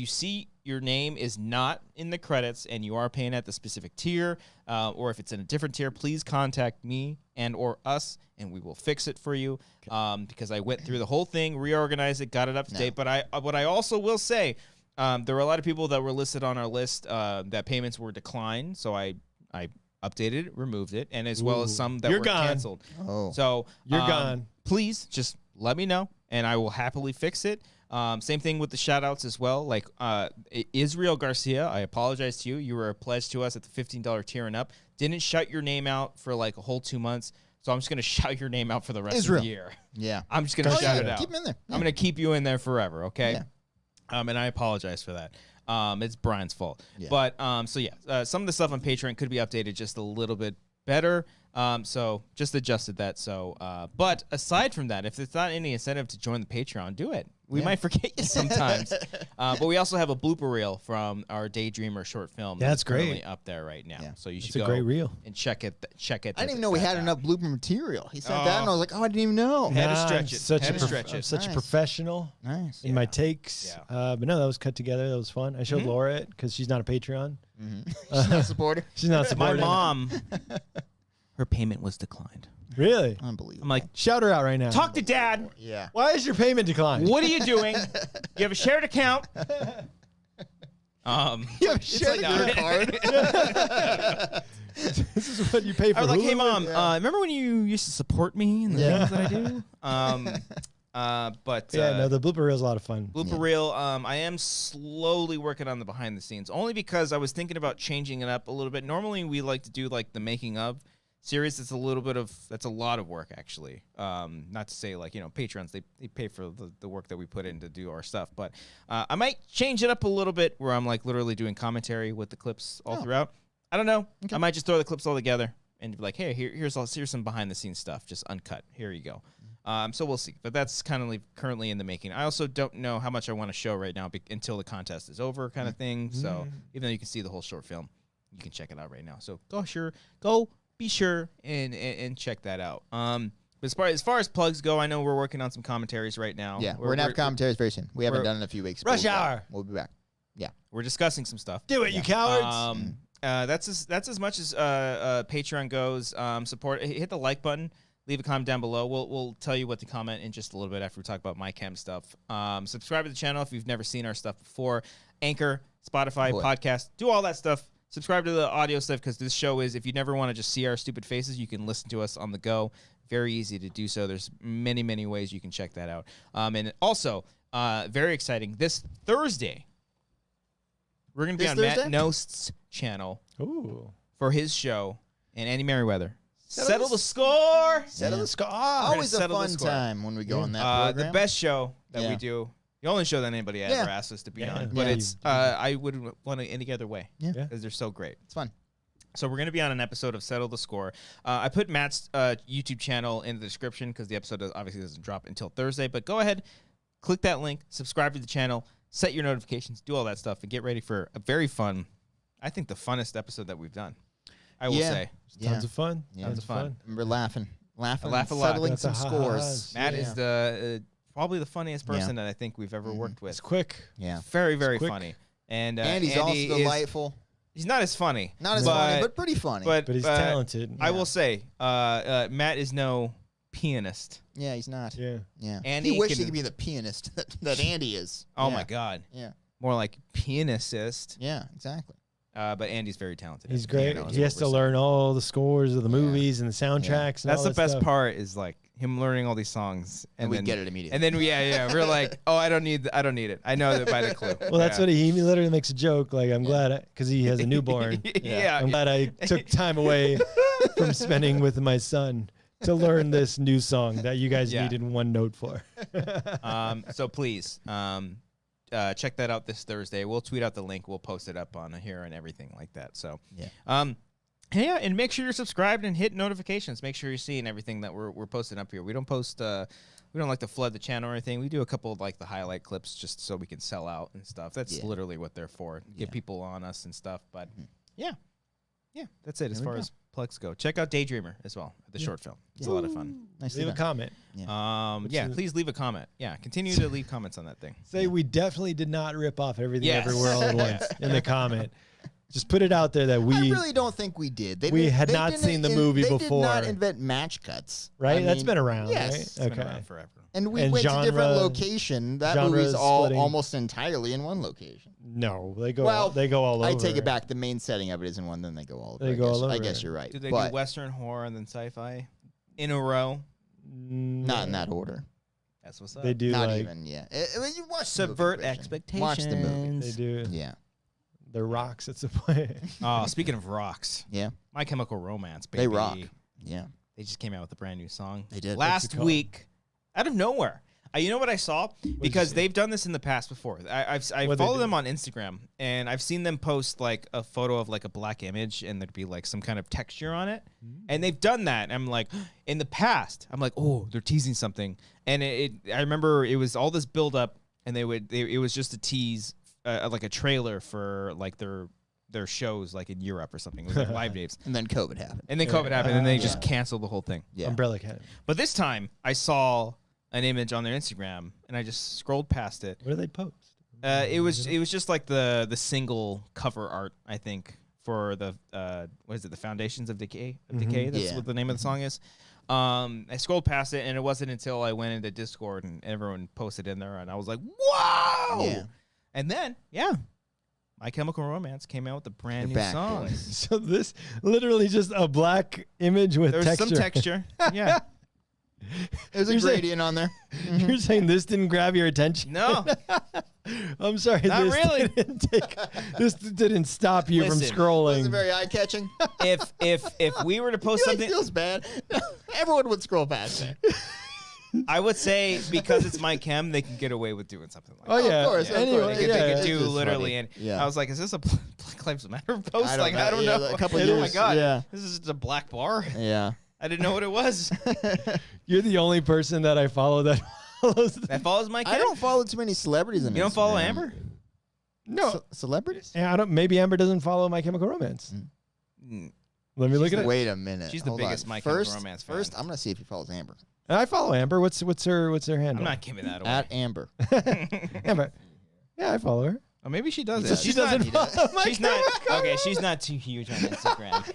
see your name is not in the credits and you are paying at the specific tier, or if it's in a different tier, please contact me and or us, and we will fix it for you. Because I went through the whole thing, reorganized it, got it up to date. But what I also will say, there were a lot of people that were listed on our list that payments were declined, so I updated it, removed it, and as well as some that were canceled. Oh. So You're gone. Please just let me know, and I will happily fix it. Same thing with the shout-outs as well. Like Israel Garcia, I apologize to you. You were pledged to us at the $15 tier and up. Didn't shout your name out for like a whole 2 months. So I'm just going to shout your name out for the rest of the year. Yeah. I'm just going to shout it out. Keep him in there. I'm going to keep you in there forever, okay? Yeah. And I apologize for that. It's Brian's fault. Yeah. But, some of the stuff on Patreon could be updated just a little bit better. So just adjusted that. So, but aside from that, if there's not any incentive to join the Patreon, do it. We might forget you sometimes. But we also have a blooper reel from our Daydreamer short film. That's currently great. up there right now. Yeah. So you should It's a go great reel. and check it. I didn't even know we had enough blooper material. He said that, and I was like, oh, I didn't even know. Had to Nah, stretch I'm it. Such Had a to stretch it. such a Nice. professional Nice. in my takes. Yeah. But no, that was cut together. That was fun. I showed Laura it because she's not a Patreon. She's not a supporter. She's not My supporting. mom, her payment was declined. Really? Unbelievable. I'm like, Shout her out right now. talk to Dad. Yeah. Why is your payment declined? What are you doing? You have a shared account. You have It's like your card. This is what you pay for. I was like, Hulu hey, with? Mom, remember when you used to support me in the things that I do? But Yeah, no, the blooper reel is a lot of fun. blooper reel, I am slowly working on the behind the scenes, only because I was thinking about changing it up a little bit. Normally, we like to do like the making of series. That's a lot of work, actually. Not to say like, patrons, they pay for the work that we put in to do our stuff. But I might change it up a little bit where I'm like literally doing commentary with the clips all throughout. I don't know. Okay. I might just throw the clips all together and be like, hey, here's some behind the scenes stuff, just uncut. Here you go. So we'll see. But that's kind of currently in the making. I also don't know how much I want to show right now until the contest is over, kind of thing. So even though you can see the whole short film, you can check it out right now. So be sure and check that out. But as far as plugs go, I know we're working on some commentaries right now. Yeah, we're gonna have commentaries very soon. We haven't done it in a few weeks. but Rush hour. We'll be back. Yeah. We're discussing some stuff. Do it, you cowards. That's as much as Patreon goes. Support. Hit the like button. Leave a comment down below. We'll tell you what to comment in just a little bit after we talk about my chem stuff. Subscribe to the channel if you've never seen our stuff before. Anchor, Spotify, podcast, do all that stuff. Subscribe to the audio stuff because this show is, if you never want to just see our stupid faces, you can listen to us on the go. Very easy to do so. There's many, many ways you can check that out. And also, very exciting, this Thursday, we're going to be on Matt Nost's channel for his show and Andy Merriweather. Settle the score. Settle the score. Always a fun time when we go on that program. The best show that we do. The only show that anybody ever asked us to be on. But it's I wouldn't want it any other way. Yeah. Because they're so great. It's fun. So we're going to be on an episode of Settle the Score. I put Matt's YouTube channel in the description because the episode obviously doesn't drop until Thursday. But go ahead, click that link, subscribe to the channel, set your notifications, do all that stuff, and get ready for a very fun, I think the funnest episode that we've done. I will say. Tons of fun. Yeah. Tons of fun. We're laughing. I laugh a lot. Settling That's some a scores. Matt is the probably the funniest person that I think we've ever worked with. It's quick. Yeah. Very, very quick. funny. And Andy's also delightful. He's not as funny. Not as funny, but pretty funny. But he's talented. I will say, Matt is no pianist. Yeah, he's not. Yeah. Yeah. Andy he wished can- he could be the pianist that Andy is. Oh Yeah. my God. Yeah. More like pianist. Yeah, exactly. But Andy's very talented. He's at great. piano, is He what has to we're saying. learn all the scores of the movies and the soundtracks. And That's all the that best stuff. part is like him learning all these songs, And we get it immediately. And then we're like, oh, I don't need it. I know that by the clue. Well, that's what he literally makes a joke. Like, I'm glad because he has a newborn. Yeah. I'm glad I took time away from spending with my son to learn this new song that you guys needed one note for. So please, check that out this Thursday. We'll tweet out the link. We'll post it up on here and everything like that. So yeah, and make sure you're subscribed and hit notifications. Make sure you're seeing everything that we're posting up here. We don't post. We don't like to flood the channel or anything. We do a couple of like the highlight clips just so we can sell out and stuff. That's literally what they're for. Get people on us and stuff. But yeah, that's it as far as plugs go. Check out Daydreamer as well, the short film. It's a lot of fun. Nice. Leave a comment. Please leave a comment. Yeah, continue to leave comments on that thing. Say we definitely did not rip off everything everywhere all at once in the comment. Just put it out there that we... I really don't think we did. We had not seen the movie before. They did not invent match cuts. Right? That's been around, yes. right? It's been around forever. And we went to different location. That movie's almost entirely in one location. No, they go all over. I take it back. The main setting of it is in one, then they go all over. I guess you're right. Do they do Western horror and then sci-fi in a row? Not in that order. That's what's up. They do not even, you watch Subvert expectations. Watch the movie. They do. Yeah. They're rocks. It's a play. Oh, speaking of rocks. Yeah. My Chemical Romance, baby. They rock. Yeah. They just came out with a brand new song. They did. Last week, out of nowhere. You know what I saw? Because they've done this in the past before. I follow them on Instagram, and I've seen them post like a photo of like a black image, and there'd be like some kind of texture on it. And they've done that. And I'm like, in the past, I'm like, oh, they're teasing something. And I remember it was all this build up, and it was just a tease. Like a trailer for like their shows like in Europe or something. It was like live dates. And then COVID happened. And then they just canceled the whole thing. Yeah. Umbrella Academy. But this time I saw an image on their Instagram and I just scrolled past it. What did they post? It was just like the single cover art, I think, for the what is it, the Foundations of Decay? That's what the name of the song is. I scrolled past it and it wasn't until I went into Discord and everyone posted in there and I was like, whoa! Yeah. And then, My Chemical Romance came out with a brand new song. So this literally just a black image with texture. There's some texture. Yeah. There's a gradient on there. You're saying this didn't grab your attention? No. I'm sorry. Not really. This didn't stop you from scrolling. It wasn't very eye-catching. If we were to post something... It feels bad. Everyone would scroll past that. I would say because it's my chem, they can get away with doing something like that. Oh, yeah. Of course. Anyway, they could do literally. And I was like, is this a Black Lives Matter post? I don't know. A couple oh years. my God. Yeah. This is just a black bar. Yeah. I didn't know what it was. You're the only person that I follow that follows my chem? I don't follow too many celebrities on Instagram. You don't follow Amber? No. Celebrities? Yeah, maybe Amber doesn't follow My Chemical Romance. Let me look at it. Wait a minute. She's the biggest My Chemical Romance fan. First, I'm going to see if he follows Amber. I follow Amber. What's her handle? I'm not giving that away. At Amber. Amber. Yeah, I follow her. Oh, maybe she does. She doesn't follow My She's not. Okay, she's not too huge on Instagram.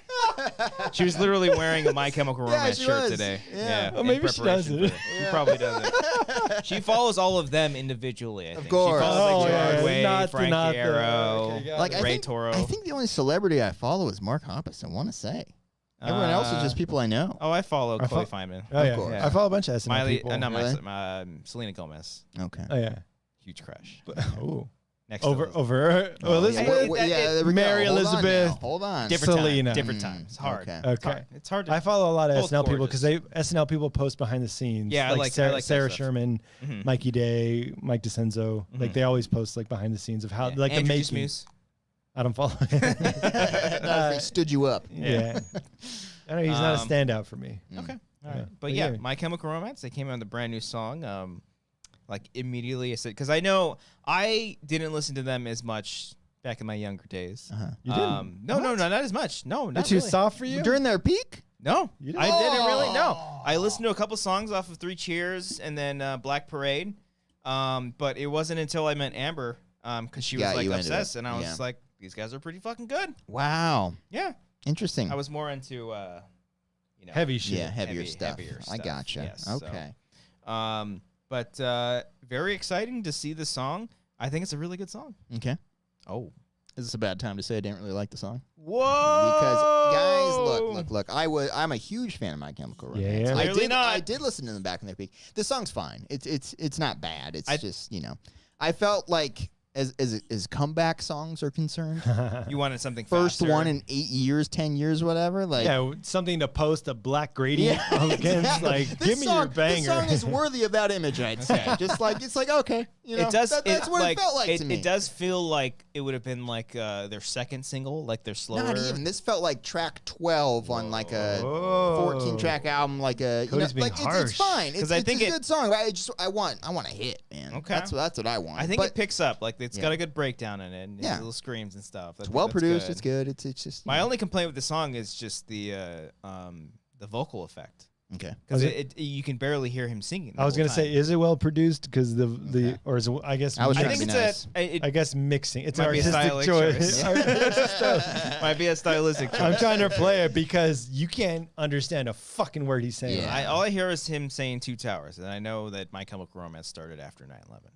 She was literally wearing a My Chemical Romance shirt today. Yeah. Oh, maybe she doesn't. She probably doesn't. She follows all of them individually, I think. Of course. She follows like Yardway, Frank Arrow, Ray Toro. I think the only celebrity I follow is Mark Hoppus, I want to say. Everyone else is just people I know. Oh, I follow Chloe Feynman. Oh, yeah. I follow a bunch of SNL people. Not really? Selena Gomez. Okay. Oh, yeah. Huge crush. Oh. Next over Elizabeth. Mary Elizabeth. Hold on. Selena. Different time. It's hard. Okay. It's hard. I follow a lot of Both SNL people gorgeous. because SNL people post behind the scenes. Yeah, like I like Sarah that stuff. Sherman, Mikey Day, Mike DeCenzo. Like they always post like behind the scenes of how like the Andrew making. Dismuse. I don't follow him. He stood you up. Yeah. I know he's not a standout for me. Okay. All right. Yeah. But yeah, My Chemical Romance, they came out with a brand new song. Like immediately I said, because I know I didn't listen to them as much back in my younger days. You didn't? No, not as much. No, They're not too really. soft for you? During their peak? No, You didn't? I didn't really. No, I listened to a couple songs off of 3 Cheers and then Black Parade. But it wasn't until I met Amber, because she was like obsessed, and I was like, these guys are pretty fucking good. Wow. Yeah. Interesting. I was more into heavy shit. Yeah, heavier stuff. I gotcha. Yes, okay. So, but very exciting to see the song. I think it's a really good song. Okay. Oh. Is this a bad time to say I didn't really like the song? Whoa! Because guys, look. I'm a huge fan of My Chemical Romance. Yeah. I did listen to them back in their peak. The song's fine. It's not bad. It's just I felt like as comeback songs are concerned. You wanted something First faster. one in 8 years, 10 years, whatever. Like, yeah, something to post a black gradient against. exactly. Like, This give me song, your banger. This song is worthy of that image, I'd say. Just like it's like okay, you know, It does. that's what it felt like to me. It does feel like it would have been like their second single, like their slower. Not even. This felt like track 12 on like a Whoa. 14-track album. Like a, Cody's being like harsh. it's fine. It's I think a good song. I want a hit, man. Okay. That's what I want. I think But it picks up. Like it's got Yeah. a good breakdown in it. And Yeah. little screams and stuff. it's well produced. It's good. It's just My only complaint with the song is just the vocal effect. okay. Because Was you can barely hear him singing. the I was whole gonna say, time. is it well produced? Because Okay. or is it, I guess I was I trying think to it's be nice. I guess mixing. It's Might an be a artistic stylistic choice. choice. Might be a stylistic choice. I'm trying to play it because you can't understand a fucking word he's saying. Yeah. All I hear is him saying Two Towers, and I know that My Chemical Romance started after 9/11.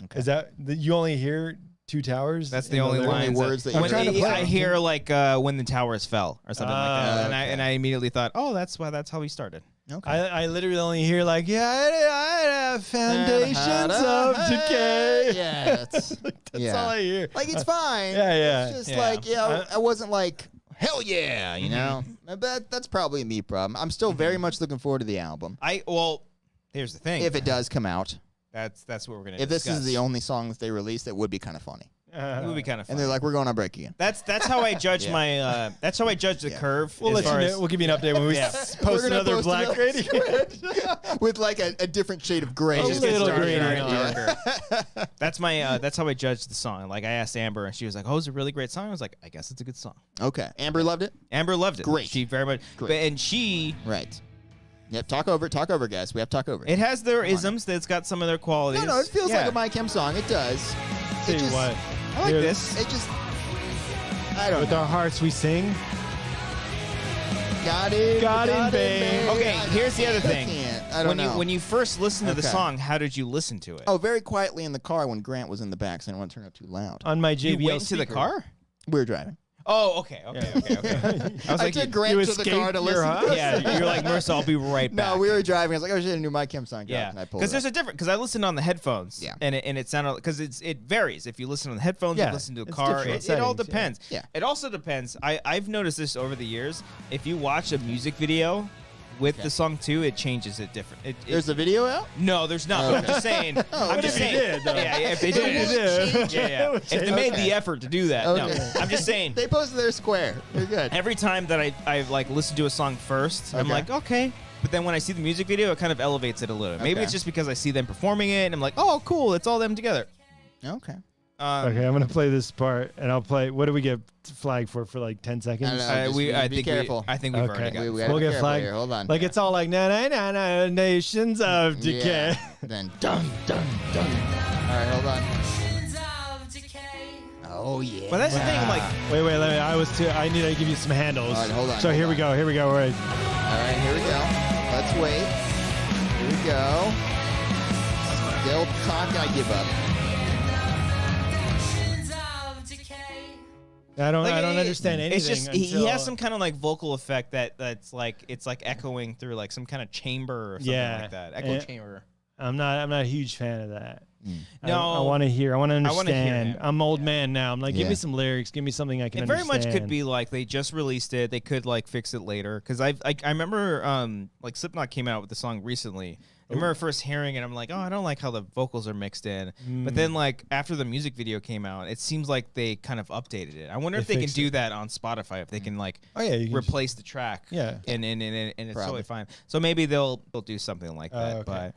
Okay. Is that you only hear Two Towers? That's the in only lyrics? lines. words that when you're trying to play I it. hear like when the towers fell or something like that, okay. and I immediately thought, oh, that's how he started. Okay. I literally only hear like, yeah, I have foundations of decay. Yeah, that's all I hear. Like it's fine. Yeah, yeah. It's just Yeah. like I wasn't like hell yeah, you know. But that's probably a me problem. I'm still very much looking forward to the album Here's the thing. if it does come out. That's what we're gonna. If this discuss. is the only song that they release, that would be kind of funny. it would be kind of fun. And they're like, we're going on break again. That's how I judge Yeah. my. That's how I judge the curve. We'll as let you far know. as- We'll give you an update when we Yeah. post We're gonna another post black another- gradient. With like a different shade of gray. A Just little darker, gradient darker. on Yeah. That's my. That's how I judge the song. Like I asked Amber, and she was like, "Oh, it's a really great song." I was like, "I guess it's a good song." Okay. Amber loved it? Amber loved it. Great. She very much. Great. But, and she. Right. Yep. Talk over, guys. We have to talk over. It has their Come on. isms. That's got some of their qualities. No, it feels Yeah. like a My Chem song. It does. Tell It you just, what, I like Here- this. It just. I don't with know. our hearts we sing. Got it. Got it, babe. Okay, here's the other thing. I don't when know. you first listened to the Okay. song, how did you listen to it? Oh, very quietly in the car when Grant was in the back, so I didn't want to turn it up too loud. On my you JBL went to the speaker. car? We were driving. Oh, okay. I was I like, took you- Grant you to the car escaped to your listen. house? yeah, you're like, Mercer, I'll be right back. No, we were driving. I was like, oh shit, a new My Chem song. dropped, Yeah, and I pulled because it there's up. a different. Because I listened on the headphones. Yeah. and it sounded because it varies. If you listen on the headphones, Yeah, you listen to a it's car. different It all settings, yeah. depends. Yeah. It also depends. I've noticed this over the years. If you watch a music video with the song too, it changes it different. There's a video out? No, there's not. I'm just saying. I'm just if you saying. did, though? Yeah, if they If you did. did. Yeah. If they made the effort to do that. Okay. No, I'm just saying. They posted their square. They're good. Every time that I like listen to a song first, I'm Okay. like, okay. But then when I see the music video, it kind of elevates it a little. Maybe Okay. it's just because I see them performing it, and I'm like, oh, cool, it's all them together. Okay. Okay, I'm gonna play this part, and I'll play. What do we get flagged for like 10 seconds? I don't know. Just I be think careful. I think we've Okay. already got. We it. gotta We'll be get careful flagged. here. Hold on. Like it's all like na na na na nations of decay. Yeah. Then dun dun dun. All right, hold on. Oh yeah. But that's the thing. I'm like, Wait, let me. I need to give you some handles. All right, hold on, So hold here we on. go. Here we go. All right. All right, here we go. Let's wait. Here we go. Still talking. I give up. I don't like, understand anything. it's just he until- has some kind of like vocal effect that's like it's like echoing through like some kind of chamber or something Yeah. like that. Echo And- chamber. I'm not a huge fan of that. I No. want to hear. I want to I wanna hear understand. him. I'm old man now. I'm like, give Yeah. me some lyrics. Give me something I can It very understand. much could be like they just released it. They could like fix it later because I remember like Slipknot came out with the song recently. I remember first hearing it. I'm like, oh, I don't like how the vocals are mixed in. But then like after the music video came out, it seems like they kind of updated it. I wonder They if they can fixed do that on Spotify. If they can like Oh yeah, you can just- replace the track. Yeah. and it's Probably. totally fine. So maybe they'll do something like that. okay. But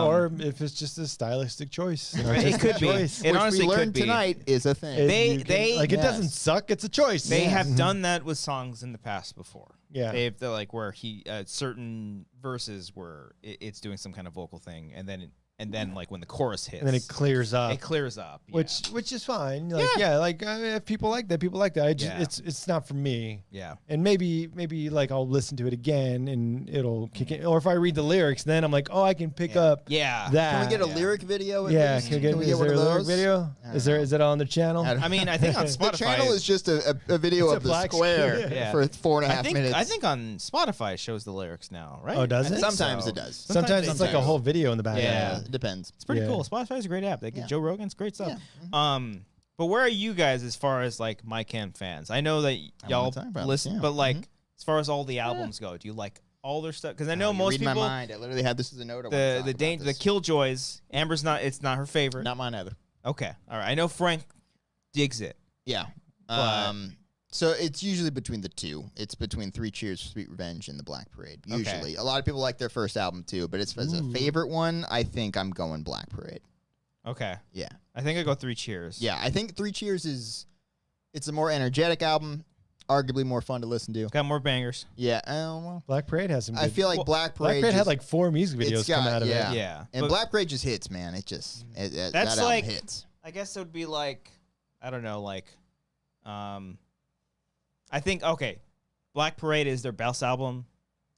or if it's just a stylistic choice. an it artistic could be. choice. It Which honestly we could learned be. tonight is a thing. They- You can- like it yes. doesn't suck. It's a choice. They Yes. have done that with songs in the past before. Yeah. They're like where he certain verses where it's doing some kind of vocal thing, and then like when the chorus hits, and then it clears up. It clears up, yeah. Which is fine. Like, like if people like that, people like that. I just, Yeah. it's not for me. yeah. And maybe like I'll listen to it again and it'll kick in. Or if I read the lyrics, then I'm like, oh, I can pick up Yeah. that. Can we get a Yeah. lyric video? At Yeah, least? can we get is one there of a lyric those? video? I don't Is that on the channel? I don't- I mean, I think on Spotify. The channel is just a video It's of a the black square screen. Yeah. for 4.5 minutes. I think on Spotify it shows the lyrics now, right? Oh, does I it? think sometimes so. it does. Sometimes it's like a sometimes. whole video in the background. Yeah. It depends. It's pretty Yeah. cool. Spotify's a great app. They get Yeah. Joe Rogan's great stuff. Yeah. But where are you guys as far as like My Chem fans? I know that y'all talk about listen, this, yeah. but like as far as all the albums go, do you like all their stuff? Because I know You most read people. my mind. I literally had this as a note. The Killjoys. Amber's not. It's not her favorite. Not mine either. Okay. All right. I know Frank digs it. Yeah. But- So it's usually between the two. It's between Three Cheers, Sweet Revenge, and The Black Parade. Okay. Usually, a lot of people like their first album too. But as a favorite one, I think I'm going Black Parade. Okay. Yeah. I think I go Three Cheers. Yeah. I think Three Cheers it's a more energetic album, arguably more fun to listen to. Got more bangers. Yeah. Well, Black Parade has some. I Good, feel like Black Parade. Black Parade had just- like 4 music videos come out of it. Yeah. And But Black Parade just hits, man. It just that That's album like- hits. I guess it would be like, I don't know, like, I think Black Parade is their best album.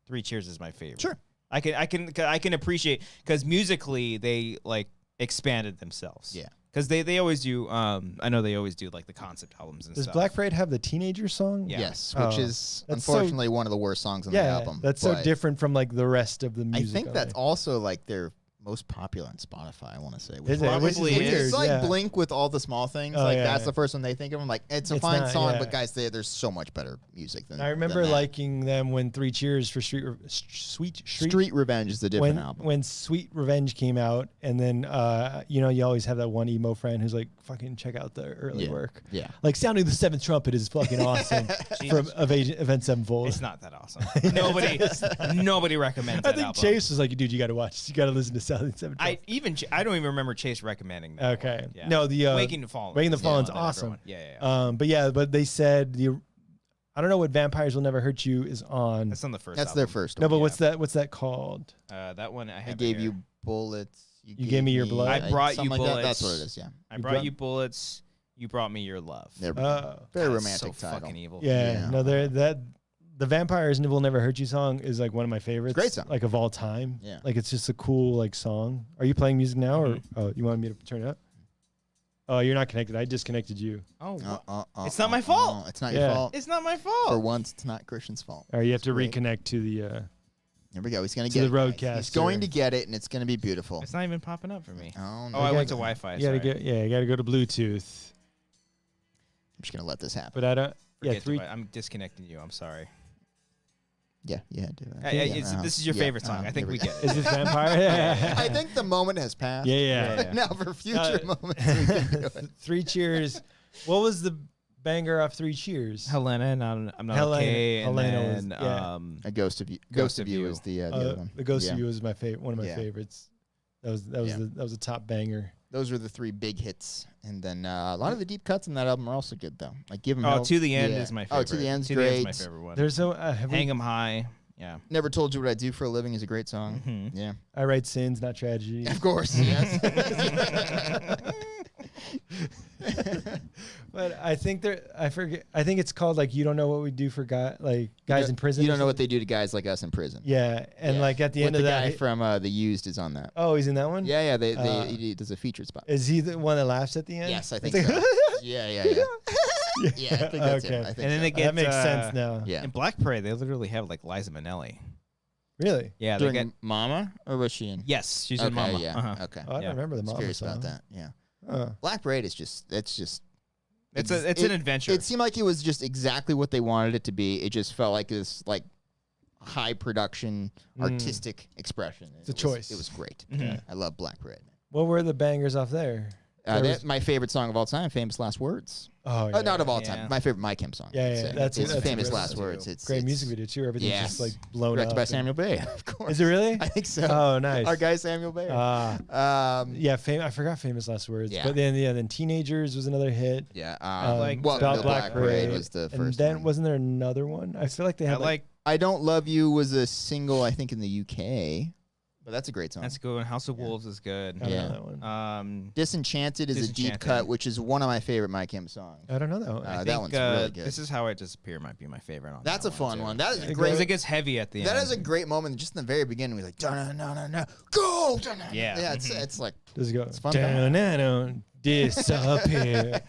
Three Cheers is my favorite. Sure. I can appreciate because musically they like expanded themselves. Yeah. Because they always do. I know they always do like the concept albums and Does stuff. Black Parade have the teenager song? Yeah. Yes, which Oh, is that's so- unfortunately one of the worst songs on the Yeah, album. that's so but different from like the rest of the I music. think on that's it. also like their most popular on Spotify. I want to say. Which Is it? Which is Probably weird. is. It's like yeah. Blink with all the small things. Oh, like yeah, that's yeah. the first one they think of. I'm like, it's a It's fine not, song, yeah. but guys, there's so much better music than. I remember than that. liking them when Three Cheers for Street Revenge is the different album. when Sweet Revenge came out, and then you always have that one emo friend who's like, "Fucking check out the early work." Yeah. Like sounding the Seventh Trumpet is fucking awesome from Event Sevenfold. It's not that awesome. Nobody recommends I that think album. Chase was like, "Dude, you got to watch. You got to listen to Sounding Seventh I Trumpet." don't even remember Chase recommending that. Okay. one. Yeah. No, the Waking the Fallen. Waking the is Fallen's one that awesome. everyone- But but they said I don't know what Vampires Will Never Hurt You is on. That's on the first. That's their first No, one. but what's that called? That one I have. I gave you bullets. You gave me your blood? I brought you something like that. bullets. That's what it is. Yeah. I brought you bullets. You brought me your love. They're Oh. very That's romantic so title. fucking evil. Yeah, Yeah. no, the Vampires Will Never Hurt You song is like one of my favorites. Great song. Like of all time. Yeah. Like it's just a cool like song. Are you playing music now or you want me to turn it up? Oh, you're not connected. I disconnected you. Oh, It's not my fault. It's not Yeah. your fault. it's not my For fault. once, it's not Christian's fault. Or you have to Great. reconnect to the Here we go. He's gonna To get the it. guys. He's Roadcaster. going to get it, and it's gonna be beautiful. It's not even popping up for me. Oh, Oh, I went to Wi-Fi. you gotta sorry. you gotta go to Bluetooth. I'm just gonna let this happen. But I don't Forget three I'm disconnecting you. I'm sorry. Yeah, do that. This is your favorite song. I think we get it. is this Vampire? I think the moment has passed. Yeah. Now for future moments, we can do it. Three Cheers. What was the banger off Three Cheers? Helena, and I'm not Helena- okay. And Helena was- then, yeah. A Ghost of You. Ghost of You. is the other one. The Ghost Yeah. of You was my favorite. One of my Yeah. favorites. That was Yeah. that was a top banger. Those were the 3 big hits, and then a lot of the deep cuts in that album are also good though. Like Give 'Em Oh, Hell. To the End Yeah. is my favorite. Oh, To the End's To great. the End's my favorite one. There's no Hang 'em High. Yeah. Never Told You What I Do for a Living is a great song. Mhm. Yeah, I Write Sins, Not Tragedy. of course. Yes. But I think I forget. I think it's called like You Don't Know What We Do for guys in prison. You or don't know what something. they do to guys like us in prison. Yeah, and Yeah. like at the With end of the that, guy from The Used is on that. oh, he's in that one. Yeah, Uh, he does a featured spot. Is he the one that laughs at the end? Yes, I think It's like- so. Yeah. Yeah, I think that's him. Okay. I think And then so. they get that makes sense now. Yeah. In Black Parade, they literally have like Liza Minnelli. Really? Yeah, they During get. Mama, or was she in? Yes, she's okay, in Mama. Yeah. Uh-huh. Okay. Oh, I Yeah. don't remember the I was mama curious song. about that. Yeah. Oh. Black Parade is just. It's an adventure. It seemed like it was just exactly what they wanted it to be. It just felt like this high production artistic expression. It's a choice. It was great. Mhm. I love Black Parade. What were the bangers off there? That's my favorite song of all time, Famous Last Words. Oh, yeah. Not of all Yeah. time. My favorite My Chem song. Yeah, I'd yeah, say. that's it's a Famous great Last song, Words. too. It's Great it's music video too. Everything's yes. just like blown directed up. by and- Samuel Bay, of course. Is it really? I think so. Oh, nice. Our guy Samuel Bay. Yeah, I forgot Famous Last Words. Yeah. But then Teenagers was another hit. Yeah. like well, About the Black Black Parade Parade was the first And then one. wasn't there another one? I feel like they I had like I Don't Love You was a single, I think, in the UK. But that's a great song. that's a good one. House of Wolves is good. I don't yeah. know that one. Disenchanted is a deep Disenchanted. cut, which is one of my favorite My Chem songs. I don't know that one. I that think, one's really good. This Is How I Disappear might be my favorite on That's that a fun too. one. That is Yeah. a Because great. it gets heavy at the end. That is a great moment. Just in the very beginning, we're like, no, go. Yeah. Yeah. It's like Does it go? It's fun. Down, disappear.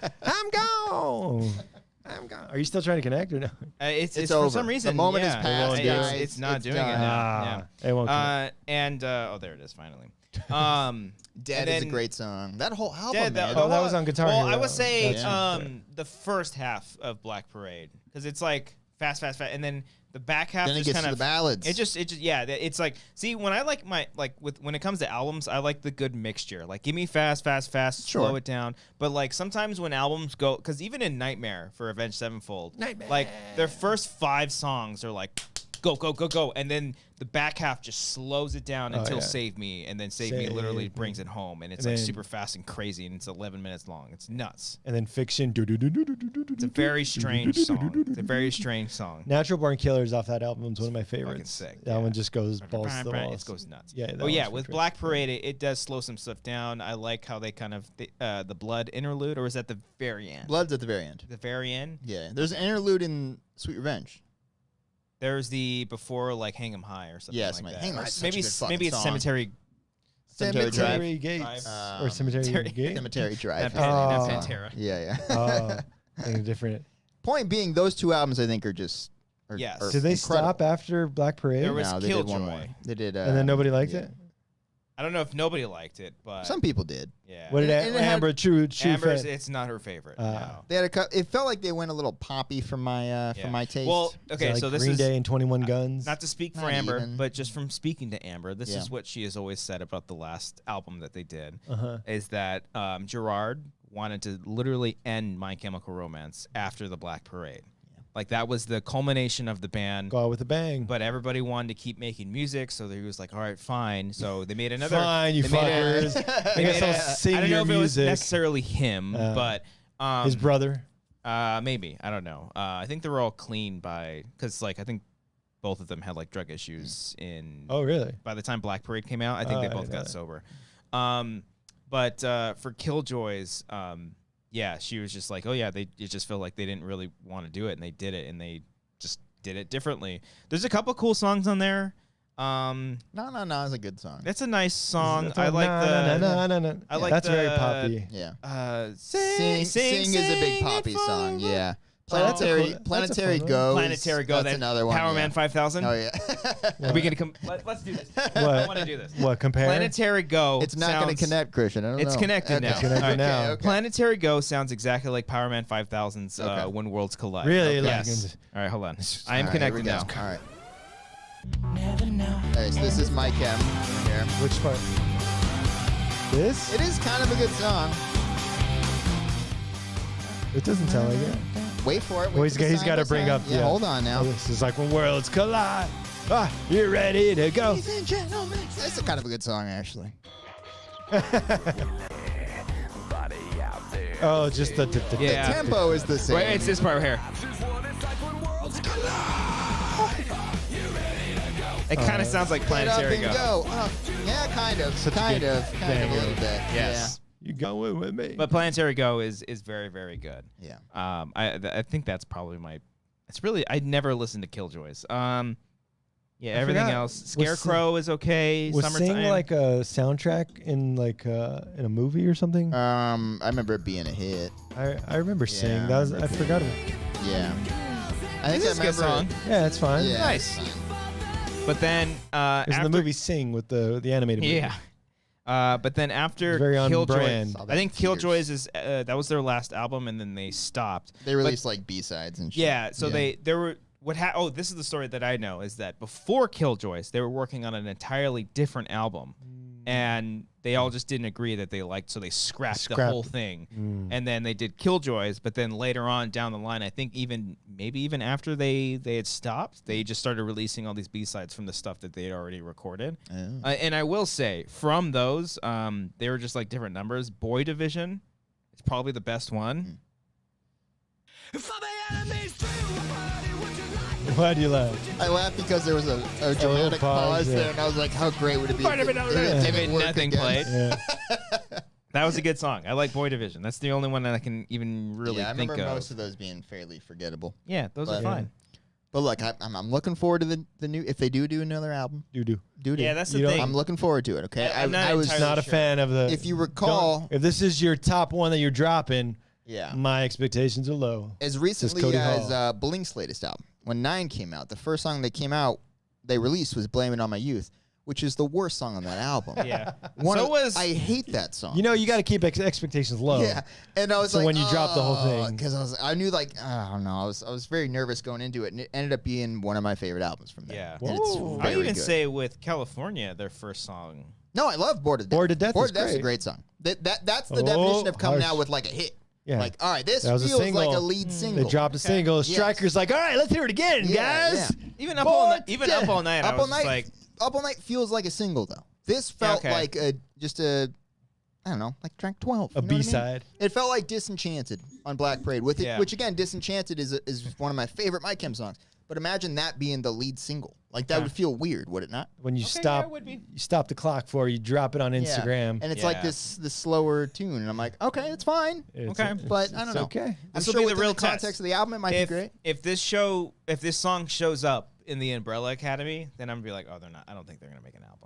I'm gone. Are you still trying to connect or no? It's It's for over. some reason. The moment is yeah, past, it's, guys. it's not It's doing done. it now. It won't. Connect. And there it is finally. Dead is a great song. That whole album, Dead, man. that was on Guitar Well, Hero. I would say That's the first half of Black Parade, because it's like fast, and then the back half Then it just gets kind to of the ballads. It just yeah. It's like, see, when I like when it comes to albums, I like the good mixture. Like, give me fast, Sure. slow it down. But like sometimes when albums go, because even in Nightmare for Avenged Sevenfold, like their first 5 songs are like go, and then the back half just slows it down until Save Me, and then Save Me literally brings it home, and it's like super fast and crazy, and it's 11 minutes long. It's nuts. And then Fiction. It's a very strange song. It's a very strange song. Natural Born Killers off that album is one of my Fucking favorites. sick. That one just goes balls to the walls. It goes nuts. Yeah. Oh yeah, with Black Parade, it does slow some stuff down. I like how they kind of the blood interlude, or is that the very end? Blood's at the very end. The very end. Yeah, there's an interlude in Sweet Revenge. There's the before, like Hang 'Em High or something Yes, like that. Hang 'Em Or High is such a maybe good fucking maybe it's song. Cemetery. Cemetery Gates. Or Cemetery Gate. Cemetery Drive. Not Oh. Pantera. Yeah. Oh, something different. Point being, those 2 albums I think are just. Yes. are Did they incredible. stop after Black Parade? There was No, they did one Killjoy. more. They did. And then nobody liked yeah. it? I don't know if nobody liked it, but Some people did. yeah. What did And it had- Amber true Amber's, fan? it's not her favorite. No. They had it felt like they went a little poppy for my taste. Well, okay, Like so this Green is Day and 21 Guns. not to speak for Not Amber, even. but just from speaking to Amber, this Yeah. is what she has always said about the last album that they did, Uh-huh. is that Gerard wanted to literally end My Chemical Romance after the Black Parade. Like, that was the culmination of the band. Go out with a bang. But everybody wanted to keep making music, so he was like, all right, fine. So they made another. Fine, you they made a- fuckers. they I guess made I'll a- sing I don't your know if it was music. necessarily him, but His brother. maybe, I don't know. I think they were all clean because like I think both of them had like drug issues in. Oh, really? By the time Black Parade came out, I think I they didn't both know got that. sober. But for Killjoys, yeah, she was just like, oh yeah, it just felt like they didn't really want to do it, and they did it, and they just did it differently. There's a couple cool songs on there. No, it's a good song. That's a nice song. It's I like the. No. I like That's the, very poppy. Yeah. Sing Sing is a big it poppy for song. me. Yeah. that's a Planetary cool- that's a Planetary fun one. Go. Planetary Go. That's Then another one. Power Man 5000. Oh yeah. Are we gonna come? Let's do this. I want to do this. What, compare? Planetary Go. It's not going to sounds- connect, Christian. I don't know. It's connected now. It's connected Okay, now. okay. Planetary Go sounds exactly like Power Man 5000's Okay. When Worlds Collide. Really? Okay. Like- Yes. All right, hold on. I am All right, here we connected go. now. All right. Okay, so this is my chem here. Which part? This? It is kind of a good song. It doesn't sound like it. Wait for it. Wait Well, for the he's sign got to to bring sign. up. Yeah, hold on now. Oh, this is like when worlds collide. You're ready to go. Ladies and gentlemen. That's a kind of a good song, actually. Oh, just the Yeah. The tempo is the same. Wait, it's this part right here. It kind of sounds like Get up Planetary and Go. go. Yeah, kind of. Such a Kind good of a banger. little bit. Yes. You going with me? But Planetary Go is very, very good. Yeah. I think that's probably my. It's really I never listened to Killjoys. Yeah, everything forgot. else. Was Scarecrow is okay. Was Summertime. Sing like a soundtrack in in a movie or something? I remember it being a hit. I remember Sing. yeah, That was I I forgot about. Yeah. I think This is I a good remember. song. Yeah, that's fine. Yeah, Nice. it's fine. But then It was in after the movie Sing with the animated movie. yeah. But then after Very on Killjoys, brand. All I think that tears. Killjoys is that was their last album, and then they stopped. They released like B-sides and shit. Yeah, so there were oh, this is the story that I know is that before Killjoys, they were working on an entirely different album, and they all just didn't agree that they liked, so they scrapped the whole thing, and then they did Killjoys. But then later on down the line, I think maybe even after they had stopped, they just started releasing all these B-sides from the stuff that they had already recorded. Oh. And I will say, from those, they were just like different numbers. Boy Division is probably the best one. Why do you laugh? I laughed because there was a dramatic pause, pause yeah. there, and I was like, how great would it be if it If didn't work nothing again? played. Yeah. That was a good song. I like Boy Division. That's the only one that I can even really Yeah, I think remember of. most of those being fairly forgettable. Yeah, those are But- fine. But look, I'm looking forward to the new. If they do another album, Do. Yeah, that's the You don't- thing. I'm looking forward to it. Okay, Yeah, I'm not I was entirely Not a sure. fan of the. If you recall, if this is your top one that you're dropping, yeah, my expectations are low. as Says recently Cody as Hall. Blink's latest album, when 9 came out, the first song they released was "Blame It on My Youth," which is the worst song on that album. Yeah. I hate that song. You know, you got to keep expectations low. Yeah, and I was So like, when you drop the whole thing, because I knew like I don't know, I was very nervous going into it, and it ended up being one of my favorite albums from them. Yeah. And it's Whoa. I very even good. say with California, their first song. No, I love Bored to Death. Bored to Death Bored is to Death is a great. great song. That's the Oh, definition of coming harsh. out with like a hit. Yeah. Like, all right, this That was a feels like single. a lead single. They dropped a single. Yes. Striker's like, all right, let's hear it again, Yeah, guys. yeah. Even up all night. Bored Even to up all night. I Up was All just Night. like, Up All Night feels like a single though. This felt okay. like just a I don't know, like track 12. A you know what I mean? B-side. It felt like Disenchanted on Black Parade, with it, Yeah. which again, Disenchanted is one of my favorite My Chem songs. But imagine that being the lead single. Like that Yeah. would feel weird, would it not? When you Okay, yeah, stop, it would be. you stop the clock for you drop it on Instagram. And it's like Yeah. this slower tune, and I'm like, okay, it's fine. It's- Okay. it's- But I don't it's know. Okay. I'm This will sure be the within real context test. of the album, it might be great. If this song shows up in the Umbrella Academy, then I'm gonna be like, oh, they're not. I don't think they're gonna make an album.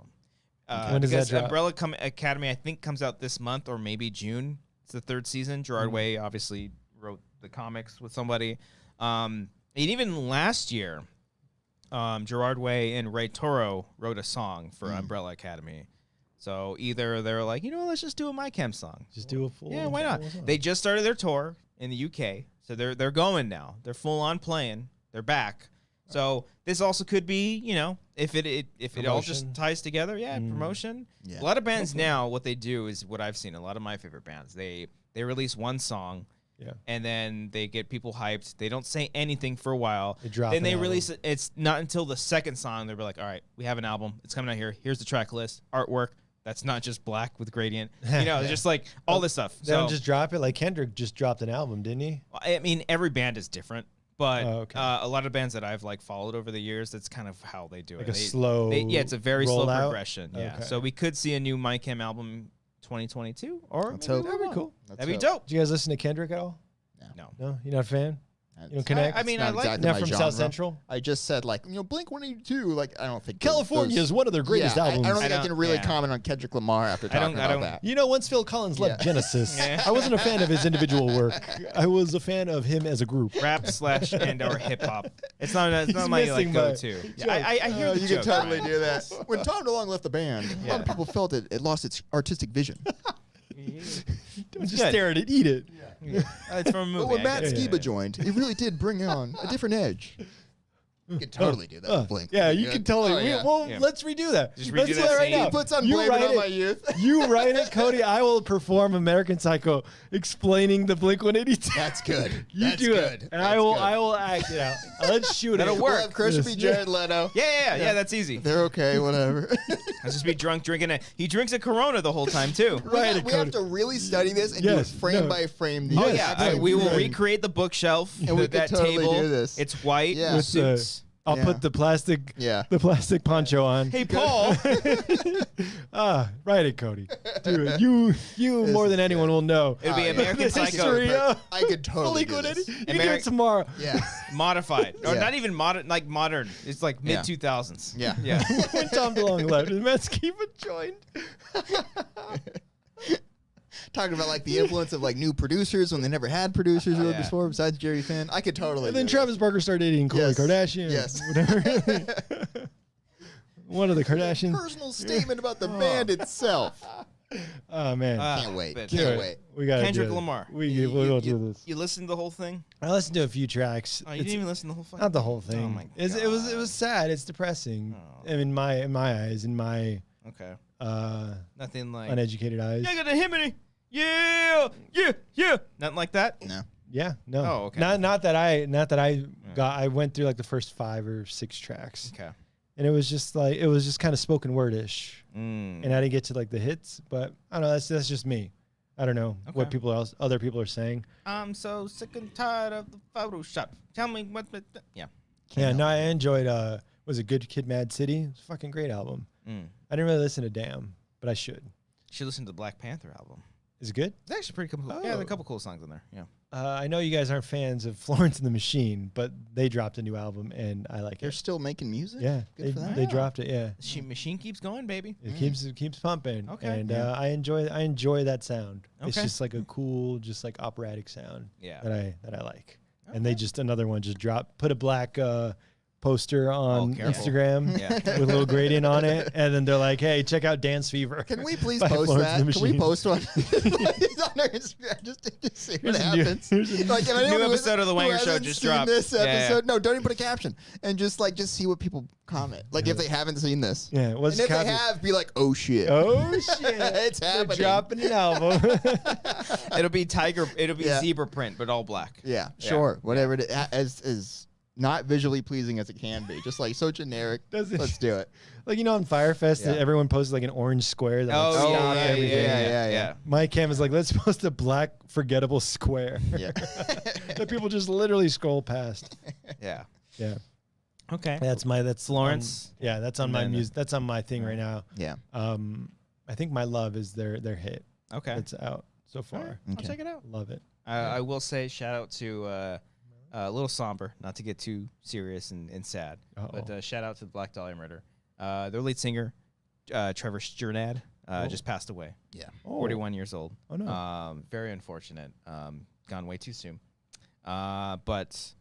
When does that because drop? Umbrella Academy, I think, comes out this month or maybe June. It's the 3rd season. Gerard Way obviously wrote the comics with somebody. And even last year, Gerard Way and Ray Toro wrote a song for Umbrella Academy. So either they're like, let's just do a My Chem song. Just do a full. Yeah, why not? full song. They just started their tour in the UK, so they're going now. They're full on playing. They're back. So this also could be, if it all just Promotion. ties together, promotion. Yeah. A lot of bands now, what they do is what I've seen. A lot of my favorite bands, they release one song, Yeah. and then they get people hyped. They don't say anything for a while. They drop Then an they album. release it. It's not until the second song they'll be like, all right, we have an album. It's coming out here. Here's the track list, artwork. That's not just black with gradient. Just like all this stuff. They don't just drop it. Like Kendrick just dropped an album, didn't he? I mean, every band is different, but Oh, okay. a lot of bands that I've followed over the years, that's kind of how they do Like it. a slow yeah, it's a very slow rollout? progression. Yeah, Okay. so we could see a new My Chem album 2022, or Let's maybe hope. we That'd be won't. cool. That'd be hope. dope. Did you guys listen to Kendrick at all? No, No, you're not a fan. That's- You don't connect. I mean, It's I not like exactly Not my from genre. South Central. I just said like Blink 182. Like I don't think California is one of their greatest yeah, albums. I don't think I I can don't- really yeah. comment on Kendrick Lamar after talking I about don't- that. You know, once Phil Collins left Yeah. Genesis, Yeah. I wasn't a fan of his individual work. I was a fan of him as a group. rap / and or hip hop. It's not He's my like missing go my to. joke. I hear the you joke. can totally Ryan. do that. When Tom DeLonge left the band, a lot of people felt it lost its artistic vision. Don't just good. stare at it, eat it. It's from a movie. But when I Matt get it. Skiba joined, it really did bring on a different edge. You could totally do that with Blink. Yeah, Pretty you good. can totally. Oh, yeah. Well, Yeah. let's redo that. Just Let's redo do that right scene. now. He puts on You Blame It write on My Youth. You write it, Cody. I will perform American Psycho, explaining the Blink 182. That's good. You That's do good. it, and That's I will. good. I will act it out. Let's shoot That'll it. work. We'll have Christian Yes. B. Jared Leto. Yeah, that's easy. They're okay, whatever. I'll just be drunk drinking it. He drinks a Corona the whole time too. Right, we have Cody. to really study this and do it Yes, frame no. by frame. Oh, Oh Yes, yeah, right, we will right. recreate the bookshelf And we that could totally table. do this. It's white Yeah. with With the- suits. I'll Yeah. put the plastic. Yeah. The plastic poncho on. Hey Paul, Write it, Cody. Do it. You more than anyone will know. it'll be yeah. American The Psycho history of I could totally do Blink-182. this. You can do it tomorrow. Yeah. modified, or Yeah. not even modern, like modern. It's like Yeah. mid 2000s. Yeah. yeah. When Tom DeLonge left, and Matt Skiba joined. Talking about like the influence of like new producers when they never had producers really Yeah. before besides Jerry Finn. I could totally. And then do Travis Barker started dating Khloe Yes. Kardashian. Yes. Whatever. One of the this. Kardashians. Personal statement about the band itself. Oh man. Can't wait. but- Can't Do it. wait. We got Kendrick Lamar. We'll do this. You listened to the whole thing? I listened to a few tracks. Oh, you It's didn't even listen to the whole thing? not the whole thing. Oh my It was sad. It's depressing. Oh. In my eyes, in my Okay. uh, Nothing like. uneducated eyes. Yeah, got a himiny. Yeah. Nothing like that. No. Yeah, no. Oh, okay. Not that I got. I went through like the first 5 or 6 tracks, Okay. and it was just kind of spoken wordish, Mm. and I didn't get to like the hits. But I don't know. That's just me. I don't know what Okay. other people are saying. I'm so sick and tired of the Photoshop. Tell me what. Yeah. Yeah, no, I enjoyed. Was it Good Kid, Mad City? It's a fucking great album. Mm. I didn't really listen to Damn, but I should. Should listen to the Black Panther album. Is it good? It's actually pretty cool. Yeah, there are a couple cool songs in there. Yeah. I know you guys aren't fans of Florence and the Machine, but they dropped a new album and I like They're it. still making music. Yeah, Good for them. they dropped it. Yeah, Machine keeps going, baby. it keeps pumping. Okay. and I enjoy that sound. It's Okay. just like a cool, just like operatic sound Yeah. that I like. And they just another one just dropped. Put a black poster on careful. Instagram Yeah. with a little gradient on it, and then they're like, "Hey, check out Dance Fever." Can we please by post Florence the that? Can we Machine. post one? It's on our Instagram. Just see what happens. Like, if anyone New who episode of The who Wanger Show hasn't just seen dropped. This Yeah, episode, yeah. no, don't even put a caption, and just see what people comment. Like if they haven't seen this, Yeah, what's and if the they caption? have, be like, oh shit, Oh shit! it's They're happening. dropping an album. It'll be Yeah. zebra print, but all black. Yeah, sure, whatever it is, as not visually pleasing as it can be, just like so generic. Does it- Let's do it. Like on Firefest, Yeah. everyone posts like an orange square that like, Oh, stopped yeah, everything. yeah. My cam is like, let's post a black forgettable square Yeah. that people just literally scroll past. Yeah. Yeah, Okay. that's Florence. yeah, that's on And my then, music. That's on my thing right now. Yeah. I think My Love is their hit. Okay. It's out so far. All right. I'll Okay. check it out. Love it. I will say shout out to a little somber, not to get too serious and sad, Uh-oh. but shout out to the Black Dahlia Murder. Their lead singer, Trevor Strnad, just passed away. Yeah. 41 years old. Oh no. Very unfortunate. Gone way too soon. But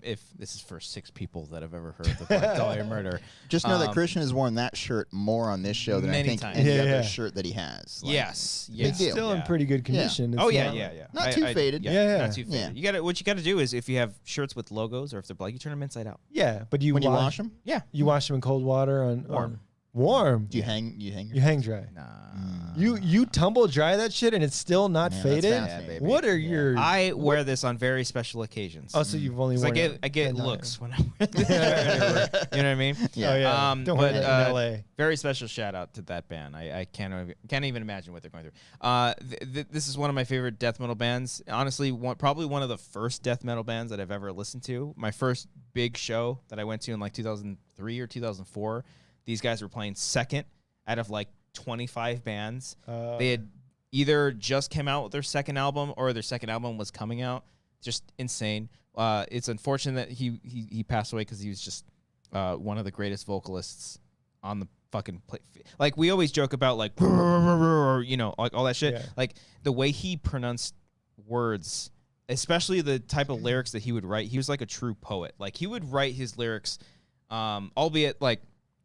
if this is for 6 people that have ever heard of the Black Dahlia Murder, Just know that Christian has worn that shirt more on this show than I Many think times. any Yeah, other yeah. shirt that he has. Like, yes, Big yes, deal. Still in yeah. pretty good condition. It's Oh yeah, not- yeah. Not too faded. Yeah. not too faded. Yeah. You got what you got to do is if you have shirts with logos or if they're black, you turn them inside out. Yeah, but When you wash them, Yeah, you wash them in cold water on warm. do you hang? You You hang dry. nah. You tumble dry that shit and it's still not Man, that's faded. fascinating. Yeah, baby. What are your? I wear this on very special occasions. Oh, so you've only 'Cause worn. I get at night. looks when I wear this. You know what I mean? Yeah. Oh yeah. Don't wear but, that in LA. Very special shout out to that band. I can't even imagine what they're going through. This is one of my favorite death metal bands. Honestly, probably one of the first death metal bands that I've ever listened to. My first big show that I went to in like 2003 or 2004. These guys were playing second out of like 25 bands. They had either just came out with their second album or their second album was coming out. Just insane. It's unfortunate that he passed away because he was just one of the greatest vocalists on the fucking play. Like we always joke about like you know like all that shit. Yeah. Like the way he pronounced words, especially the type of lyrics that he would write. He was like a true poet. Like he would write his lyrics, albeit like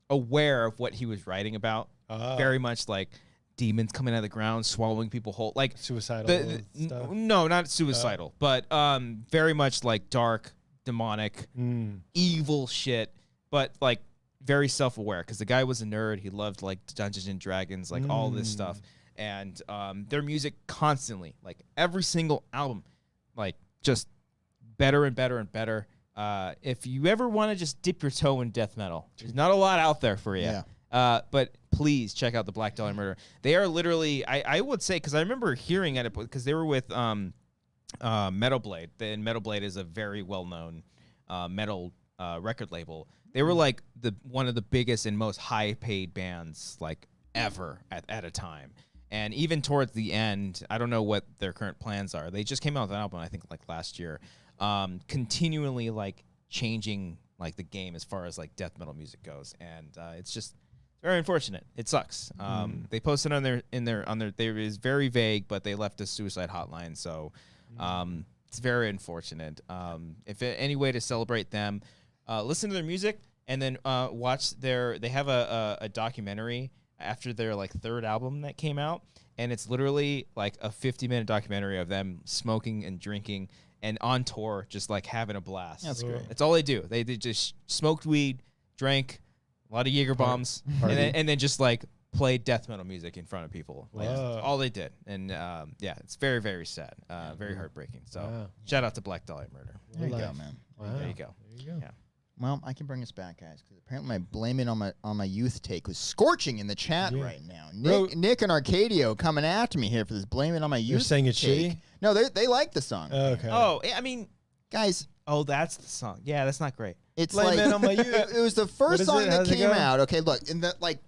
aware of what he was writing about. Very much like demons coming out of the ground, swallowing people whole. Like Suicidal stuff. no, not suicidal, but very much like dark, demonic, evil shit. But like very self-aware because the guy was a nerd. He loved like Dungeons and Dragons, like all this stuff. And their music constantly, like every single album, like just better and better and better. If you ever want to just dip your toe in death metal, there's not a lot out there for you. Yeah. But please check out the Black Dahlia Murder. They are literally, I would say, because I remember hearing at it, because they were with Metal Blade. And Metal Blade is a very well-known metal record label. They were like one of the biggest and most high-paid bands like ever at a time. And even towards the end, I don't know what their current plans are. They just came out with an album, I think, like last year, continually like changing like the game as far as like death metal music goes, and it's just very unfortunate. It sucks. They posted on their they is very vague, but they left a suicide hotline, so it's very unfortunate. If any way to celebrate them, listen to their music and then watch they have a documentary after their like third album that came out, and it's literally like a 50-minute documentary of them smoking and drinking and on tour, just like having a blast. That's great. That's all they do. They just smoked weed, drank a lot of Jaeger bombs, and then just like played death metal music in front of people. Like, that's all they did. And yeah, it's very, very sad, very heartbreaking. So shout out to Black Dahlia Murder. There you go, man. Wow. There you go. Yeah. Well, I can bring us back, guys, because apparently my blame it on my youth take was scorching in the chat right now. Nick and Arcadio coming after me here for this blame it on my youth. You're saying it's take. shitty? No, they like the song. Okay. Oh, I mean, Guys, oh, that's the song. Yeah, that's not great. it's Blame like it on my youth. it was the What first is song it? that How's it came go? out. Okay, look, in that like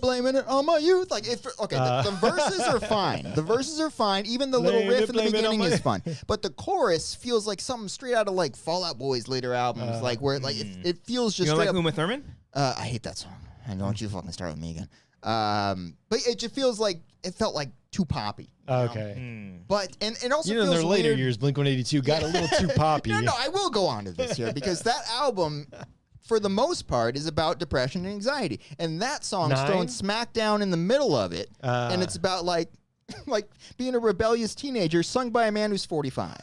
blaming it on my youth. Like the verses are fine. The verses are fine. Even the little Blame riff it, in the blame it on beginning my- is fun. But the chorus feels like something straight out of like Fall Out Boy's later albums, like where like it feels just You don't straight like up. Uma Thurman? I hate that song. And don't you fucking start with me again. But it just feels like it felt like too poppy. you know? Okay. But and also You know, in feels their later weird. years, Blink-182 got a little too poppy. No, I will go on to this here because that album, for the most part, is about depression and anxiety, and that song's Nine? thrown smack down in the middle of it, and it's about like being a rebellious teenager sung by a man who's 45.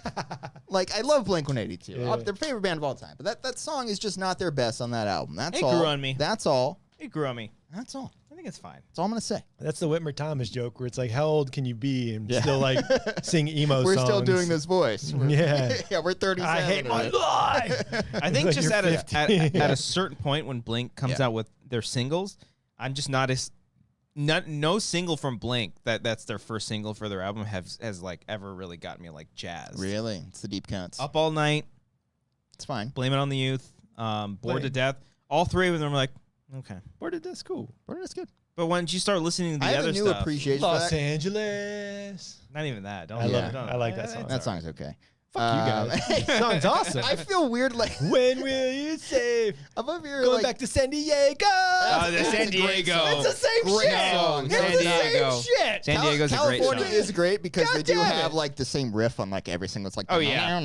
Like, I love Blink-182. Yeah. Their favorite band of all time, but that song is just not their best on that album. That's It all. grew on me. That's all. It grew on me. That's all. I think it's fine. That's all I'm gonna say. That's the Whitmer Thomas joke where it's like, how old can you be and still like sing emo We're songs? still doing this voice. Yeah. We're 37. I hate my life. I think like just you're at a, 50. at a certain point when Blink comes out with their singles, I'm just not as no single from Blink that's their first single for their album has like ever really got me like jazzed. Really? It's the deep cuts. Up All Night, It's fine. Blame It on the Youth, Bored to Blame. Death. All three of them are like, okay. Where did that's cool? But it's good. But once you start listening to the I have other a new stuff, appreciation for Los that. Angeles. not even that. Don't I love don't- it. I like that song. That song's okay. Fuck you guys. That song's awesome. I feel weird like When will you save? I'm over here Going like back to San Diego. Oh, the That's San a great Diego. song. It's the same Great shit. song. It's San the Diego. same shit. San Diego's a great California song. is great because God they do damn have it. like the same riff on like every single. It's like Oh yeah,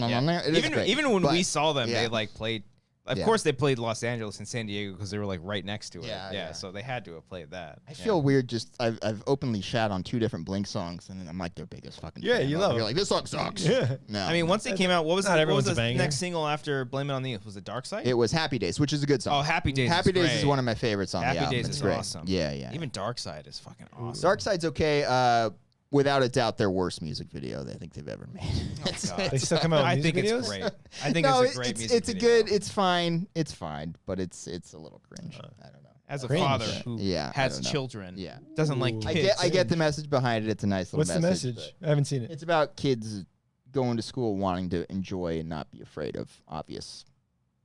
It is great. even when But, we saw them, yeah. they like played. Of Yeah. course, they played Los Angeles and San Diego because they were like right next to it. Yeah, yeah. So they had to have played that. I feel weird. Just I've openly shat on 2 different Blink songs, and I'm like their biggest fucking. Yeah, fan. you Like, love You're them. like this song sucks. Yeah. No, I mean, once they came out, what was Not the everyone's a banger. next single after Blame It on the Youth? Was it Dark Side? it was Happy Days, which is a good song. Oh, Happy Days. Happy is Days great. is one of my favorites on the Happy album. Days It's is great. awesome. Yeah. Even Dark Side is fucking awesome. Dark Side's okay. Without a doubt, their worst music video I think they've ever made. God. They still come out with I music think videos? it's great. I think no, it's a great music it's a video. good. It's fine. It's fine, but it's a little cringe. I don't know. As a Cringe. father who Yeah, I has don't know. children, Yeah. doesn't like Ooh. kids. I get the message behind it. It's a nice little What's the message. message? I haven't seen but it. It's about kids going to school wanting to enjoy and not be afraid of obvious,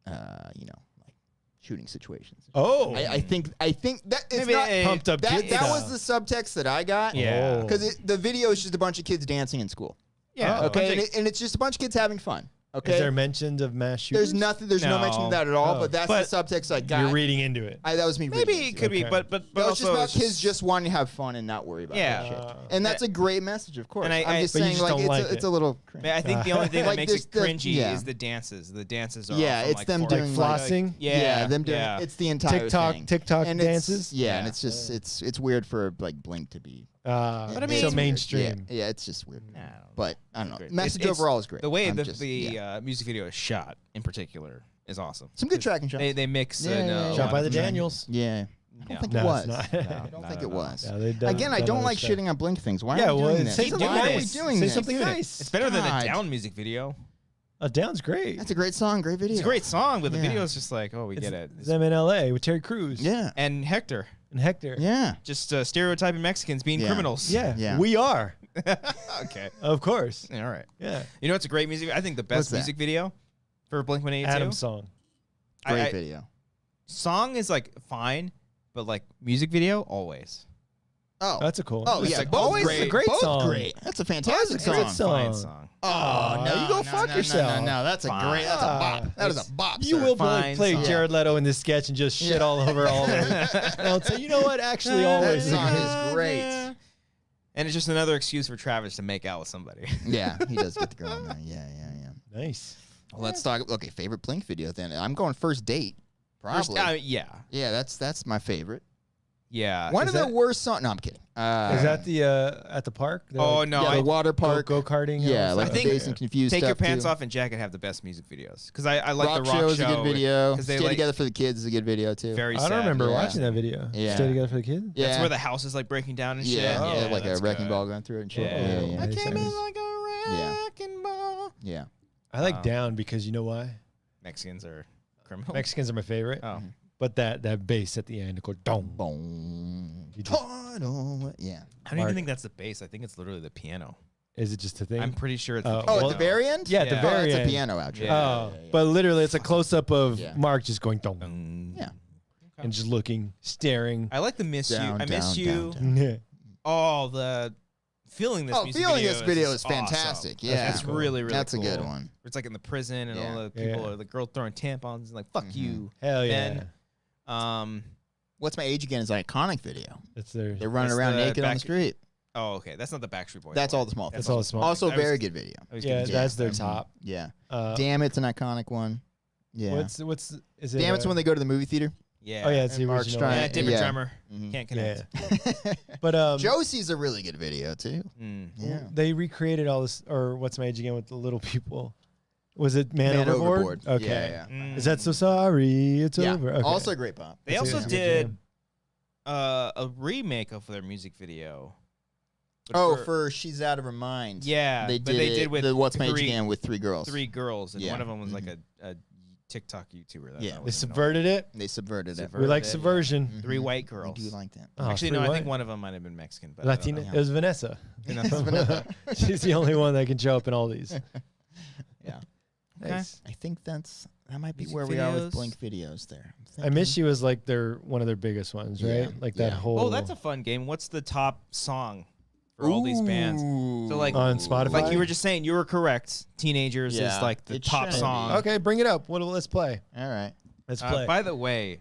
like shooting situations. Oh. I think that it's Maybe not a- Pumped up that kid was style. the subtext that I got. Yeah. Oh. Because the video is just a bunch of kids dancing in school. Yeah. Oh. Okay, and it's just a bunch of kids having fun. Okay, Is there mentions of mass shooters? there's nothing. There's no mention of that at all. Oh. But that's But the subtext I got. You're reading into it. That was me. Maybe reading it into could be, Okay. but No, it's just also about it's kids just wanting to have fun and not worry about Yeah. that shit. And that's a great message, of course. And I'm just But you saying, just like, don't it's, like it's it. a little cringe. I think the only thing that Like makes this- it the- cringy yeah. is the dances. The dances are Yeah, from, it's like, them 40 doing Like like, flossing? Yeah, them doing. yeah. It's the entire thing. TikTok And it's- dances? Yeah, and Yeah. it's just it's weird for like Blink to be. But I mean, so it's weird. mainstream. Yeah, it's just weird. Nah, But I don't know. great. Message It's- overall is great. The way I'm the just- the yeah. music video is shot, in particular, is awesome. Some good tracking shots. They mix. Yeah, yeah, yeah. Shot by the Daniel. Daniels. Yeah. I don't Yeah. think No, it was. it's not. I No, don't no, think no, it no. was. Yeah, they've done- Again, I done don't other like stuff. shitting on Blink things. Why Yeah, are we well, doing this? say something Why are we nice. doing Say this? something Keep doing it. nice. It's better than God. the Down music video. Down's great. That's a great song, great video. It's a great song, but the Yeah. video is just like, oh, we get it. It's them in L.A. with Terry Crews. Yeah. And Hector, And Hector. Yeah. just stereotyping Mexicans being Yeah. criminals. Yeah. Yeah. We are. Okay. Of course. All right. Yeah. You know what's a great music? I think the What's best that? music video for Blink-182. Adam's song. Great video. Song is like fine, but like music video always. Oh. That's a cool one. Oh It's yeah, like both always great. a great both song. great. That's a fantastic That's a great song. Fine song. song. Oh no, you go fuck no, yourself. no, No, that's a Fine. great. That's a bop. That is It's- a bop. You sir. will Fine play song. Jared Leto in this sketch and just shit Yeah. all over all of it. And I'll say, you know what? Actually, always. That song is is great. And it's just another excuse for Travis to make out with somebody. Yeah, he does get the girl in there. Yeah. Nice. Well, let's talk. Okay, favorite Blink video then. I'm going First Date. Probably. Yeah. Yeah, that's my favorite. Yeah. One Is of their that- worst songs. No, I'm kidding. Is that the at the park? The, Oh, like, no. yeah, the water park? go karting? Yeah, like I the think- Dazed and Confused Take Your stuff, Pants too. Off and Jacket have the best music videos. Because I like Rock the Rock Show is a good video. Because they Stay like Together for the Kids is a good video too. very I sad. don't remember Yeah. watching that video. Yeah. Stay together for the kids? Yeah, That's where the house is like breaking down and shit. yeah, Oh, yeah, like a that's wrecking good. ball going through it and shit. Yeah. Yeah, I Nice, came in nice. like a Yeah. wrecking ball. yeah. I like Down because you know why? Mexicans are criminals. Mexicans are my favorite. Oh. But that bass at the end, it goes dong. Boom. You just- Yeah. I don't even think that's the bass. I think it's literally the piano. Is it just a thing? I'm pretty sure it's Oh, the Oh, piano. at the very end? Yeah, at the Yeah. very That's end. a piano outro. Yeah. Oh, but literally, it's a close up of Yeah. Mark just going dong Yeah. and just looking, staring. I like the Miss You. Down, I Miss down, You. down, Yeah. Oh, the Feeling This music Feeling video This video is is fantastic. awesome. Yeah. It's really, really That's cool. a good one. It's like in the prison and Yeah. all the people Yeah. are the girl throwing tampons and like, fuck you. Hell yeah. Ben. What's My Age Again is an iconic video. It's their. They're running That's around the naked on back- the street. Oh, okay. That's not the Backstreet Boys. That's one. all the small. That's all the small. Also, I very was- good video. I was Yeah, getting- that's their Mhm. top. Yeah. Uh, Damn, it's an iconic one. Yeah. What's is it? uh, Damn, it's when they go to the movie theater. Yeah. Oh yeah, it's the and Mark original. Strnad. Yeah, different Yeah. drummer. Mhm. Can't Yeah, connect. but Josie's a really good video too. Mm. Yeah. they recreated all this, or What's My Age Again with the little people. Was it Man, Man Overboard? Overboard. Okay. Yeah. Mm. Is that So Sorry? It's Yeah. over. Okay. Also a great pop. They That's also a good did jam. a remake of their music video. But Oh, for She's Out of Her Mind. yeah, They but did they it, did with the What's My Age three- Again with 3 girls. 3 girls, and Yeah. one of them was like Mhm. a TikTok YouTuber. That Yeah. I They wasn't know. subverted it. They subverted it. We like Subverted it, subversion. Mhm. 3 white I girls. do like that. Oh, Actually, free no, I white. think one of them might have been Mexican. But Latina. I don't It was Vanessa. know. She's the only one that can show up in all these. Yeah. Okay. Nice. I think that might be Music where we are videos. with Blink videos there. I Miss You was like one of their biggest ones, right? Yeah, Like that yeah. whole. Oh, that's a fun game. What's the top song for all these bands? So, like- On Spotify? Like you were just saying, you were correct. Teenagers Yeah, is like the it top should song. be. Okay, bring it up. Let's play. All right. Let's play. By the way,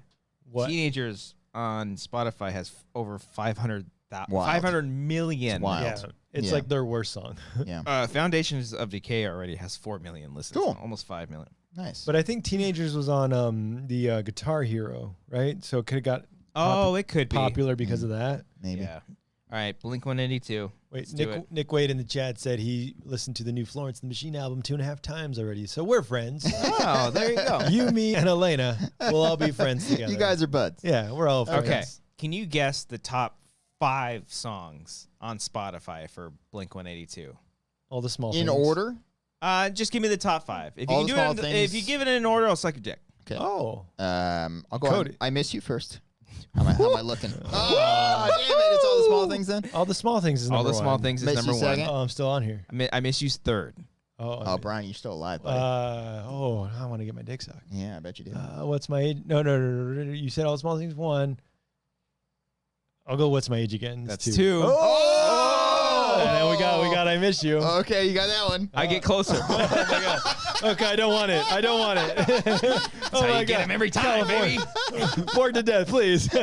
What? Teenagers on Spotify has over 500 Wild. million. It's wild. Yeah, it's Yeah. like their worst song. Yeah. Foundations of Decay already has 4 million listens. Cool. Almost 5 million. Nice. But I think Teenagers was on the Guitar Hero, right? So it could have got Oh, it could be. popular because of that. Maybe. Yeah. All right, Blink 182. Wait, Let's do it. Nick Wade in the chat said he listened to the new Florence the Machine album 2.5 times already. So we're friends. Oh, there you go. You, me, and Elena will all be friends together. You guys are buds. Yeah, we're all friends. Okay. Can you guess the top 5 songs on Spotify for Blink 182? All the small In things. order? Just give me the top 5. If you All can the do small it, things? if you give it in order, I'll suck your dick. Okay. Oh. I'll go Cody. on. I Miss You first. How am I looking? Oh, damn it. It's all the small things then? All the small things is All number the small one. things is Miss number You 1. second? Oh, I'm still on here. I Miss You's 3rd. Oh, Brian, you're still alive, buddy. I want to get my dick sucked. Yeah, I bet you did. What's my age? No. You said all the small things. 1. I'll go. What's my age again? It's That's 2. Oh! And then we got. I miss you. Okay, you got that one. I get closer. Okay, I don't want it. That's how you get him every time, baby. Bored to death, please. All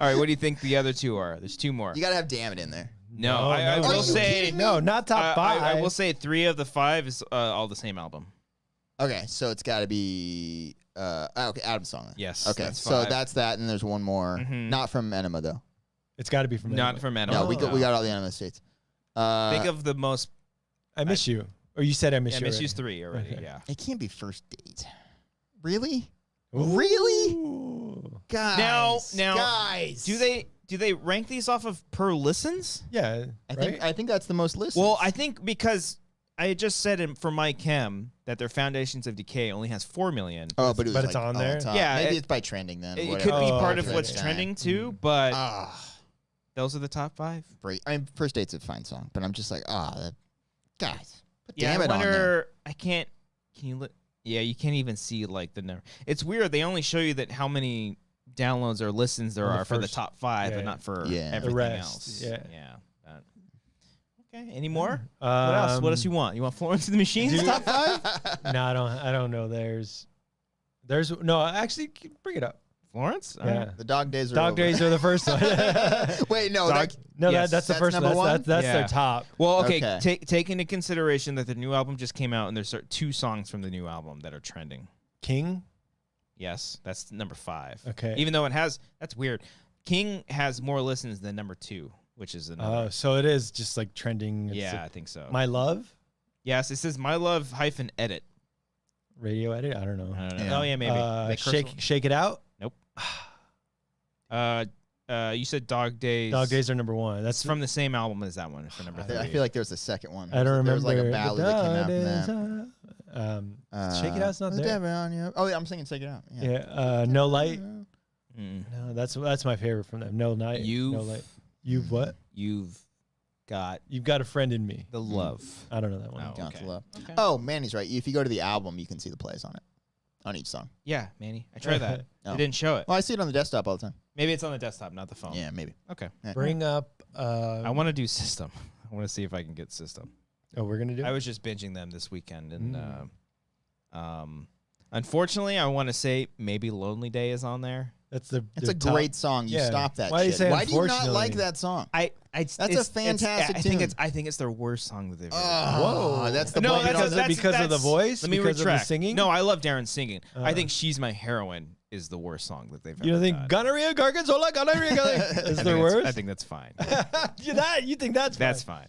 right, what do you think the other 2 are? There's 2 more. You got to have Damn It in there. No, No, I no. will Are you say kidding me? no, not top 5. I will say 3 of the 5 is all the same album. Okay, so it's got to be okay, Adam's song. Then. Yes, Okay, that's so 5. that's that, and there's one more. Mhm. Not from Enema though. It's got to be from Not Enema. from No, Enema. we got all the Enema states. Think of the most. I miss you. Or you said I miss Yeah, you. Miss already. You's 3 already. Okay. Yeah. It can't be First Date. Really? Ooh. Really? Guys. Now, guys. do they rank these off of per listens? Yeah. I think that's the most listens. Well, I think because I just said for My Chem that their Foundations of Decay only has 4 million. Oh, but it was But it's like on all there? top. Yeah, maybe it- it's by trending then. It whatever. could be Oh, part of okay. what's trending too, but those are the top 5. First Date's a fine song, but I'm just like, guys, put Yeah, Damn It I on there. wonder. I can't. Can you? Yeah, you can't even see like the number. It's weird. They only show you that how many downloads or listens there On the are for the first- top 5, yeah, but not for yeah. The everything rest, else. yeah. Yeah. Okay. Any more? What else? What else you want? You want Florence the Machine's top 5? No, I don't know. There's no. Actually, bring it up. Florence? Yeah. The Dog Days are Dog over. Days are the first one. Wait, no. Dog- No, Yes. that's the That's first number one. one? That's Yeah. their top. Well, okay. Okay. Take into consideration that the new album just came out, and there's 2 songs from the new album that are trending. King. Yes, that's number 5. Okay. Even though it has, that's weird. King has more listens than number 2, which is another. So it is just like trending. It's Yeah, like I think so. My Love Yes, it says My Love - edit. radio edit. I don't know. I don't know. Yeah. Oh yeah, maybe. Like Shake It Out. You said Dog Days. Dog Days are number 1. That's That's from the same album as that one for number 3. I feel like there's a second one. I don't There was remember. like a ballad that came out from that. Shake It Out's not The there. Devil on You. Oh, yeah, I'm singing Shake It Out. Yeah. Yeah. No Light. Mm. No, that's my favorite from them. No Light. No Light. You've what? You've got You've got a friend in me. the love. I don't know that one. Oh. Gone to Okay. Love. Okay. Oh, Manny's right. If you go to the album, you can see the plays on it, on each song. Yeah, Manny. I tried that. Oh. It didn't show it. Well, I see it on the desktop all the time. Maybe it's on the desktop, not the phone. Yeah, maybe. Okay. Yeah. Bring up. I want to do System. I want to see if I can get System. Oh, we're gonna do. I was just binging them this weekend, and unfortunately, I want to say maybe Lonely Day is on there. That's the. It's a great song. You Yeah. stop that Why do you shit. say Why do you not unfortunately? like that song? That's a fantastic tune. I think it's their worst song that they've ever Whoa, that's the No, blame it that's on- because of the voice. Let me because retract. of the singing. No, I love Darren's singing. I think She's My Heroine is the worst song that they've ever You don't think done. gonorrhea, garganzola, gonorrhea is I their think worst? I think that's fine. You think that's That's fine.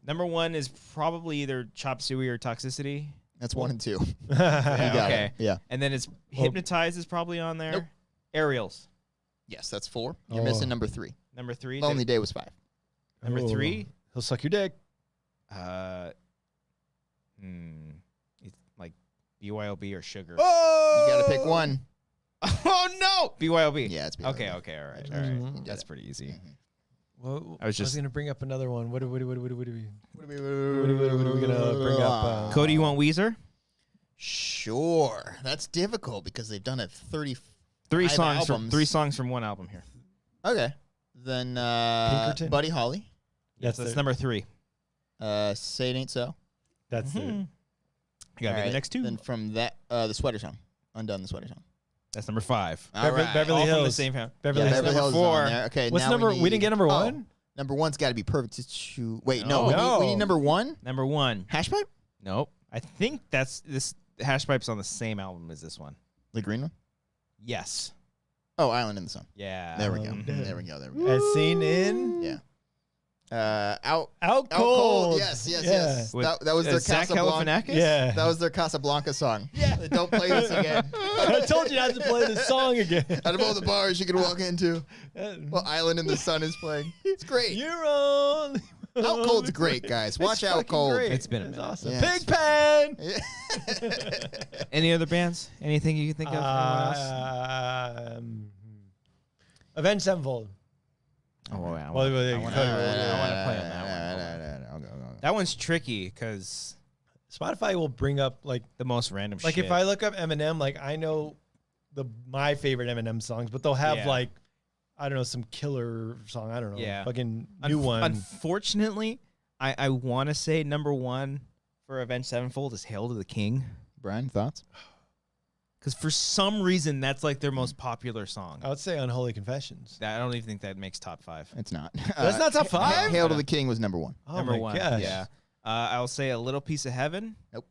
Number one is probably either Chop Suey or Toxicity. That's 1 and 2. Yeah, got okay. it. Yeah. And then it's Hypnotize is probably on there. Nope. Aerials. Yes, that's 4. You're Oh. missing number 3. Number 3. Lonely Day was 5. Number 3. He'll suck your dick. It's like BYOB or Sugar. Oh, You got to pick one. Oh no! BYOB. Yeah, it's BYOB. Okay, all right. Mhm. That's pretty easy. Well, I was just- going to bring up another one. What are we What going to bring up? Cody, you want Weezer? Sure. That's difficult because they've done it 30. Three Five songs albums. from one album here. Okay. Then Pinkerton? Buddy Holly. Yes, that's number 3. Say It Ain't So. That's it. You gotta be the next 2. Then from that, the Sweater Song. Undone the Sweater Song. That's number 5. All right. Beverly All from the Hills. same house. Beverly Yeah, Hills. Beverly Hills is Number on 4. there. Okay, What's now number? We didn't get number oh, 1. Number 1's got to be Perfect Situation. Wait, No. no. We need number 1. Number 1. Hash Pipe? Nope. I think that's this. Hash Pipe's on the same album as this one. The green one? Yes. Oh, Island in the Sun. Yeah. There we go. Mhm. There we go. As seen in Yeah. Out Out Cold. Cold. Yes. Yeah. With, That was their Zach Casablanca. Galifianakis? Yeah. That was their Casablanca song. Yeah. Don't play this again. I told you not to play this song again. Out of all the bars you could walk into, well, Island in the Sun is playing. It's great. You're on. Out Cold's great, guys. Watch Out fucking Cold. great. It's been a It's minute. awesome. Yeah, Pigpen. Any other bands? Anything you can think of? Anyone else? Avenged Sevenfold. Oh, wow. Well, I they want cut to it. play on that one. I'll go. That one's tricky because Spotify will bring up like the most random like shit. if I look up Eminem, like I know my favorite Eminem songs, but they'll have Yeah. like I don't know some killer song. I don't know. Yeah. Fucking new one. Unfortunately, I want to say number 1 for Avenged Sevenfold is Hail to the King. Brian, thoughts? Because for some reason, that's like their most popular song. I would say Unholy Confessions. I don't even think that makes top 5. It's not. That's not top 5. Hail to the King was number 1. Oh number my 1. gosh. Yeah. I'll say A Little Piece of Heaven. Nope.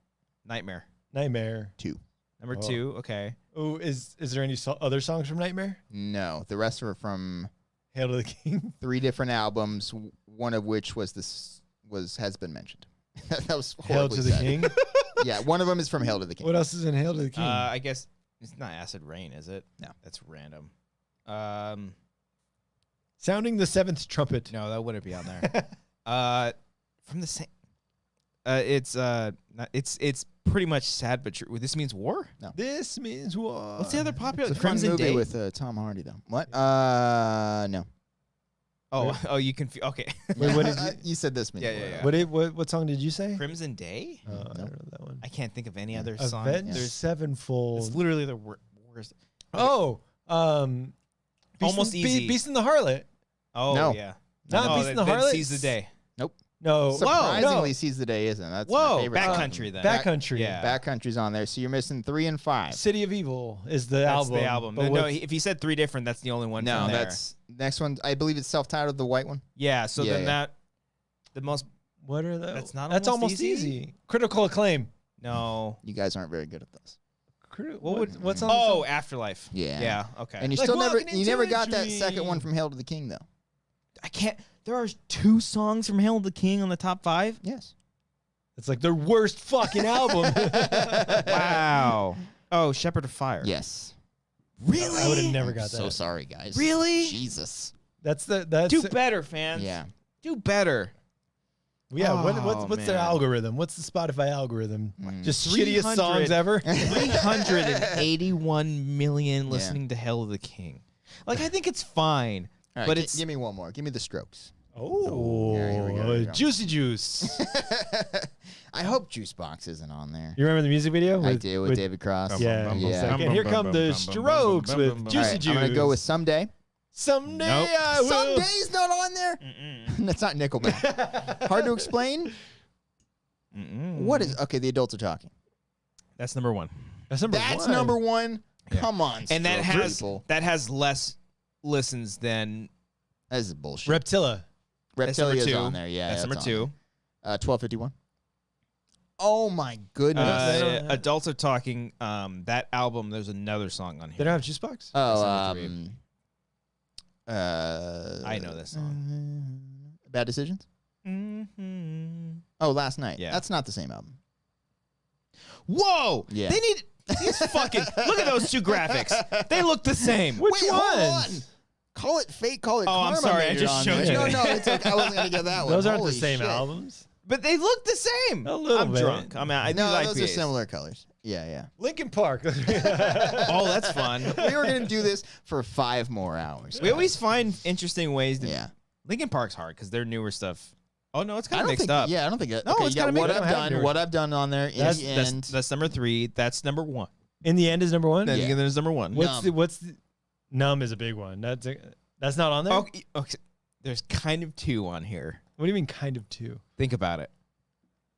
Nightmare. Nightmare. 2. Number Oh. 2. Okay. Oh, is there any other songs from Nightmare? No, the rest are from Hail to the King. 3 different albums. One of which has been mentioned. That was Hail horribly to the sad. King. Yeah, one of them is from Hail to the King. What else is in Hail to the King? I guess it's not Acid Rain, is it? No. That's random. Sounding the Seventh Trumpet. No, that wouldn't be on there. From the same. It's pretty much sad, but true. This means war. This means war. What's the other popular? It's a fun Crimson movie Day with Tom Hardy though. What? No. Oh, you can. Okay. Wait, what did You said this means Yeah, war. yeah. What song did you say? Crimson Day. I Nope. don't know that one. I can't think of any other song. Avenged There's. Sevenfold. It's literally the worst. Oh, Almost easy. Beast and the Harlot. Oh No. yeah. Not No, Beast and the then Harlot. Seize the Day. No. Surprisingly, no. Seize the Day isn't. That's Whoa, my favorite. Backcountry then. Backcountry. Yeah. Backcountry's on there, so you're missing 3 and 5. City of Evil is the That's album. the album. But No, what's- if you said 3 different, that's the only one. No, from there. that's next one. I believe it's self-titled, the white one. Yeah. So Yeah, then yeah. that the most. what are those? That's not That's almost almost easy? easy. Critical Acclaim. No. You guys aren't very good at this. What's on? Oh, Afterlife. Yeah. Yeah. Okay. And you Like still never, walking you into never a got that second dream. one from Hail to the King though. I can't. There are 2 songs from Hail to the King on the top 5. Yes. It's like their worst fucking album. Wow. Oh, Shepherd of Fire. Yes. Really? I would have never got So that. sorry, guys. Really? Jesus. That's Do better, fans. Yeah. Do better. Yeah. Oh, What's their man. algorithm? What's the Spotify algorithm? Mm. Just 300. shittiest songs ever. 381 million listening to Hail to the King. Like, I think it's fine. All right, But it's give me one more. Give me the Strokes. Oh, Yeah, here we go, here we go. Juicy Juice. I hope Juice Box isn't on there. You remember the music video? I do with David Cross. Yeah. Yeah. And here come the Strokes with All Juicy right, Juice. I'm gonna go with Someday. Someday Nope. I will. Someday's not on there. That's not Nickelback. Hard to explain. What is? Okay, the adults are talking. That's number 1. That's number That's one. number 1. Come on, And that people. has less listens than That is bullshit. Reptilla. That's number Reptilia's 2. on there. Yeah, That's number on 2. there. 1251. Oh my goodness. Adults Are Talking. That album. There's another song on They here. don't have Juicebox? Oh, number I know this song. Bad Decisions? Mm-hmm. Oh, Last Night. Yeah. That's not the same album. Whoa! Yeah. They need these fucking. Look at those 2 graphics. They look the same. Which Wait, hold on. ones? Call it fake. Call it. Oh, I'm Karma sorry, I made it just on showed there. you. No, it's okay. I wasn't gonna get that one. Those aren't Holy the same shit. albums. But they look the same. A little I'm bit. drunk. I mean, I do No, like those are IPAs. similar colors. Yeah. Linkin Park. Oh, that's fun. We were gonna do this for 5 more hours. We always find interesting ways to. Yeah. Linkin Park's hard because their newer stuff. Oh no, it's I kind of don't mixed think. up. Yeah, I don't think. No, Okay, it's you got kinda what mixed I've up. done. What I've done on there. In That's- the end. That's number 3. That's number 1. In the end is number 1? Then Yeah. there's number 1. What's the Numb is a big one. That's not on there? Okay. There's kind of 2 on here. What do you mean kind of 2? Think about it.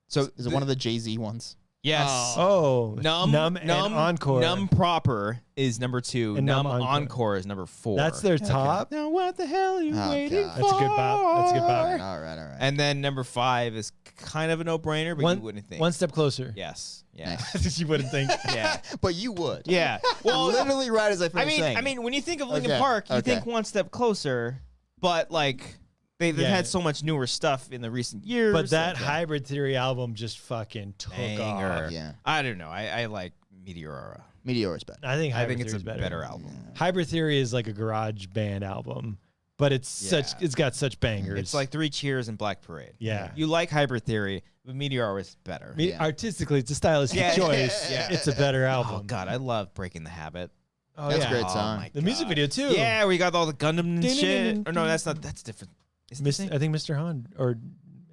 So Is it one of the Jay-Z ones? Yes. Oh, Numb and Encore. Numb proper is number 2. And Numb Numb Encore. Encore is number 4. That's their top? Now what the hell are you Oh, waiting God. for? That's a good bop. That's a good bop. All right. And then number 5 is kind of a no-brainer, but you wouldn't think. One step closer. Yes. Yeah. You wouldn't think. Yeah. But you would. Yeah. Well, literally right as I finished saying. I mean, when you think of Linkin Okay, Park, you okay. think One Step Closer, but like they've Yeah. had so much newer stuff in the recent years. But that like, Hybrid Theory album just fucking took banger. off. Yeah. I don't know. I like Meteora. Meteor's better. I think I Hybrid think it's a Theory is better album. Hybrid Theory is like a garage band album, but it's it's got such bangers. It's like 3 Cheers and Black Parade. Yeah. You like Hybrid Theory, but Meteora is better. Artistically, it's a stylistic Yeah. choice. Yeah. It's a better album. Oh God, I love Breaking the Habit. Oh, That's yeah. a great Oh, song. my The music God. video too. Yeah, we got all the Gundam and Ding, ding, shit. ding, Or no, ding. that's not. That's different. Is it the Mis- same? I think Mr. Han or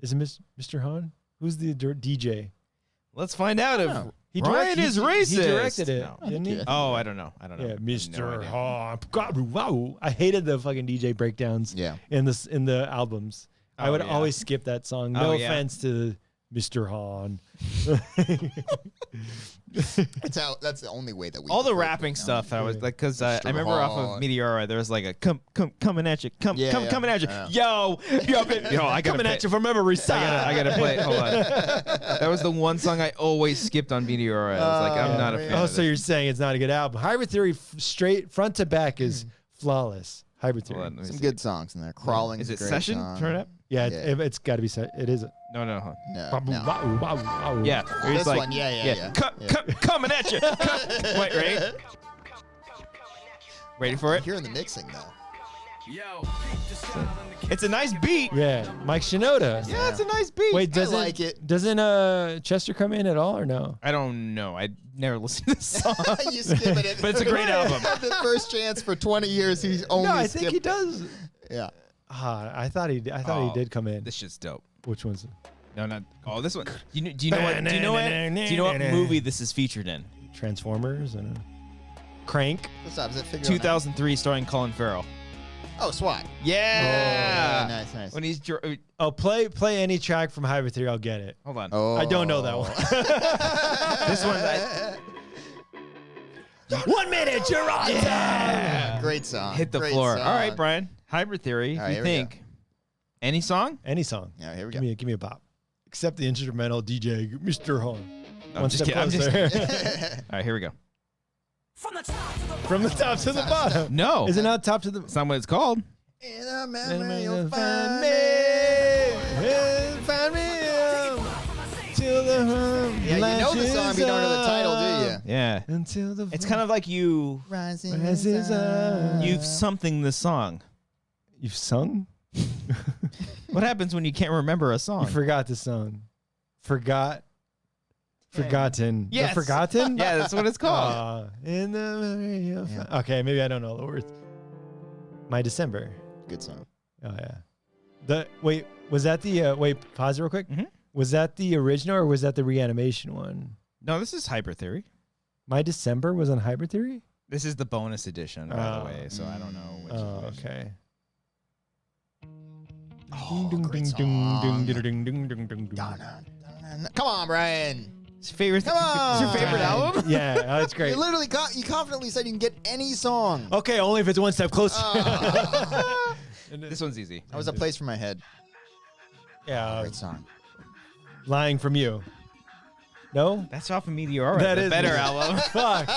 is it Mr. Han? Who's the DJ? Let's find out if He Ryan is racist. He directed it, No. didn't he? Oh, I don't know. I don't know. Yeah, I have no Mr. idea. Han. God, wow. I hated the fucking DJ breakdowns Yeah. in the albums. I Oh, would yeah. always skip that song. Oh, No yeah. offense to Mr. Han. That's the only way that we. All the record rapping it now. stuff, I was like, because I Mr. remember off of Han. Meteora, there was like a coming at you, coming at you, Yeah. yo, I gotta Coming play, at you from Memory I Side. gotta play. Hold on, that was the one song I always skipped on Meteora. I was like, I'm not a fan. Oh, of so this. you're saying it's not a good album? Hybrid Theory, straight front to back, is flawless. Hybrid Hold Theory. on, let me Some see. good songs in there. Crawling. Is a it great Session? song. Turn it up. Yeah, Yeah. it's got to be. It is. No, hold on. No. Wow, wow, wow. Yeah, where he's This like, one, yeah. coming at you. Wait, ready? Ready for it? Hearing the mixing though. It's a nice beat. Yeah, Mike Shinoda. Yeah, it's a nice beat. Wait, doesn't like it. Doesn't Chester come in at all or no? I don't know. I never listened to this song. You skipping it. But it's a great album. The first chance for 20 years, he's only. No, I think he skipped it. does. Yeah. I thought he did come in. This shit's dope. Which one's? No, not. Oh, this one. Do you know what? Do you know what? Do you know what movie this is featured in? Transformers and Crank. What's up? Is it figure 2003, starring Colin Farrell. Oh, SWAT. Yeah. Nice. When he's Oh, play any track from Hybrid Theory, I'll get it. hold on. Oh. I don't know that one. This one. 1 minute, you're on time. Great song. Hit the Great floor. song. All right, Brian. Hybrid Theory. All right, you here we think any song? Any song. Yeah, here we go. Give me a bop. Except the instrumental DJ, Mr. Han. I'm One just step kidding. I'm just closer. All right, here we go. From the top to the bottom. No, Is it not top to the? It's not what it's called. In a memory you'll find me. me. Find me. Till the Yeah, you know the song, but you don't know the title, do you? Yeah. Until the It's kind of like you. Rising rises up. You've something the song. You've sung? What happens when you can't remember a song? You forgot the song. Forgotten. Yes. The Forgotten? Yeah, that's what it's called. In the memory of... Okay, maybe I don't know the words. My December. Good song. Oh, yeah. Wait, was that the... wait, pause it real quick. Mhm. Was that the original or was that the reanimation one? No, this is Hybrid Theory. My December was on Hybrid Theory? This is the bonus edition, by the way, so I don't know which. Oh, which- okay. Oh, great Ding, song. ding, ding, ding, ding, ding, ding, ding, ding. Come on, Brian. His favorite. Come on. It's your favorite album? Yeah, that's great. You literally you confidently said you can get any song. Okay, only if it's one step closer. This one's easy. That was a place for my head. Yeah, Great song. Lying from You. No? That's off of Meteora. That the is better Meteora. album. Fuck.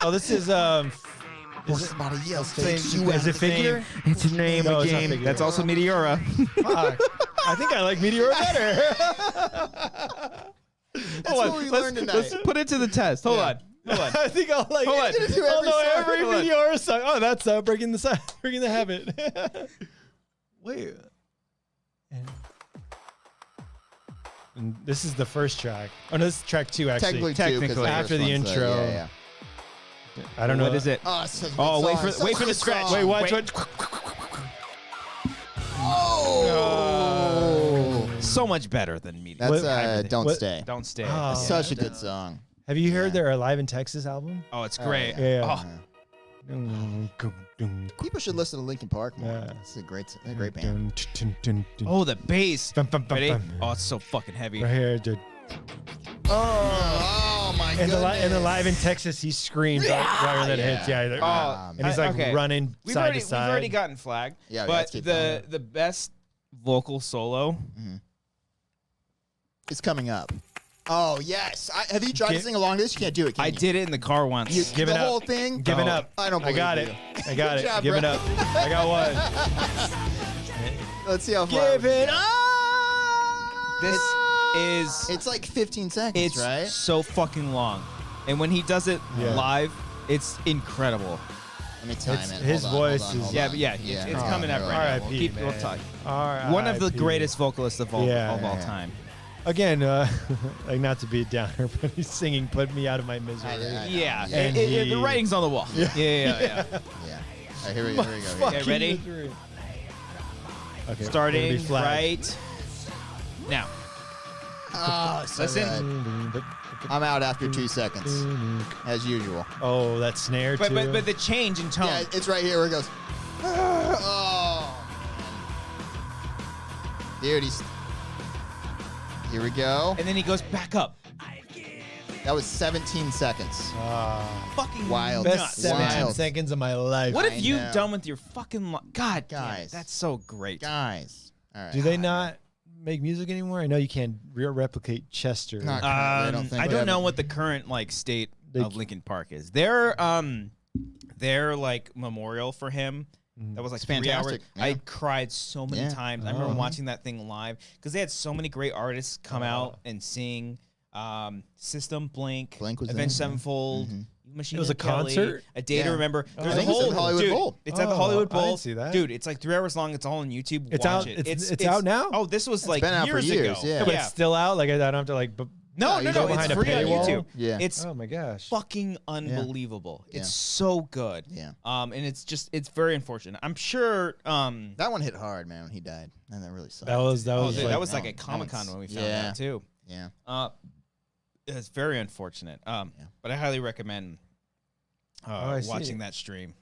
Oh, this is Somebody else same- takes you is out it Figure? It's a name No, of it's not game. Figure. That's also Meteora. Fuck. I think I like Meteora better. That's what we learned tonight. Let's put it to the test. Hold on. I think I'll like Hold on. it. I'll know every Hold on. Meteora song. Oh, that's breaking the habit. Wait. And this is the first track. Oh no, this is track 2 actually. Technically, after the intro. Yeah. I don't know What is it? Oh, it's such a good Oh, wait song. for wait for the Such a good scratch. song. Wait, watch Wait. what? Oh. So much better than Meteora. That's Everything. Don't What? Stay. Don't stay. Oh. Such a good song. Have you heard their Alive in Texas album? Oh, it's great. Yeah. Oh, People should listen to Linkin Park more. Yeah. It's a great band. oh, the bass. Bum, bum, bum, Ready? bum. Oh, it's so fucking heavy. Right here, dude. Oh my And goodness. the Live in Texas, he screams right when that hits. Yeah, he's like, Oh, and he's like okay. running side to side. We've already gotten flagged. Yeah, but let's keep going. the best vocal solo. It's coming up. Oh yes. Have you tried to sing along to this? You can't do it. Can I you? did it in the car once. You, Giving the up. whole thing. Giving Oh. up. I don't I believe got you. it. I got Good it. job, Giving bro. up. I got one. Let's see how far. Give it up. This is It's like 15 seconds, it's right? so fucking long, and when he does it Yeah. live, it's incredible. Let me time It's- it. his Hold on, voice hold on, is- hold Yeah, on. but yeah, it's coming up here we right now. R.I.P., We'll man. talk. R.I.P. One of the greatest vocalists of all Yeah. of all Yeah. time. Again, like not to be a downer, but he's singing "Put Me Out of My Misery." I know. Yeah, And the he- writing's on the wall. Yeah. Yeah. All right, here we go. Here. Okay, ready? Misery. Okay, Starting it'll be flagged. right now. Oh, so Listen. good. I'm out after 2 seconds, as usual. Oh, that snare But too. but the change in tone. Yeah, it's right here where it goes. Oh. Dude, here we go. and then he goes back up. That was 17 seconds. Fucking Wild. Best nuts. 17 Wild. seconds of my life. What I have you know. done with your fucking God, damn, Guys. that's so great. Guys. All right. Do they not make music anymore? I know you can't replicate Chester. Not currently, I don't think. I we don't have know it. what the current like state They- of Linkin Park is. Their like memorial for him that was like It's 3 hours. fantastic, yeah. I cried so many Yeah. times. I remember watching that thing live because they had so many great artists come out and sing. System, Blink Blink was Avenged there, Sevenfold. Machine It was a Gun Kelly, concert? A Day to Yeah. Remember. I There's a think it's whole at Hollywood dude, Bowl. It's at the Oh, Hollywood I Bowl. didn't see that. Dude, it's like 3 hours long. It's all on YouTube. It's Watch out- it. it's out now? Oh, this was like been out for years years, ago. yeah. But it's still out. Like I don't have to like. No, you no, go no. behind It's a free on paywall? YouTube. Yeah. It's Oh my gosh. fucking unbelievable. Yeah. It's so good. Yeah. And it's very unfortunate. I'm sure. That one hit hard, man, when he died. And that really sucked. That was That like, was like that at Comic-Con one's- when we found yeah. out too. Yeah. It's very unfortunate. But I highly recommend I see. watching that stream.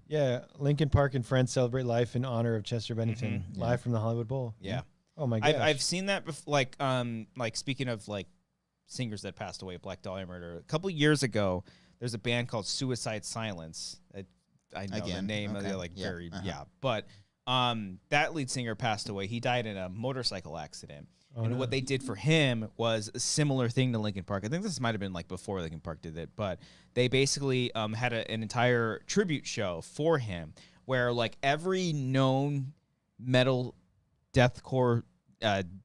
yeah. Linkin Park and friends celebrate life in honor of Chester Bennington, live from the Hollywood Bowl. Yeah. Oh my gosh. I've seen that before. Like speaking of like singers that passed away, Black Dahlia Murder. A couple years ago, there's a band called Suicide Silence. I know the Again, name of okay. the like Yeah, very uh-huh. But that lead singer passed away. He died in a motorcycle accident. And what they did for him was a similar thing to Linkin Park. I think this might have been like before Linkin Park did it, but they basically had an entire tribute show for him where like every known metal, deathcore,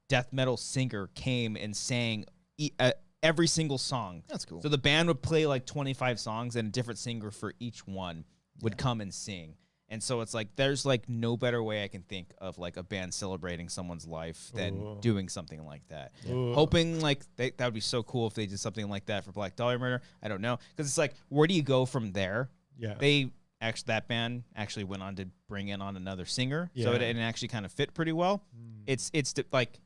death metal singer came and sang every single song. That's cool. So the band would play like 25 songs and a different singer for each one would come and sing. And so it's like there's like no better way I can think of like a band celebrating someone's life than doing something like that. Hoping like that would be so cool if they did something like that for Black Dahlia Murder. I don't know, because it's like where do you go from there? Yeah. That band actually went on to bring in on another singer, so Yeah. it actually kind of fit pretty well. It's like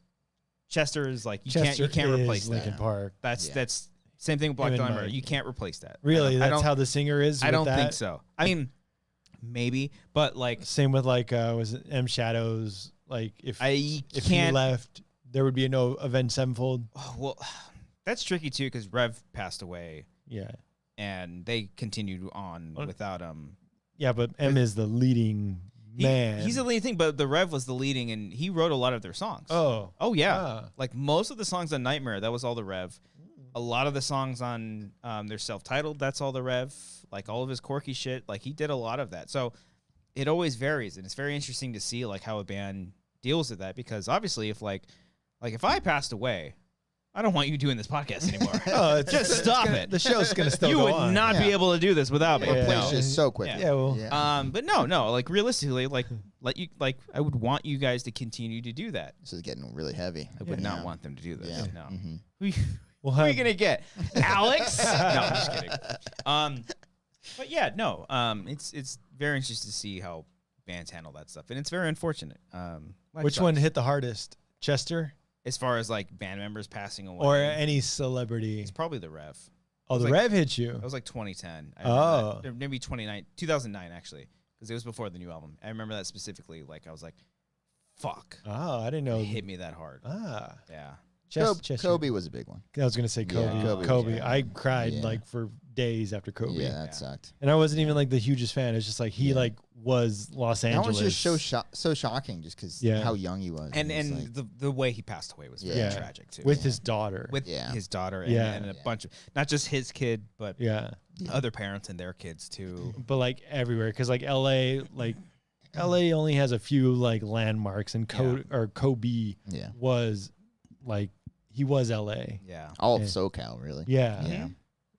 Chester is like you Chester can't is replace Linkin that. Park. That's same thing with Black Him and Dahlia Murder. Mike. You can't replace that. Really, I that's don't- how the singer is. I with don't that? think so. I mean, maybe, but like Same with like was it M Shadows? Like if I he can't. left, there would be no Avenged Sevenfold. Oh, well, that's tricky too because Rev passed away. Yeah. And they continued on without Yeah, but M is the leading man. He's the leading thing, but the Rev was the leading, and he wrote a lot of their songs. Oh. Oh yeah. Ah. Like most of the songs on Nightmare, that was all the Rev. A lot of the songs on their self-titled, that's all the Rev. Like all of his quirky shit, like he did a lot of that. So it always varies, and it's very interesting to see like how a band deals with that because obviously if like if I passed away, I don't want you doing this podcast anymore. Just stop it. The show's gonna still you go would on. not be able to do this without me. Or Yeah. plays just so quick. Yeah, well, But no, like realistically, like I would want you guys to continue to do that. This is getting really heavy. I would not want them to do this. Yeah. No. Mhm. we'll Who are you have gonna get, Alex? No, I'm just kidding. But yeah, no. It's very interesting to see how bands handle that stuff, and it's very unfortunate. which one hit the hardest, Chester as far as like band members passing away, or any celebrity? it's probably the Rev. Oh, the like- Rev hit you. It was like 2010. I Oh. remember that. Or maybe 2009 actually, because it was before the new album. I remember that specifically. Like I was like, "Fuck!" Oh, I didn't know. It hit me that hard. Ah, Yeah. Chester. Kobe was a big one. I was gonna say Kobe. Yeah, Kobe Kobe. was- yeah. I cried Yeah. like for days after Kobe. Yeah, that Yeah. sucked. And I wasn't even like the hugest fan. It's just like he Yeah. like was Los That Angeles. was just so shocking just because Yeah. how young he was. And It's like- the way he passed away was very Yeah. tragic too. with his daughter. with Yeah. his daughter and, Yeah. and a Yeah. bunch of not just his kid but Yeah, other parents and their kids too. but like everywhere, because like LA only has a few like landmarks, and Kobe yeah, was like he was LA. Yeah. all of Yeah. SoCal really. Yeah, Yeah.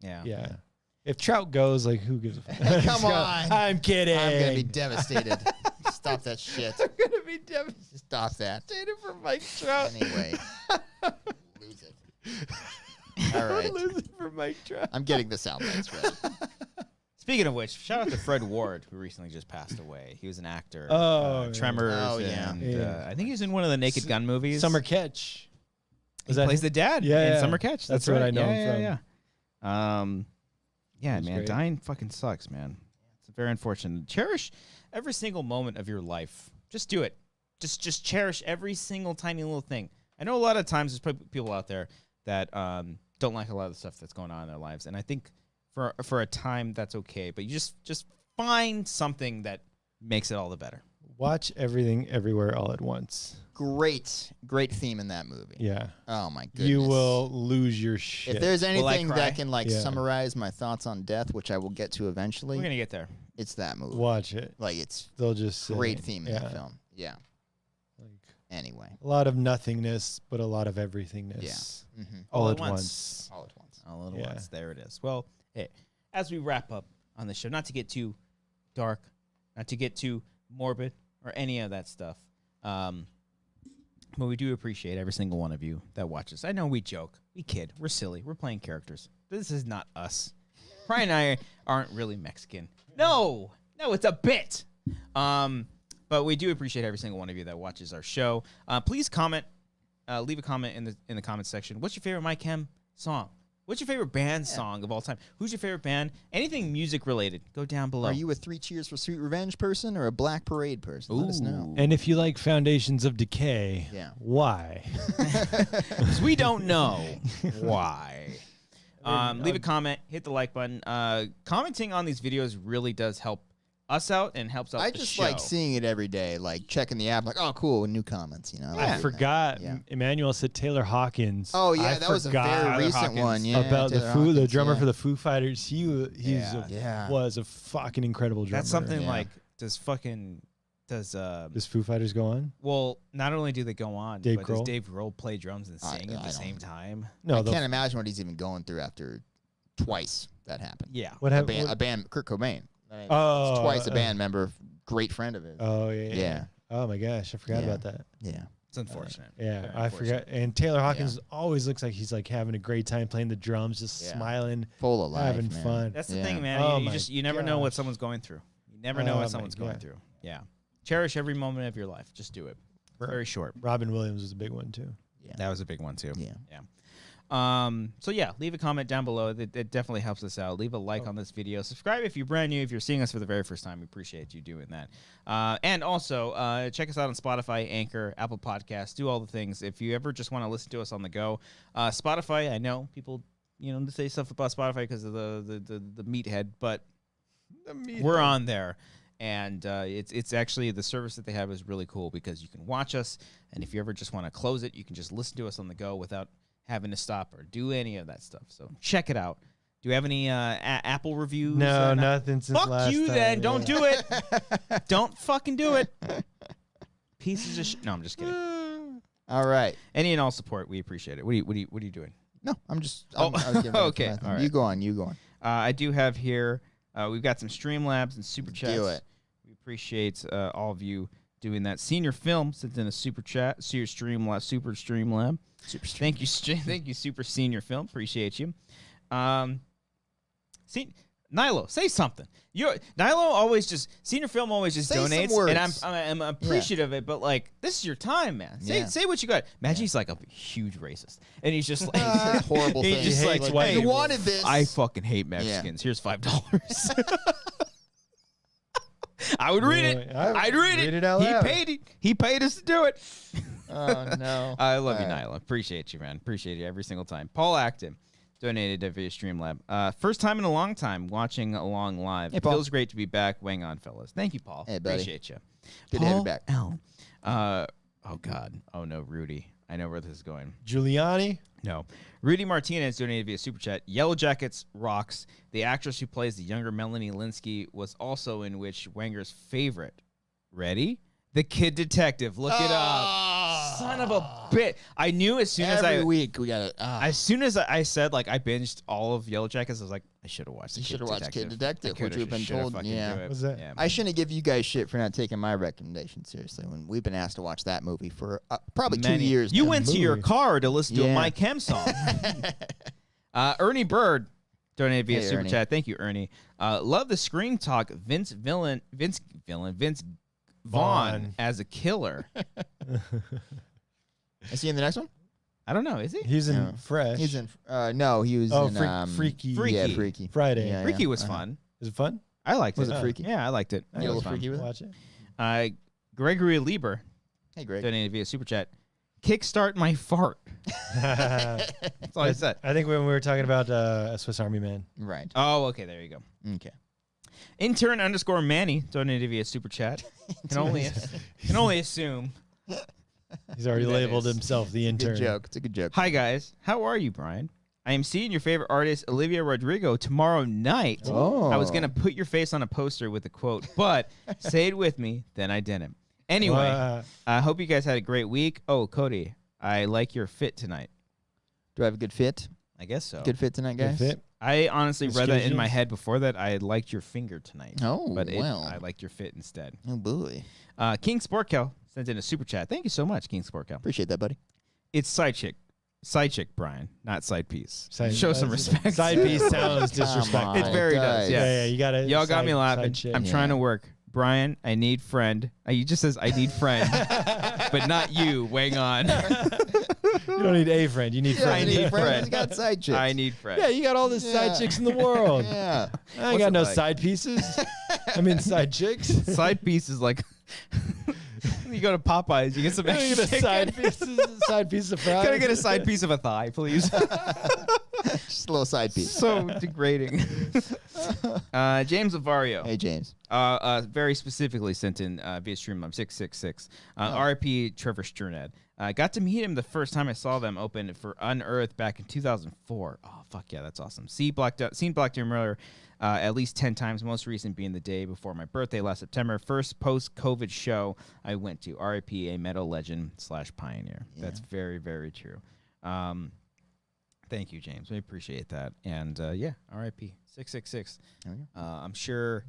Yeah. yeah. If Trout goes, like who gives a fuck? Come on. I'm kidding. I'm gonna be devastated. Stop that shit. I'm gonna be devastated Stop that. for Mike Trout. Anyway, lose it. All right, Losing for Mike Trout. I'm getting the sound bites ready. Speaking of which, shout out to Fred Ward, who recently just passed away. He was an actor. Oh, yeah. Tremors. Oh, yeah. And, Yeah. I think he was in one of the Naked Gun movies. Summer Catch. He plays the dad Yeah, in yeah. Summer Catch. That's right. what I know him Yeah. Yeah, He's man, great. dying fucking sucks, man. It's very unfortunate. Cherish every single moment of your life. Just do it. Just cherish every single tiny little thing. I know a lot of times there's probably people out there that don't like a lot of the stuff that's going on in their lives, and I think for a time that's okay. But you just find something that makes it all the better. Watch Everything Everywhere All at Once. Great theme in that movie. Yeah. Oh my goodness. You will lose your shit. If there's I anything cry? that can like Yeah. summarize my thoughts on death, which I will get to eventually, We're gonna get there. it's that movie. Watch it. Like it's They'll just say, great theme in yeah. that film. Yeah. Like, Anyway. a lot of nothingness, but a lot of everythingness. Yeah. Mm-hmm. All at once. All at once. All at Yeah. once. There it is. Well, hey, as we wrap up on the show, not to get too dark, not to get too morbid or any of that stuff, but we do appreciate every single one of you that watches. I know we joke, we kid, we're silly, we're playing characters. This is not us. Brian and I aren't really Mexican. No, it's a bit. But we do appreciate every single one of you that watches our show. Please comment, leave a comment in the comment section. What's your favorite My Chem song? What's your favorite band song of all time? Who's your favorite band? Anything music related, go down below. Are you a 3 Cheers for Sweet Revenge person or a Black Parade person? Let us know. And if you like Foundations of Decay, Yeah. why? 'Cause we don't know why. Leave a comment, hit the like button. Commenting on these videos really does help us out and helps out I the just show. like seeing it every day, like checking the app, like, oh, cool, new comments, you know? I forgot. Yeah. Emmanuel said Taylor Hawkins. Oh, yeah, I that was a forgot very recent Hawkins. one. Yeah, about Taylor the Hawkins, drummer yeah. for the Foo Fighters. He Yeah. was a fucking incredible drummer. That's something Yeah. like does Does Foo Fighters go on? well, not only do they go on, Dave but does Grohl? Dave Grohl play drums and I- sing at I the don't same know. time? No, I can't imagine what he's even going through after twice that happened. Yeah. What A happened? band, Kurt Cobain. Oh, twice a band member, great friend of his. Oh yeah, Yeah. Oh my gosh, I forgot Yeah. about that. Yeah. It's unfortunate. Yeah, Very I unfortunate. forgot. And Taylor Hawkins always looks like he's like having a great time playing the drums, just Yeah. smiling, Full of life, having man. fun. That's the Yeah. thing, man. Oh you my you never know what gosh. someone's going through. You never know Oh my what someone's going God. through. Yeah. Cherish every moment of your life. Just do it. Very short. Robin Williams was a big one too. Yeah. That was a big one too. Yeah. So yeah, leave a comment down below. It definitely helps us out. Leave a like on this video. Subscribe if you're brand new. If you're seeing us for the very first time, we appreciate you doing that. And also, check us out on Spotify, Anchor, Apple Podcasts. Do all the things. If you ever just want to listen to us on the go, Spotify. I know people, say stuff about Spotify because of the meathead, but we're on there. And it's actually the service that they have is really cool because you can watch us, and if you ever just want to close it, you can just listen to us on the go without having to stop or do any of that stuff. So check it out. Do we have any Apple reviews? No, nothing since Fuck last you time, then. Don't do it. Don't fucking do it. Pieces of shit. No, I'm just kidding. All right. Any and all support, we appreciate it. What are you doing? No, I'm just. Oh, I was giving it okay. to All right. You go on. I do have here. We've got some Streamlabs and Super Chats. Do it. We appreciate all of you doing that. Senior Film sent in a Super Chat. Streamlab. Thank you, Super Senior Film. Appreciate you. Nilo, say something. Senior Film always just Say some donates, words. and I'm appreciative of it. But like, this is your time, man. Say what you got. Imagine he's like a huge racist, and he's just like horrible he thing. just like, hates white hey, you people. wanted this. I fucking hate Mexicans. Here's $5. I would read it. I'd read it. it out loud. He paid us to do it. Oh no. I love you, All right. Nyla. Appreciate you, man. Appreciate you every single time. Paul Acton donated via Streamlab. First time in a long time watching along live. Hey, Paul. Feels great to be back. Wang on, fellas. Thank you, Paul. Hey, buddy. Appreciate you. Good to have you back. L. Oh God. Oh no, Rudy. I know where this is going. Giuliani. No. Rudy Martinez donated via Super Chat. Yellowjackets rocks. The actress who plays the younger Melanie Linsky was also in which Wanger's favorite. Ready? The Kid Detective. Look it up. Son of a bit. I knew as soon as Every week we got it. as soon as I said, like, I binged all of Yellowjackets, I was like, I should have watched You Kid should have watched Kid Detective. Detective, which we've been told. Yeah. What's that? Yeah. I shouldn't give you guys shit for not taking my recommendation seriously when we've been asked to watch that movie for probably 2 years. You now. went to your movie. car to listen to a Yeah. Mike Hem song. Ernie Bird donated via Hey, Super Ernie. Chat. Thank you, Ernie. Love the screen talk. Vince Vaughn as a killer. Is he in the next one? I don't know. Is he? He's in No. Fresh. He's in. No, he was in. Freaky. Freaky. Yeah, Freaky. Friday. Yeah, Freaky yeah. was Uh-huh. fun. Is it fun? I liked Was it. it freaky? Yeah, I liked it. You It a was little freaky fun. with it? Watch it. Gregory Lieber Hey, Greg. donated via Super Chat. Kickstart my fart. That's all I said. I think when we were talking about a Swiss Army Man. Right. Oh, okay. There you go. Okay. Intern _ Manny donated via Super Chat. Can only assume. He's already That labeled is. himself the Good intern. joke. It's a good joke. Hi guys, how are you, Brian? I am seeing your favorite artist, Olivia Rodrigo, tomorrow night. Oh. I was gonna put your face on a poster with a quote, but say it with me, then I didn't. Anyway, I hope you guys had a great week. Oh, Cody, I like your fit tonight. Do I have a good fit? I guess so. Good fit tonight, Good guys. fit. I honestly Good read that in skinny my jeans. head before that. I liked your finger tonight. Oh, but well. I liked your fit instead. Oh boy. King Sportcow sent in a super chat. Thank you so much, King Sportcow. Appreciate that, buddy. It's side chick, Brian, not side piece. Side- Show some respect. Side piece sounds Come disrespectful. on, It very does, guys. yeah. Yeah, you got it. Y'all got me laughing. I'm Yeah. trying to work. Brian, I need friend. He just says I need friend, but not you. Wang on. You don't need a friend. You need Yeah, friend. I need friend. friends. He's got side chicks. I need friend. Yeah, you got all the side Yeah. chicks in the world. Yeah. I ain't What's got it no like? side pieces. I mean, side chicks. Side piece is like you go to Popeyes, you get some You don't extra need a side piece of fries. Can I get a side piece of a thigh, please? Just a little side piece. So degrading. James Avario. Hey, James. Very specifically sent in via Streamlabs 666. RIP Trevor Strnad. I got to meet him the first time I saw them open for Unearthed back in 2004. Oh, fuck yeah, that's awesome. Seen Black Mirror at least 10 times, most recent being the day before my birthday last September. First post-COVID show I went to. RIP, a metal legend / pioneer. Yeah. That's very, very true. Thank you, James. We appreciate that. And yeah, RIP 666. There we go. I'm sure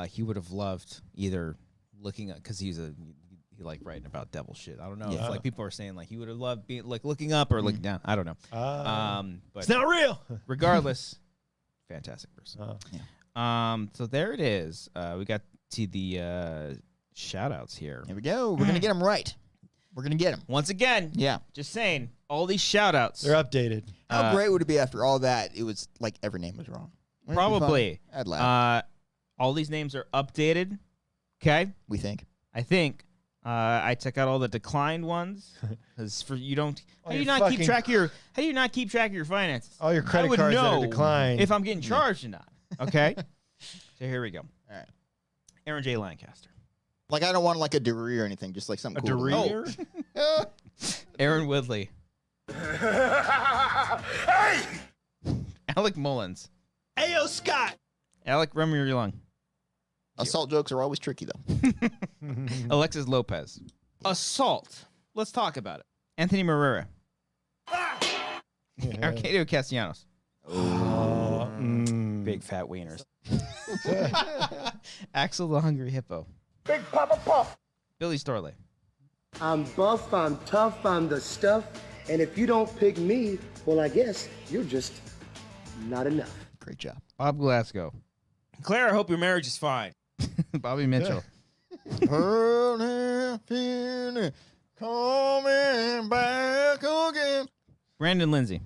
he would have loved either looking at, because he like writing about devil shit. I don't know Yeah. if like people are saying like he would have loved being like looking up or looking down. I don't know. But It's not real. regardless, fantastic person. Oh. So there it is. We got to the shout outs here. Here we go. We're going to get them right. We're going to get them. Once again, Yeah. just saying, all these shout outs. They're updated. How great would it be after all that? It was like every name was wrong. Wouldn't it be Probably. fun? I'd laugh. All these names are updated. Okay. We think. I think. I took out all the declined ones because you don't. How do you not keep track of your? How do you not keep track of your finances? All your credit I would cards that know are declined. if I'm getting charged or not. Okay. So here we go. All right. Aaron J. Lancaster. Like I don't want like a Dereer or anything. Just like something cool. Dereer? Aaron Woodley. Alec Mullins. Ayo, Scott. Alec Remyer-Young. Assault jokes are always tricky though. Alexis Lopez. Assault. Let's talk about it. Anthony Marrera. Arcadio Castellanos. Big fat wieners. Axel the Hungry Hippo. Big Papa Pump. Billy Storley. I'm buff, I'm tough, I'm the stuff. And if you don't pick me, well, I guess you're just not enough. Great job. Bob Glasgow. Claire, I hope your marriage is fine. Bobby Mitchell. Coming back again. Brandon Lindsay.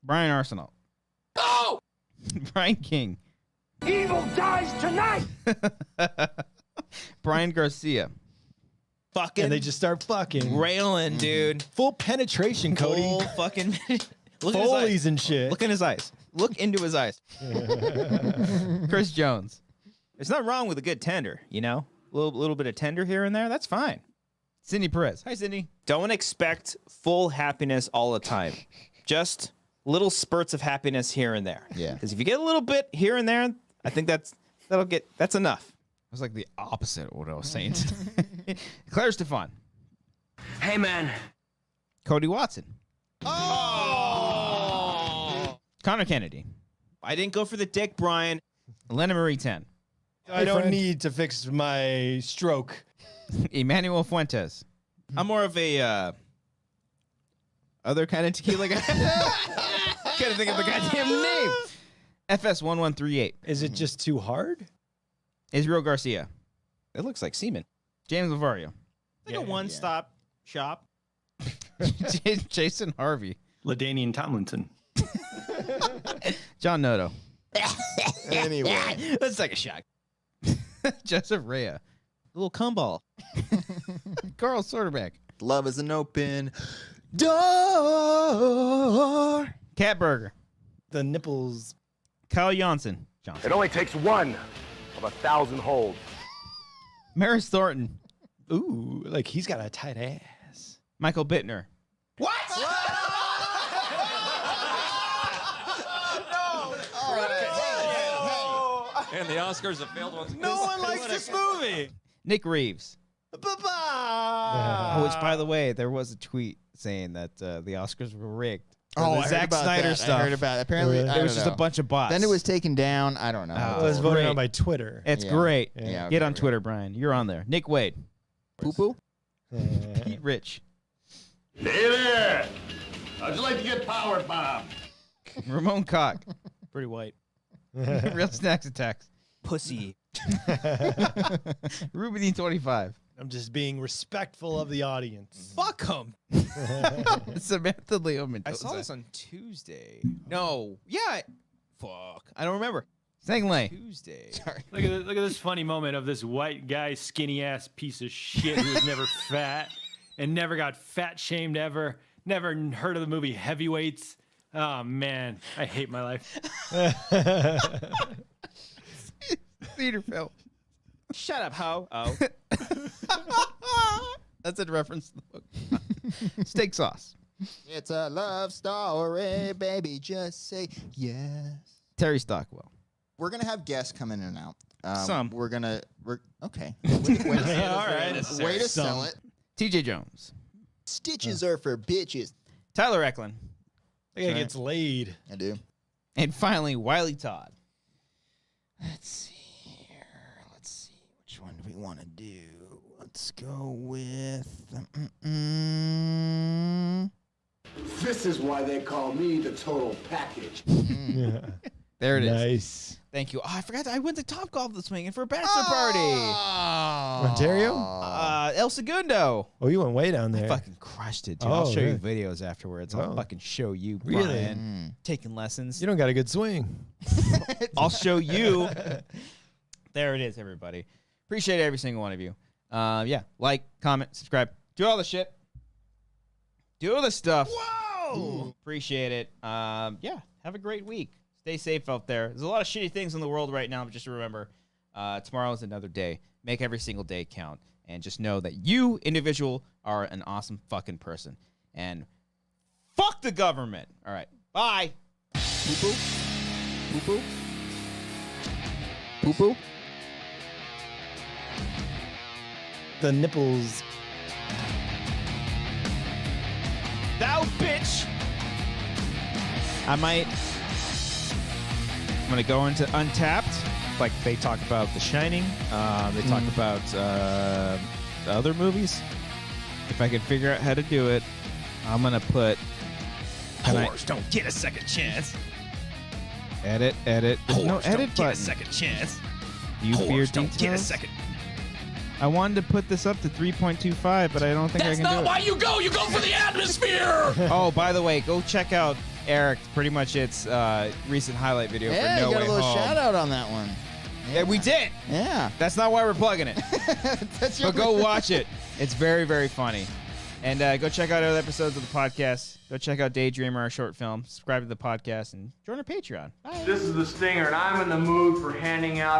Brian Arsenal. Go! Brian King. Evil dies tonight! Brian Garcia. Fucking And they just start fucking. railing, dude. Full penetration, Cody. Full fucking look at his Foley's eyes. and shit. Look in his eyes. Look into his eyes. Chris Jones. There's nothing wrong with a good tender, you know? A little bit of tender here and there. That's fine. Cindy Perez. Hi, Cindy. Don't expect full happiness all the time. Just little spurts of happiness here and there. Yeah. Because if you get a little bit here and there, I think that's enough. It was like the opposite of what I was saying. Claire Stefan. Hey, man. Cody Watson. Oh! Connor Kennedy. I didn't go for the dick, Brian. Elena Marie 10. I don't need to fix my stroke. Emmanuel Fuentes. I'm more of a other kind of tequila guy. Can't think of the goddamn name. FS1138. Is it just too hard? Israel Garcia. It looks like semen. James Lavario. Like a one-stop shop. Jason Harvey. LaDainian Tomlinson. John Noto. Anyway. Let's take a shot. Joseph Rea. A little cum ball. Carl Soderbeck. Love is an open door. Cat Burger. The nipples. Kyle Johnson. It only takes one of 1,000 holds. Maris Thornton. Ooh, like he's got a tight ass. Michael Bittner. What? And the Oscars have failed once again. No one likes this movie. Nick Reeves. Bye-bye. Which, by the way, there was a tweet saying that the Oscars were rigged. Oh, the I heard Zack about Snyder that. stuff. I heard about it. Apparently, Really? I There was don't just know. a bunch of bots. Then it was taken down. I don't know. I was voting on my Twitter. It's Yeah. great. Yeah, Get okay, on okay. Twitter, Brian. You're on there. Nick Wade. Poo poo. Pete Rich. Hey there! How'd you like to get powered, Bob? Ramon Cock. Pretty white. Real Snacks Attacks. Pussy. Ruby 25. I'm just being respectful of the audience. Fuck him. Samantha Leo Mendoza. I saw this on Tuesday. No. Yeah. Fuck. I don't remember. Sang Lei. Tuesday. Sorry. Look at this funny moment of this white guy, skinny ass piece of shit who was never fat and never got fat shamed ever. Never heard of the movie Heavyweights. Oh man, I hate my life. Cedarville. Shut up, ho. Oh. That's a reference to the book. Steak sauce. It's a love story, baby. Just say yes. Terry Stockwell. We're gonna have guests come in and out. Some. We're okay. Way right. to sell it. TJ Jones. Stitches are for bitches. Tyler Eklund. I think it gets laid. I do. And finally, Wiley Todd. Let's see here. Let's see. Which one do we want to do? Let's go with. This is why they call me the total package. There it is. Nice. Thank you. Oh, I forgot. I went to Topgolf this weekend for a bachelor party. Ontario? El Segundo. Oh, you went way down I there. fucking crushed it, dude. Oh, I'll show you really? videos afterwards. I'll Oh. fucking show you, Really? Brian. Taking lessons. You don't got a good swing. I'll show you. There it is, everybody. Appreciate every single one of you. Yeah, like, comment, subscribe, do all the shit. Do all the stuff. Whoa! Appreciate it. Yeah, have a great week. Stay safe out there. There's a lot of shitty things in the world right now, but just remember, tomorrow is another day. Make every single day count. And just know that you, individual, are an awesome fucking person. And fuck the government. All right. Bye. Poo-poo? Poo-poo? Poo-poo? The nipples. Thou bitch. I'm gonna go into Untapped, like they talk about The Shining. They talk about the other movies. If I can figure out how to do it, I'm gonna put. Whores don't get a second chance. Edit. There's no edit button. Get a second chance. You fear details. Get a second. I wanted to put this up to 3.25, but I don't think I can do it. That's not why you go. You go for the atmosphere. Oh, by the way, go check out Eric. Pretty much its recent highlight video Yeah, for No you got Way a little Home. shout out on that one. Yeah, we did. Yeah. That's not why we're plugging it. That's your But go watch it. It's very, very funny. And go check out other episodes of the podcast. Go check out Daydreamer, our short film. Subscribe to the podcast and join our Patreon. Bye. This is the Stinger, and I'm in the mood for handing out